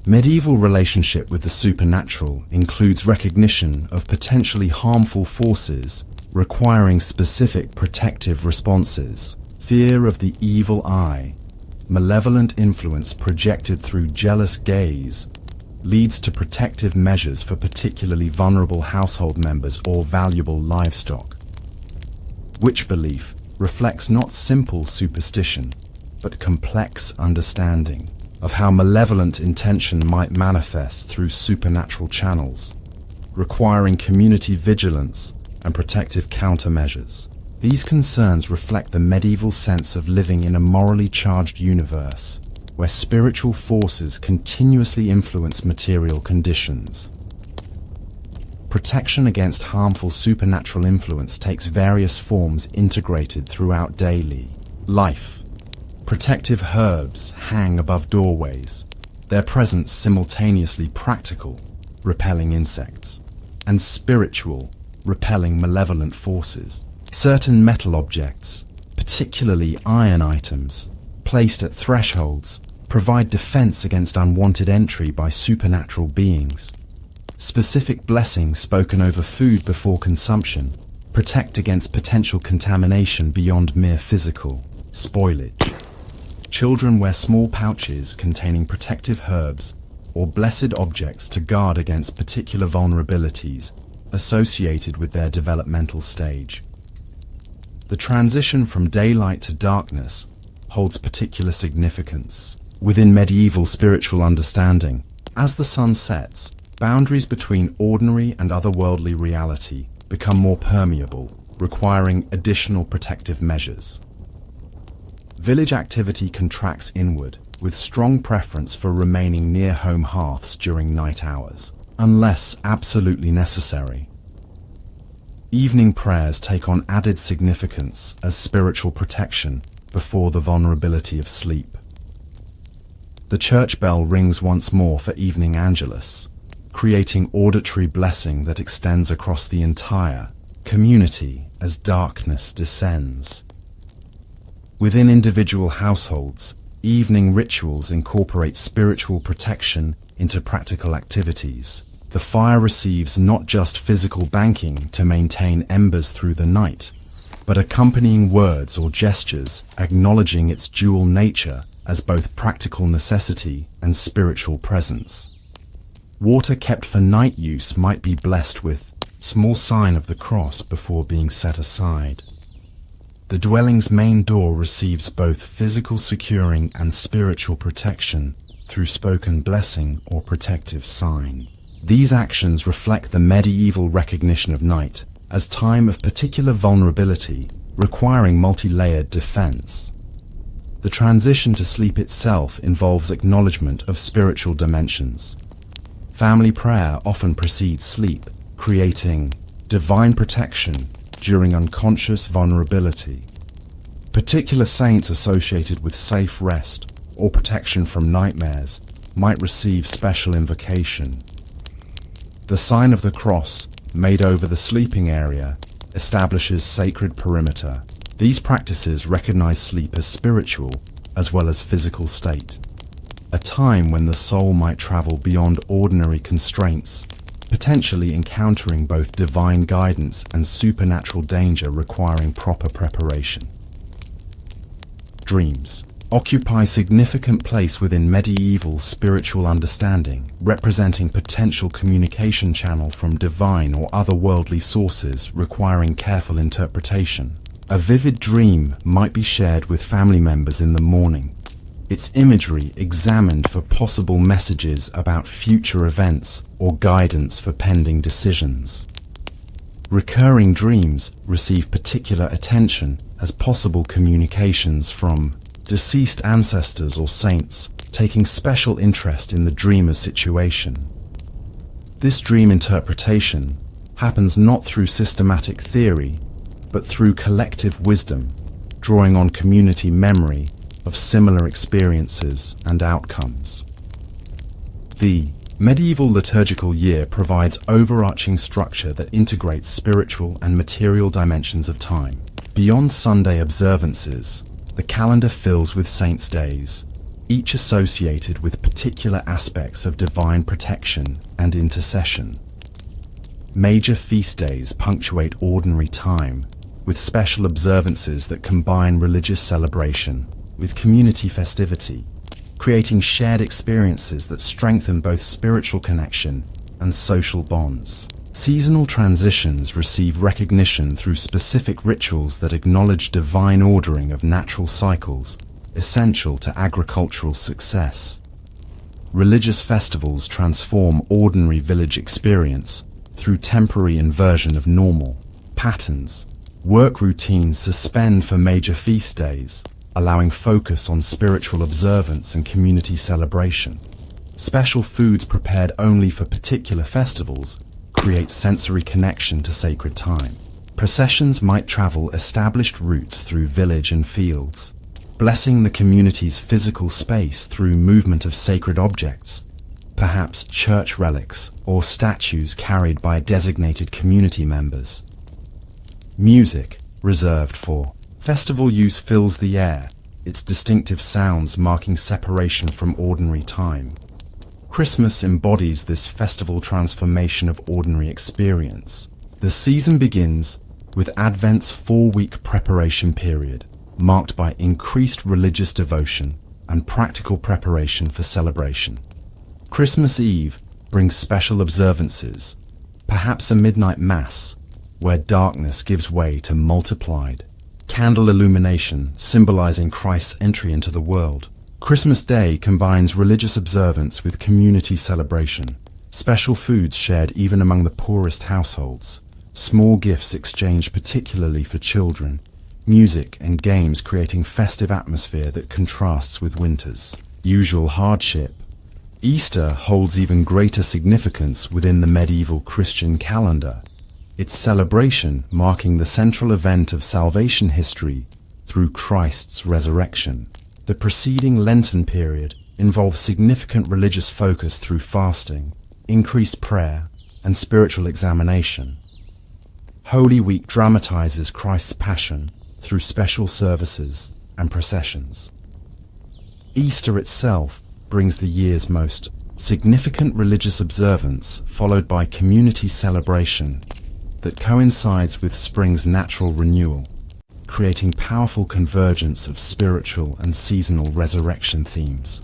Medieval relationship with the supernatural includes recognition of potentially harmful forces requiring specific protective responses. Fear of the evil eye, malevolent influence projected through jealous gaze, leads to protective measures for particularly vulnerable household members or valuable livestock. Witch belief reflects not simple superstition, but complex understanding of how malevolent intention might manifest through supernatural channels, requiring community vigilance and protective countermeasures. These concerns reflect the medieval sense of living in a morally charged universe, where spiritual forces continuously influence material conditions. Protection against harmful supernatural influence takes various forms integrated throughout daily life. Protective herbs hang above doorways, their presence simultaneously practical, repelling insects, and spiritual, repelling malevolent forces. Certain metal objects, particularly iron items, placed at thresholds, provide defense against unwanted entry by supernatural beings. Specific blessings spoken over food before consumption protect against potential contamination beyond mere physical spoilage. Children wear small pouches containing protective herbs or blessed objects to guard against particular vulnerabilities associated with their developmental stage. The transition from daylight to darkness holds particular significance within medieval spiritual understanding. As the sun sets, boundaries between ordinary and otherworldly reality become more permeable, requiring additional protective measures. Village activity contracts inward, with strong preference for remaining near home hearths during night hours, unless absolutely necessary. Evening prayers take on added significance as spiritual protection before the vulnerability of sleep. The church bell rings once more for evening angelus, creating auditory blessing that extends across the entire community as darkness descends. Within individual households, evening rituals incorporate spiritual protection into practical activities. The fire receives not just physical banking to maintain embers through the night, but accompanying words or gestures acknowledging its dual nature as both practical necessity and spiritual presence. Water kept for night use might be blessed with small sign of the cross before being set aside. The dwelling's main door receives both physical securing and spiritual protection through spoken blessing or protective sign. These actions reflect the medieval recognition of night as time of particular vulnerability, requiring multi-layered defense. The transition to sleep itself involves acknowledgement of spiritual dimensions. Family prayer often precedes sleep, creating divine protection during unconscious vulnerability. Particular saints associated with safe rest or protection from nightmares might receive special invocation. The sign of the cross, made over the sleeping area, establishes sacred perimeter. These practices recognize sleep as spiritual as well as physical state, a time when the soul might travel beyond ordinary constraints, potentially encountering both divine guidance and supernatural danger requiring proper preparation. Dreams occupy significant place within medieval spiritual understanding, representing potential communication channel from divine or otherworldly sources requiring careful interpretation. A vivid dream might be shared with family members in the morning, its imagery examined for possible messages about future events or guidance for pending decisions. Recurring dreams receive particular attention as possible communications from deceased ancestors or saints, taking special interest in the dreamer's situation. This dream interpretation happens not through systematic theory, but through collective wisdom, drawing on community memory of similar experiences and outcomes. The medieval liturgical year provides overarching structure that integrates spiritual and material dimensions of time. Beyond Sunday observances, the calendar fills with saints' days, each associated with particular aspects of divine protection and intercession. Major feast days punctuate ordinary time, with special observances that combine religious celebration with community festivity, creating shared experiences that strengthen both spiritual connection and social bonds. Seasonal transitions receive recognition through specific rituals that acknowledge divine ordering of natural cycles, essential to agricultural success. Religious festivals transform ordinary village experience through temporary inversion of normal patterns. Work routines suspend for major feast days, allowing focus on spiritual observance and community celebration. Special foods prepared only for particular festivals create sensory connection to sacred time. Processions might travel established routes through village and fields, blessing the community's physical space through movement of sacred objects, perhaps church relics or statues carried by designated community members. Music, reserved for festival use, fills the air, its distinctive sounds marking separation from ordinary time. Christmas embodies this festival transformation of ordinary experience. The season begins with Advent's 4-week preparation period, marked by increased religious devotion and practical preparation for celebration. Christmas Eve brings special observances, perhaps a midnight mass, where darkness gives way to multiplied candle illumination, symbolizing Christ's entry into the world. Christmas Day combines religious observance with community celebration, special foods shared even among the poorest households, small gifts exchanged particularly for children, music and games creating festive atmosphere that contrasts with winter's usual hardship. Easter holds even greater significance within the medieval Christian calendar, its celebration marking the central event of salvation history through Christ's resurrection. The preceding Lenten period involves significant religious focus through fasting, increased prayer, and spiritual examination. Holy Week dramatizes Christ's passion through special services and processions. Easter itself brings the year's most significant religious observance, followed by community celebration that coincides with spring's natural renewal. creating powerful convergence of spiritual and seasonal resurrection themes.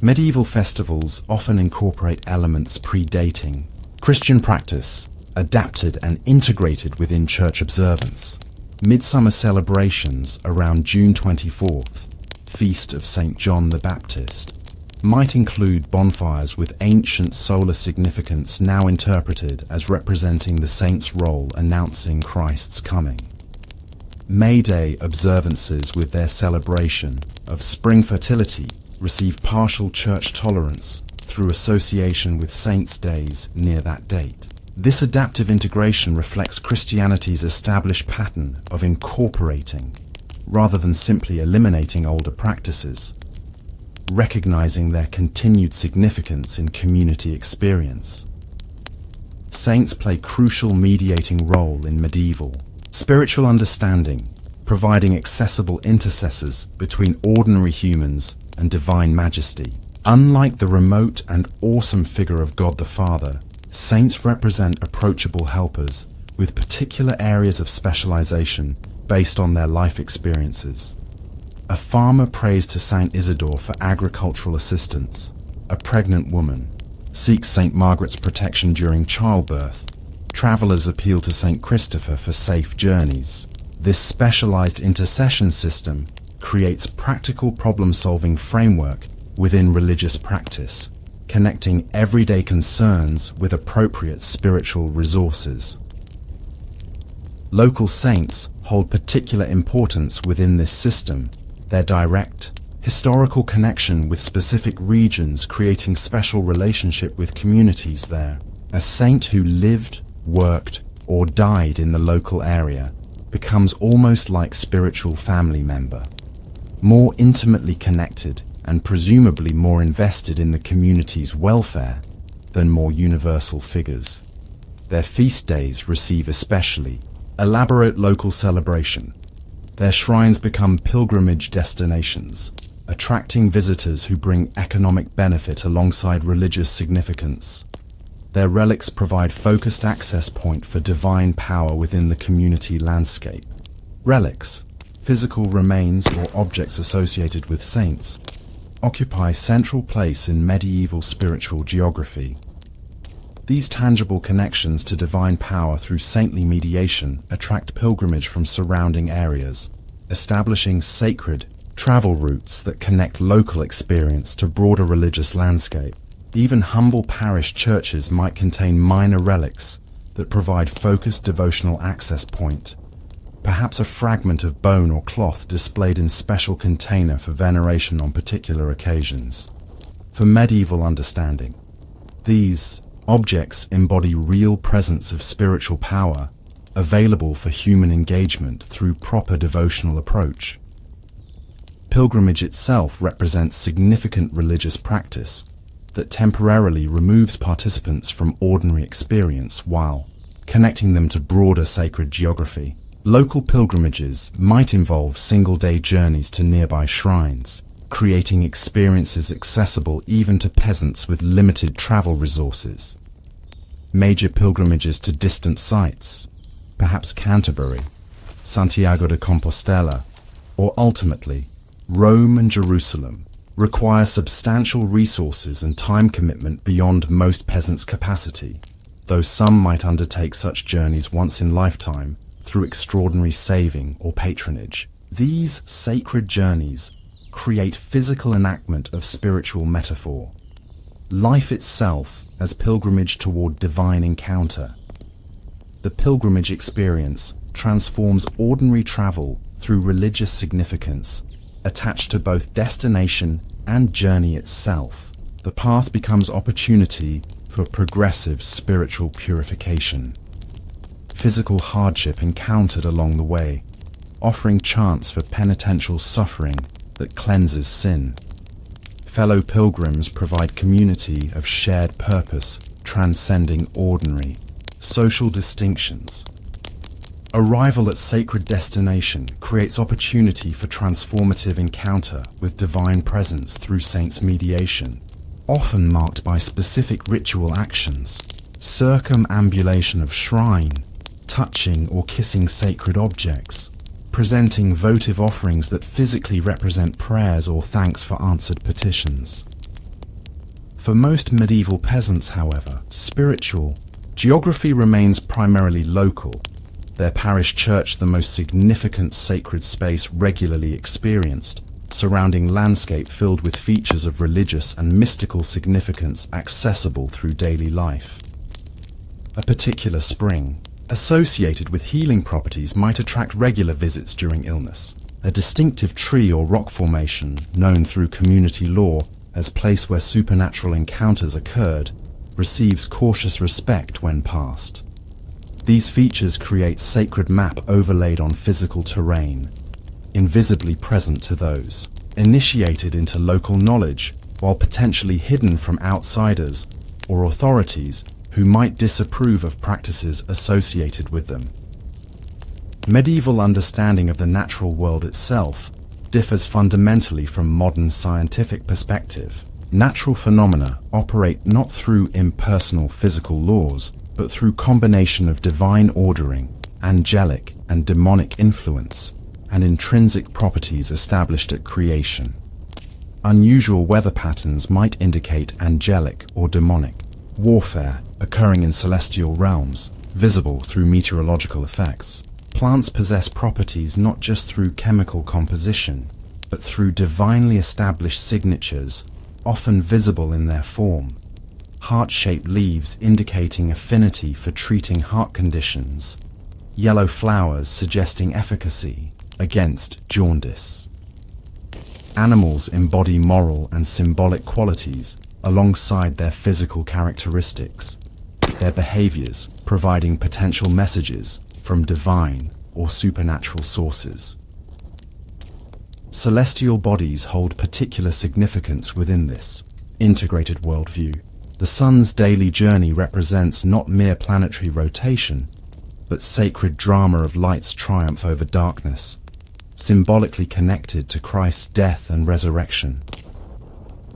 Medieval festivals often incorporate elements predating Christian practice, adapted and integrated within church observance. Midsummer celebrations around June 24th, Feast of St. John the Baptist, might include bonfires with ancient solar significance now interpreted as representing the saint's role announcing Christ's coming. May Day observances with their celebration of spring fertility receive partial church tolerance through association with saints' days near that date. This adaptive integration reflects Christianity's established pattern of incorporating, rather than simply eliminating older practices, recognizing their continued significance in community experience. Saints play crucial mediating role in medieval spiritual understanding, providing accessible intercessors between ordinary humans and divine majesty. Unlike the remote and awesome figure of God the Father, saints represent approachable helpers with particular areas of specialization based on their life experiences. A farmer prays to Saint Isidore for agricultural assistance. A pregnant woman seeks Saint Margaret's protection during childbirth. Travelers appeal to Saint Christopher for safe journeys. This specialized intercession system creates practical problem-solving framework within religious practice, connecting everyday concerns with appropriate spiritual resources. Local saints hold particular importance within this system. Their direct, historical connection with specific regions creating special relationship with communities there. A saint who lived, worked, or died in the local area becomes almost like spiritual family member, more intimately connected and presumably more invested in the community's welfare than more universal figures. Their feast days receive especially elaborate local celebration. Their shrines become pilgrimage destinations, attracting visitors who bring economic benefit alongside religious significance. Their relics provide focused access point for divine power within the community landscape. Relics, physical remains or objects associated with saints, occupy central place in medieval spiritual geography. These tangible connections to divine power through saintly mediation attract pilgrimage from surrounding areas, establishing sacred travel routes that connect local experience to broader religious landscape. Even humble parish churches might contain minor relics that provide focused devotional access point, perhaps a fragment of bone or cloth displayed in special container for veneration on particular occasions. For medieval understanding, these objects embody real presence of spiritual power available for human engagement through proper devotional approach. Pilgrimage itself represents significant religious practice that temporarily removes participants from ordinary experience while connecting them to broader sacred geography. Local pilgrimages might involve single-day journeys to nearby shrines, creating experiences accessible even to peasants with limited travel resources. Major pilgrimages to distant sites, perhaps Canterbury, Santiago de Compostela, or ultimately Rome and Jerusalem, require substantial resources and time commitment beyond most peasants' capacity, though some might undertake such journeys once in lifetime through extraordinary saving or patronage. These sacred journeys create physical enactment of spiritual metaphor, life itself as pilgrimage toward divine encounter. The pilgrimage experience transforms ordinary travel through religious significance, attached to both destination and journey itself. The path becomes opportunity for progressive spiritual purification. Physical hardship encountered along the way, offering chance for penitential suffering that cleanses sin. Fellow pilgrims provide community of shared purpose, transcending ordinary social distinctions. Arrival at sacred destination creates opportunity for transformative encounter with divine presence through saints' mediation, often marked by specific ritual actions, circumambulation of shrine, touching or kissing sacred objects, presenting votive offerings that physically represent prayers or thanks for answered petitions. For most medieval peasants, however, spiritual geography remains primarily local, their parish church the most significant sacred space regularly experienced, surrounding landscape filled with features of religious and mystical significance accessible through daily life. A particular spring, associated with healing properties, might attract regular visits during illness. A distinctive tree or rock formation, known through community lore as place where supernatural encounters occurred, receives cautious respect when passed. These features create sacred map overlaid on physical terrain, invisibly present to those initiated into local knowledge, while potentially hidden from outsiders or authorities who might disapprove of practices associated with them. Medieval understanding of the natural world itself differs fundamentally from modern scientific perspective. Natural phenomena operate not through impersonal physical laws, but through combination of divine ordering, angelic and demonic influence, and intrinsic properties established at creation. Unusual weather patterns might indicate angelic or demonic warfare occurring in celestial realms, visible through meteorological effects. Plants possess properties not just through chemical composition, but through divinely established signatures, often visible in their form. Heart-shaped leaves indicating affinity for treating heart conditions, yellow flowers suggesting efficacy against jaundice. Animals embody moral and symbolic qualities alongside their physical characteristics, their behaviors providing potential messages from divine or supernatural sources. Celestial bodies hold particular significance within this integrated worldview. The sun's daily journey represents not mere planetary rotation, but sacred drama of light's triumph over darkness, symbolically connected to Christ's death and resurrection.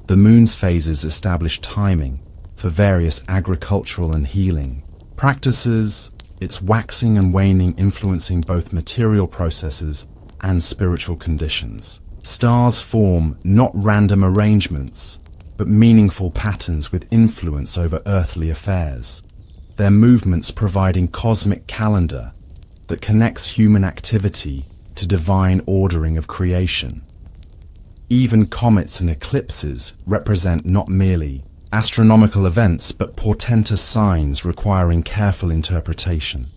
The moon's phases establish timing for various agricultural and healing practices, its waxing and waning influencing both material processes and spiritual conditions. Stars form not random arrangements, but meaningful patterns with influence over earthly affairs, their movements providing cosmic calendar that connects human activity to divine ordering of creation. Even comets and eclipses represent not merely astronomical events, but portentous signs requiring careful interpretation.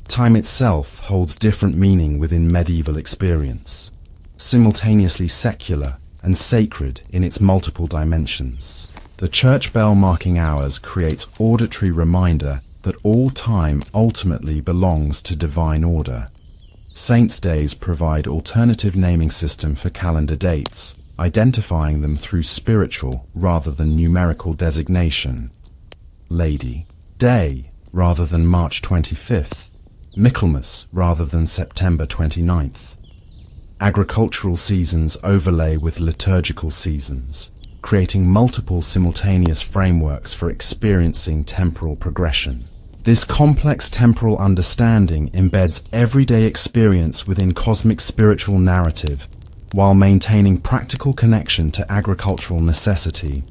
Time itself holds different meaning within medieval experience, simultaneously secular and sacred in its multiple dimensions. The church bell marking hours creates auditory reminder that all time ultimately belongs to divine order. Saints' days provide alternative naming system for calendar dates, identifying them through spiritual rather than numerical designation. Lady Day rather than March 25th, Michaelmas rather than September 29th. Agricultural seasons overlay with liturgical seasons, creating multiple simultaneous frameworks for experiencing temporal progression. This complex temporal understanding embeds everyday experience within cosmic spiritual narrative, while maintaining practical connection to agricultural necessity.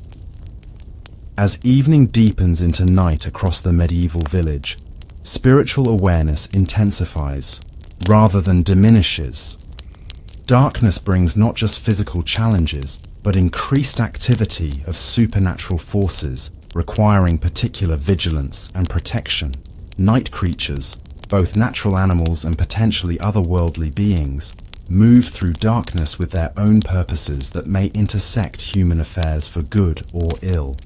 As evening deepens into night across the medieval village, spiritual awareness intensifies rather than diminishes. Darkness brings not just physical challenges, but increased activity of supernatural forces requiring particular vigilance and protection. Night creatures, both natural animals and potentially otherworldly beings, move through darkness with their own purposes that may intersect human affairs for good or ill.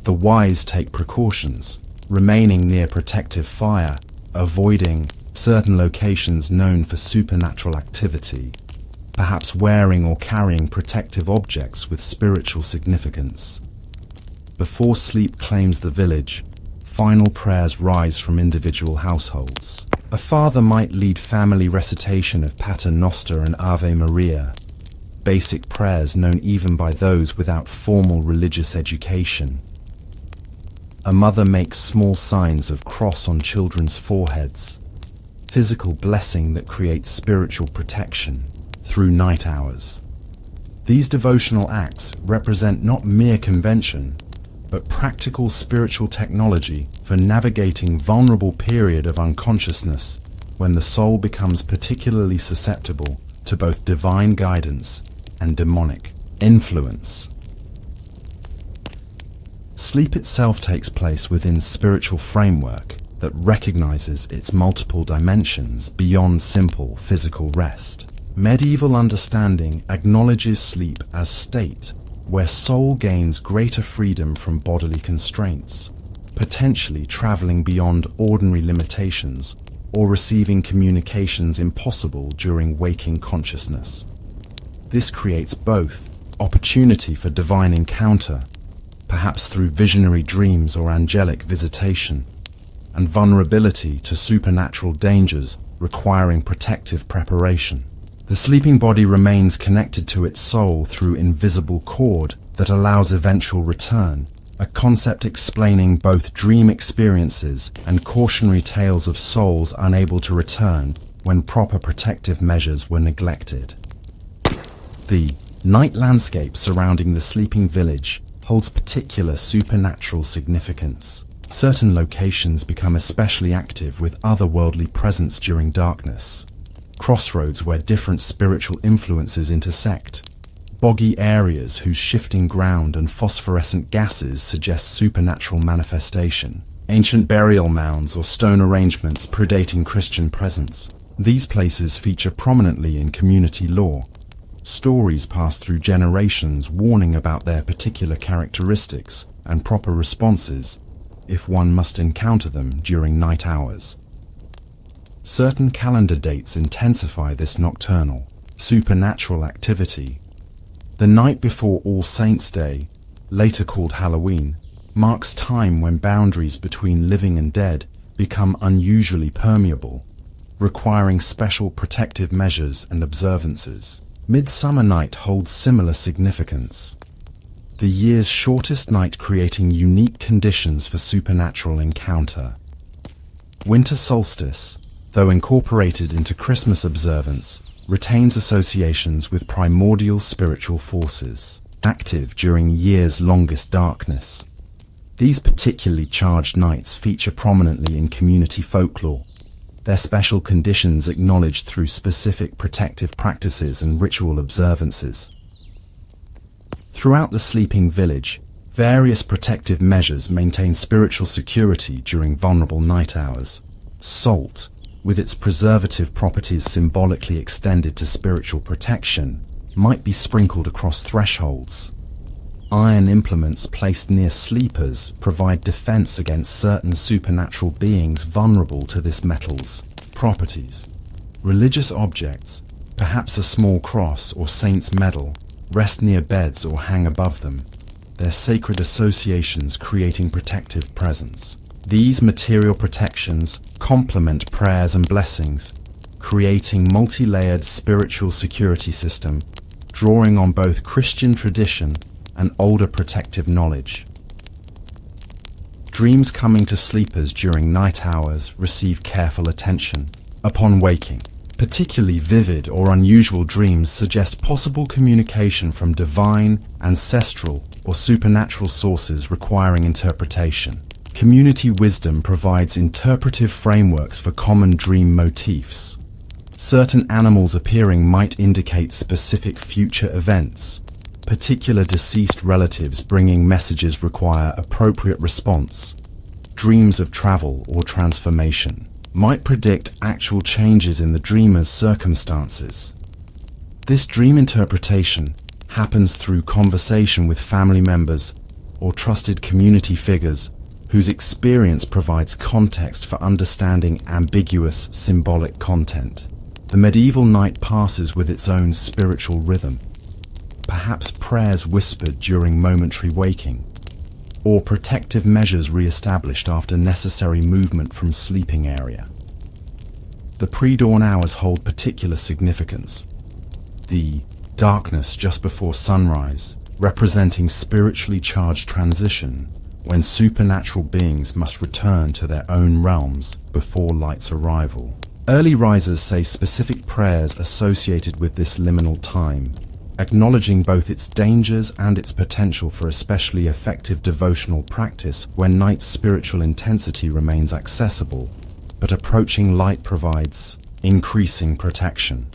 The wise take precautions, remaining near protective fire, avoiding certain locations known for supernatural activity, perhaps wearing or carrying protective objects with spiritual significance. Before sleep claims the village, final prayers rise from individual households. A father might lead family recitation of Pater Noster and Ave Maria, basic prayers known even by those without formal religious education. A mother makes small signs of cross on children's foreheads, physical blessing that creates spiritual protection through night hours. These devotional acts represent not mere convention, but practical spiritual technology for navigating vulnerable period of unconsciousness when the soul becomes particularly susceptible to both divine guidance and demonic influence. Sleep itself takes place within spiritual framework that recognizes its multiple dimensions beyond simple physical rest. Medieval understanding acknowledges sleep as state where soul gains greater freedom from bodily constraints, potentially traveling beyond ordinary limitations or receiving communications impossible during waking consciousness. This creates both opportunity for divine encounter, perhaps through visionary dreams or angelic visitation, and vulnerability to supernatural dangers requiring protective preparation. The sleeping body remains connected to its soul through invisible cord that allows eventual return, a concept explaining both dream experiences and cautionary tales of souls unable to return when proper protective measures were neglected. The night landscape surrounding the sleeping village holds particular supernatural significance. Certain locations become especially active with otherworldly presence during darkness. Crossroads where different spiritual influences intersect. Boggy areas whose shifting ground and phosphorescent gases suggest supernatural manifestation. Ancient burial mounds or stone arrangements predating Christian presence. These places feature prominently in community lore. Stories pass through generations warning about their particular characteristics and proper responses if one must encounter them during night hours. Certain calendar dates intensify this nocturnal, supernatural activity. The night before All Saints' Day, later called Halloween, marks time when boundaries between living and dead become unusually permeable, requiring special protective measures and observances. Midsummer Night holds similar significance. The year's shortest night creating unique conditions for supernatural encounter. Winter Solstice, though incorporated into Christmas observance, retains associations with primordial spiritual forces, active during year's longest darkness. These particularly charged nights feature prominently in community folklore, their special conditions acknowledged through specific protective practices and ritual observances. Throughout the sleeping village, various protective measures maintain spiritual security during vulnerable night hours. Salt, with its preservative properties symbolically extended to spiritual protection, might be sprinkled across thresholds. Iron implements placed near sleepers provide defense against certain supernatural beings vulnerable to this metal's properties. Religious objects, perhaps a small cross or saint's medal, rest near beds or hang above them, their sacred associations creating protective presence. These material protections complement prayers and blessings, creating multi-layered spiritual security system, drawing on both Christian tradition and older protective knowledge. Dreams coming to sleepers during night hours receive careful attention. Upon waking, particularly vivid or unusual dreams suggest possible communication from divine, ancestral, or supernatural sources requiring interpretation. Community wisdom provides interpretive frameworks for common dream motifs. Certain animals appearing might indicate specific future events. Particular deceased relatives bringing messages require appropriate response. Dreams of travel or transformation might predict actual changes in the dreamer's circumstances. This dream interpretation happens through conversation with family members or trusted community figures whose experience provides context for understanding ambiguous symbolic content. The medieval night passes with its own spiritual rhythm, perhaps prayers whispered during momentary waking, or protective measures re-established after necessary movement from sleeping area. The pre-dawn hours hold particular significance. The darkness just before sunrise, representing spiritually charged transition, when supernatural beings must return to their own realms before light's arrival. Early risers say specific prayers associated with this liminal time, acknowledging both its dangers and its potential for especially effective devotional practice when night's spiritual intensity remains accessible, but approaching light provides increasing protection.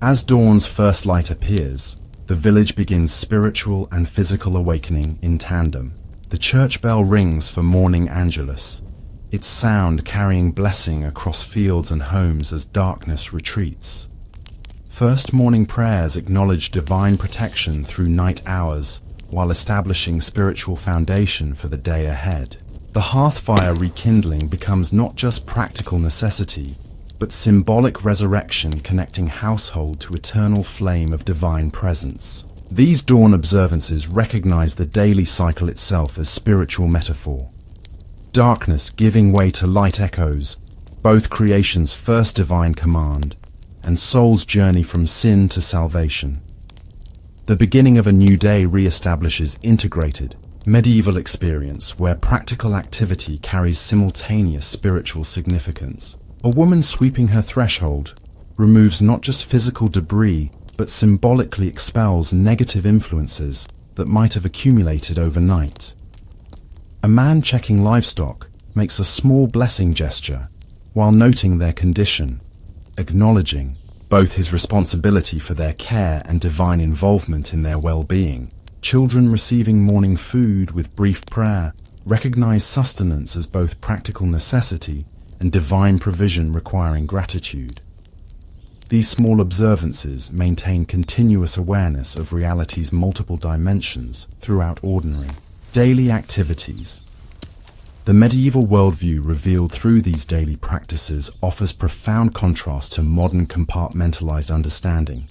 As dawn's first light appears, the village begins spiritual and physical awakening in tandem. The church bell rings for morning angelus, its sound carrying blessing across fields and homes as darkness retreats. First morning prayers acknowledge divine protection through night hours while establishing spiritual foundation for the day ahead. The hearth fire rekindling becomes not just practical necessity, but symbolic resurrection connecting household to eternal flame of divine presence. These dawn observances recognize the daily cycle itself as spiritual metaphor. Darkness giving way to light echoes, both creation's first divine command, and soul's journey from sin to salvation. The beginning of a new day re-establishes integrated, medieval experience where practical activity carries simultaneous spiritual significance. A woman sweeping her threshold removes not just physical debris, but symbolically expels negative influences that might have accumulated overnight. A man checking livestock makes a small blessing gesture while noting their condition, acknowledging both his responsibility for their care and divine involvement in their well-being. Children receiving morning food with brief prayer recognize sustenance as both practical necessity and divine provision requiring gratitude. These small observances maintain continuous awareness of reality's multiple dimensions throughout ordinary, daily activities. The medieval worldview revealed through these daily practices offers profound contrast to modern compartmentalized understanding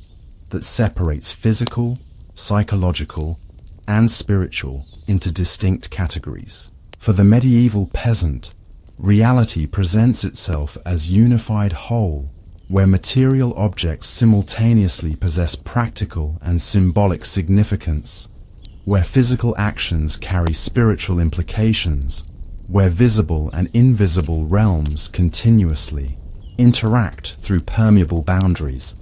that separates physical, psychological, and spiritual into distinct categories. For the medieval peasant, reality presents itself as unified whole, where material objects simultaneously possess practical and symbolic significance, where physical actions carry spiritual implications, where visible and invisible realms continuously interact through permeable boundaries.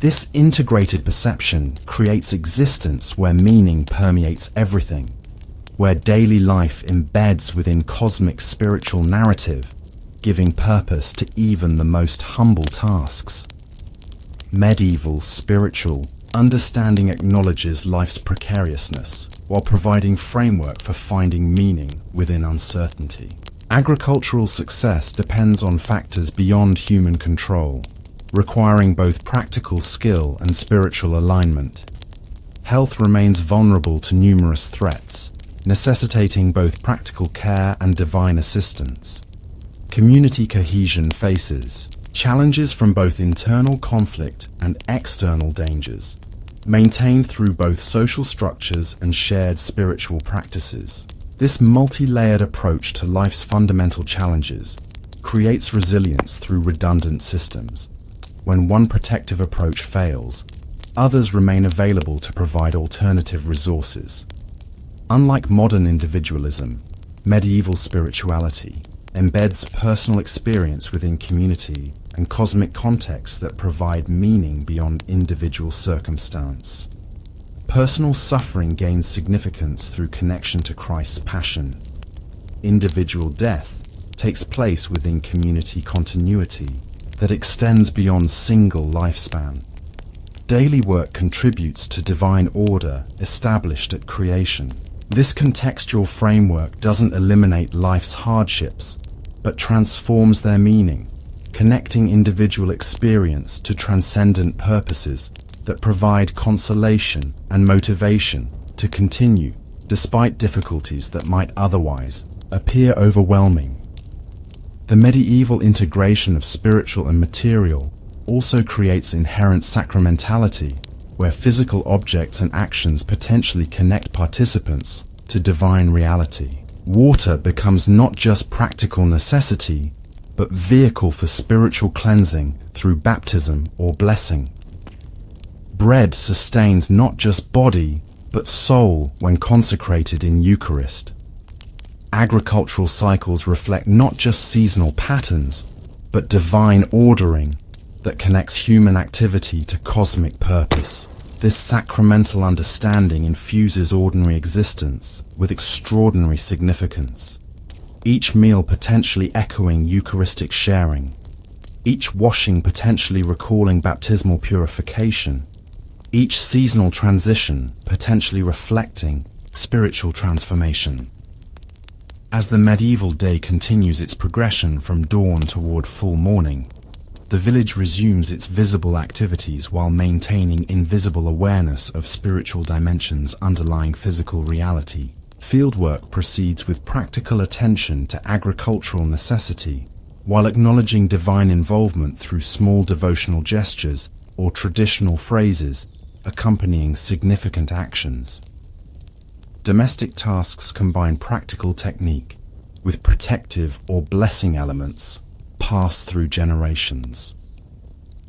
This integrated perception creates existence where meaning permeates everything, where daily life embeds within cosmic spiritual narrative, giving purpose to even the most humble tasks. Medieval spiritual understanding acknowledges life's precariousness while providing framework for finding meaning within uncertainty. Agricultural success depends on factors beyond human control, requiring both practical skill and spiritual alignment. Health remains vulnerable to numerous threats, necessitating both practical care and divine assistance. Community cohesion faces challenges from both internal conflict and external dangers, maintained through both social structures and shared spiritual practices. This multi-layered approach to life's fundamental challenges creates resilience through redundant systems. When one protective approach fails, others remain available to provide alternative resources. Unlike modern individualism, medieval spirituality embeds personal experience within community and cosmic contexts that provide meaning beyond individual circumstance. Personal suffering gains significance through connection to Christ's passion. Individual death takes place within community continuity that extends beyond single lifespan. Daily work contributes to divine order established at creation. This contextual framework doesn't eliminate life's hardships, but transforms their meaning, connecting individual experience to transcendent purposes that provide consolation and motivation to continue despite difficulties that might otherwise appear overwhelming. The medieval integration of spiritual and material also creates inherent sacramentality, where physical objects and actions potentially connect participants to divine reality. Water becomes not just practical necessity, but vehicle for spiritual cleansing through baptism or blessing. Bread sustains not just body, but soul when consecrated in Eucharist. Agricultural cycles reflect not just seasonal patterns, but divine ordering that connects human activity to cosmic purpose. This sacramental understanding infuses ordinary existence with extraordinary significance, each meal potentially echoing Eucharistic sharing, each washing potentially recalling baptismal purification, each seasonal transition potentially reflecting spiritual transformation. As the medieval day continues its progression from dawn toward full morning, the village resumes its visible activities while maintaining invisible awareness of spiritual dimensions underlying physical reality. Fieldwork proceeds with practical attention to agricultural necessity, while acknowledging divine involvement through small devotional gestures or traditional phrases accompanying significant actions. Domestic tasks combine practical technique with protective or blessing elements passed through generations.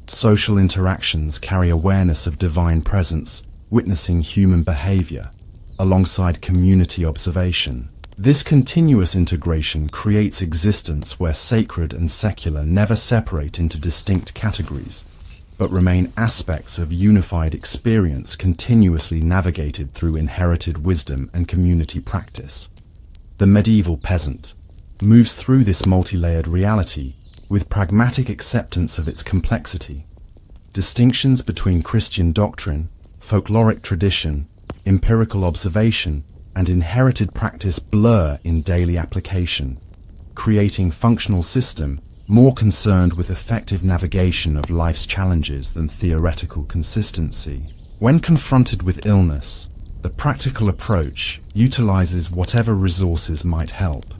Social interactions carry awareness of divine presence, witnessing human behavior, alongside community observation. This continuous integration creates existence where sacred and secular never separate into distinct categories, but remain aspects of unified experience continuously navigated through inherited wisdom and community practice. The medieval peasant moves through this multi-layered reality with pragmatic acceptance of its complexity. Distinctions between Christian doctrine, folkloric tradition, empirical observation, and inherited practice blur in daily application, creating functional system more concerned with effective navigation of life's challenges than theoretical consistency. When confronted with illness, the practical approach utilizes whatever resources might help.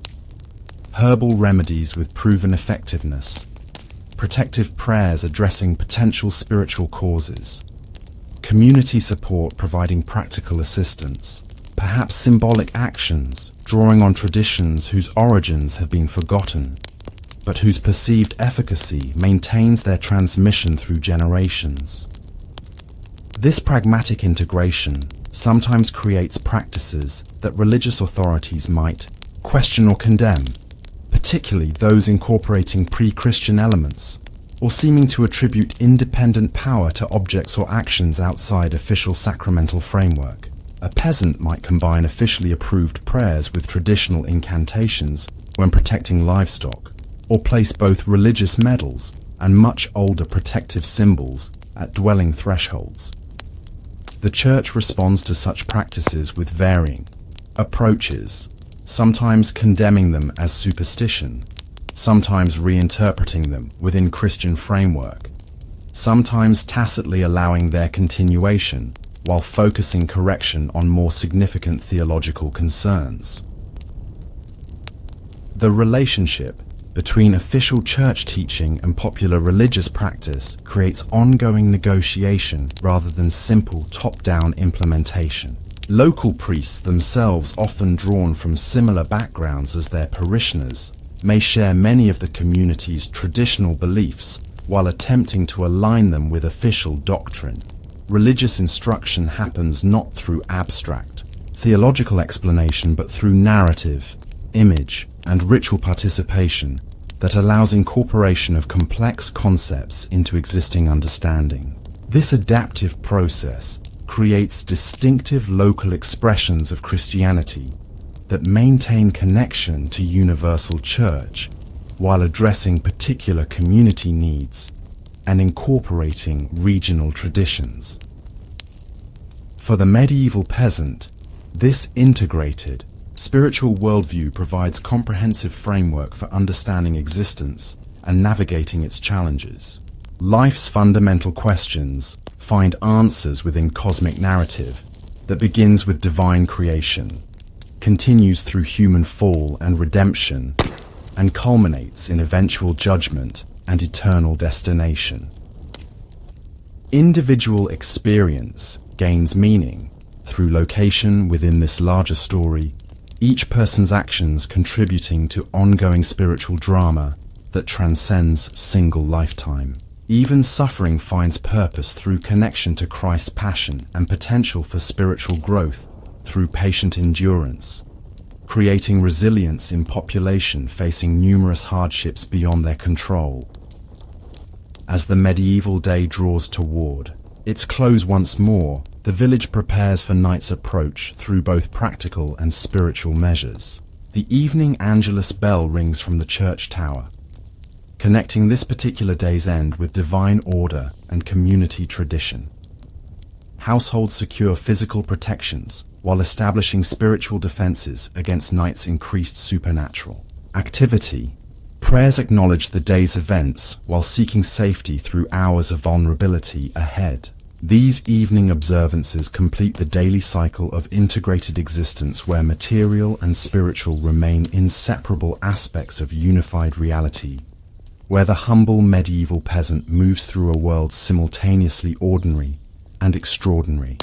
Herbal remedies with proven effectiveness, protective prayers addressing potential spiritual causes, community support providing practical assistance, perhaps symbolic actions drawing on traditions whose origins have been forgotten, but whose perceived efficacy maintains their transmission through generations. This pragmatic integration sometimes creates practices that religious authorities might question or condemn, particularly those incorporating pre-Christian elements, or seeming to attribute independent power to objects or actions outside official sacramental framework. A peasant might combine officially approved prayers with traditional incantations when protecting livestock, or place both religious medals and much older protective symbols at dwelling thresholds. The Church responds to such practices with varying approaches, sometimes condemning them as superstition, sometimes reinterpreting them within Christian framework, sometimes tacitly allowing their continuation while focusing correction on more significant theological concerns. The relationship between official church teaching and popular religious practice creates ongoing negotiation rather than simple top-down implementation. Local priests themselves, often drawn from similar backgrounds as their parishioners, may share many of the community's traditional beliefs while attempting to align them with official doctrine. Religious instruction happens not through abstract, theological explanation but through narrative, image, and ritual participation that allows incorporation of complex concepts into existing understanding. This adaptive process creates distinctive local expressions of Christianity that maintain connection to universal church while addressing particular community needs and incorporating regional traditions. For the medieval peasant, this integrated, spiritual worldview provides comprehensive framework for understanding existence and navigating its challenges. Life's fundamental questions find answers within cosmic narrative that begins with divine creation, continues through human fall and redemption, and culminates in eventual judgment and eternal destination. Individual experience gains meaning through location within this larger story, each person's actions contributing to ongoing spiritual drama that transcends single lifetime. Even suffering finds purpose through connection to Christ's passion and potential for spiritual growth through patient endurance. creating resilience in population facing numerous hardships beyond their control. As the medieval day draws toward its close once more, the village prepares for night's approach through both practical and spiritual measures. The evening Angelus bell rings from the church tower, connecting this particular day's end with divine order and community tradition. Households secure physical protections while establishing spiritual defenses against night's increased supernatural activity. Prayers acknowledge the day's events while seeking safety through hours of vulnerability ahead. These evening observances complete the daily cycle of integrated existence where material and spiritual remain inseparable aspects of unified reality, where the humble medieval peasant moves through a world simultaneously ordinary and extraordinary,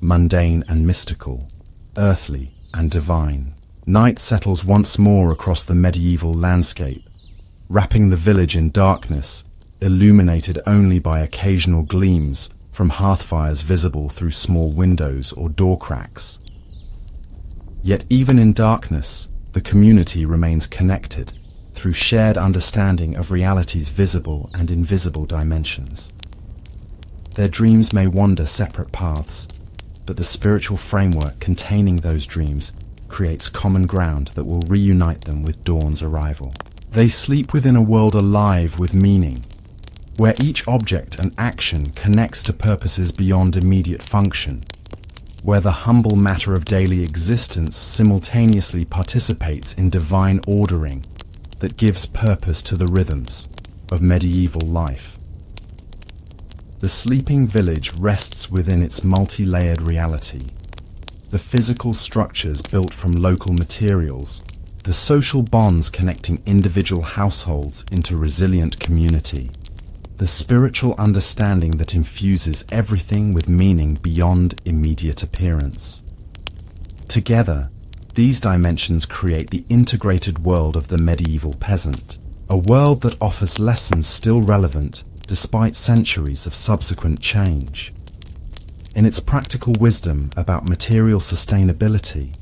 mundane and mystical, earthly and divine. Night settles once more across the medieval landscape, wrapping the village in darkness, illuminated only by occasional gleams from hearthfires visible through small windows or door cracks. Yet even in darkness, the community remains connected through shared understanding of reality's visible and invisible dimensions. Their dreams may wander separate paths, but the spiritual framework containing those dreams creates common ground that will reunite them with dawn's arrival. They sleep within a world alive with meaning, where each object and action connects to purposes beyond immediate function, where the humble matter of daily existence simultaneously participates in divine ordering that gives purpose to the rhythms of medieval life. The sleeping village rests within its multi-layered reality. The physical structures built from local materials, the social bonds connecting individual households into resilient community, the spiritual understanding that infuses everything with meaning beyond immediate appearance. Together, these dimensions create the integrated world of the medieval peasant, a world that offers lessons still relevant despite centuries of subsequent change. In its practical wisdom about material sustainability,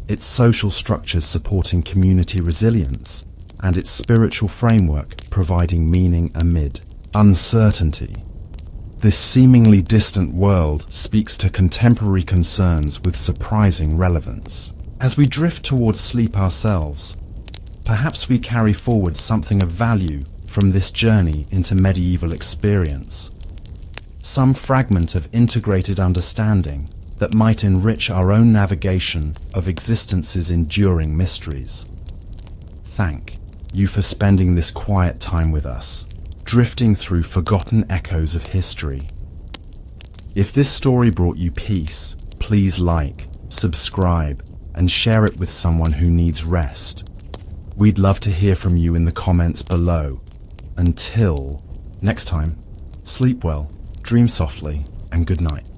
its social structures supporting community resilience, and its spiritual framework providing meaning amid uncertainty, this seemingly distant world speaks to contemporary concerns with surprising relevance. As we drift towards sleep ourselves, perhaps we carry forward something of value from this journey into medieval experience, some fragment of integrated understanding that might enrich our own navigation of existence's enduring mysteries. Thank you for spending this quiet time with us, drifting through forgotten echoes of history. If this story brought you peace, please like, subscribe, and share it with someone who needs rest. We'd love to hear from you in the comments below. Until next time, sleep well, dream softly, and good night.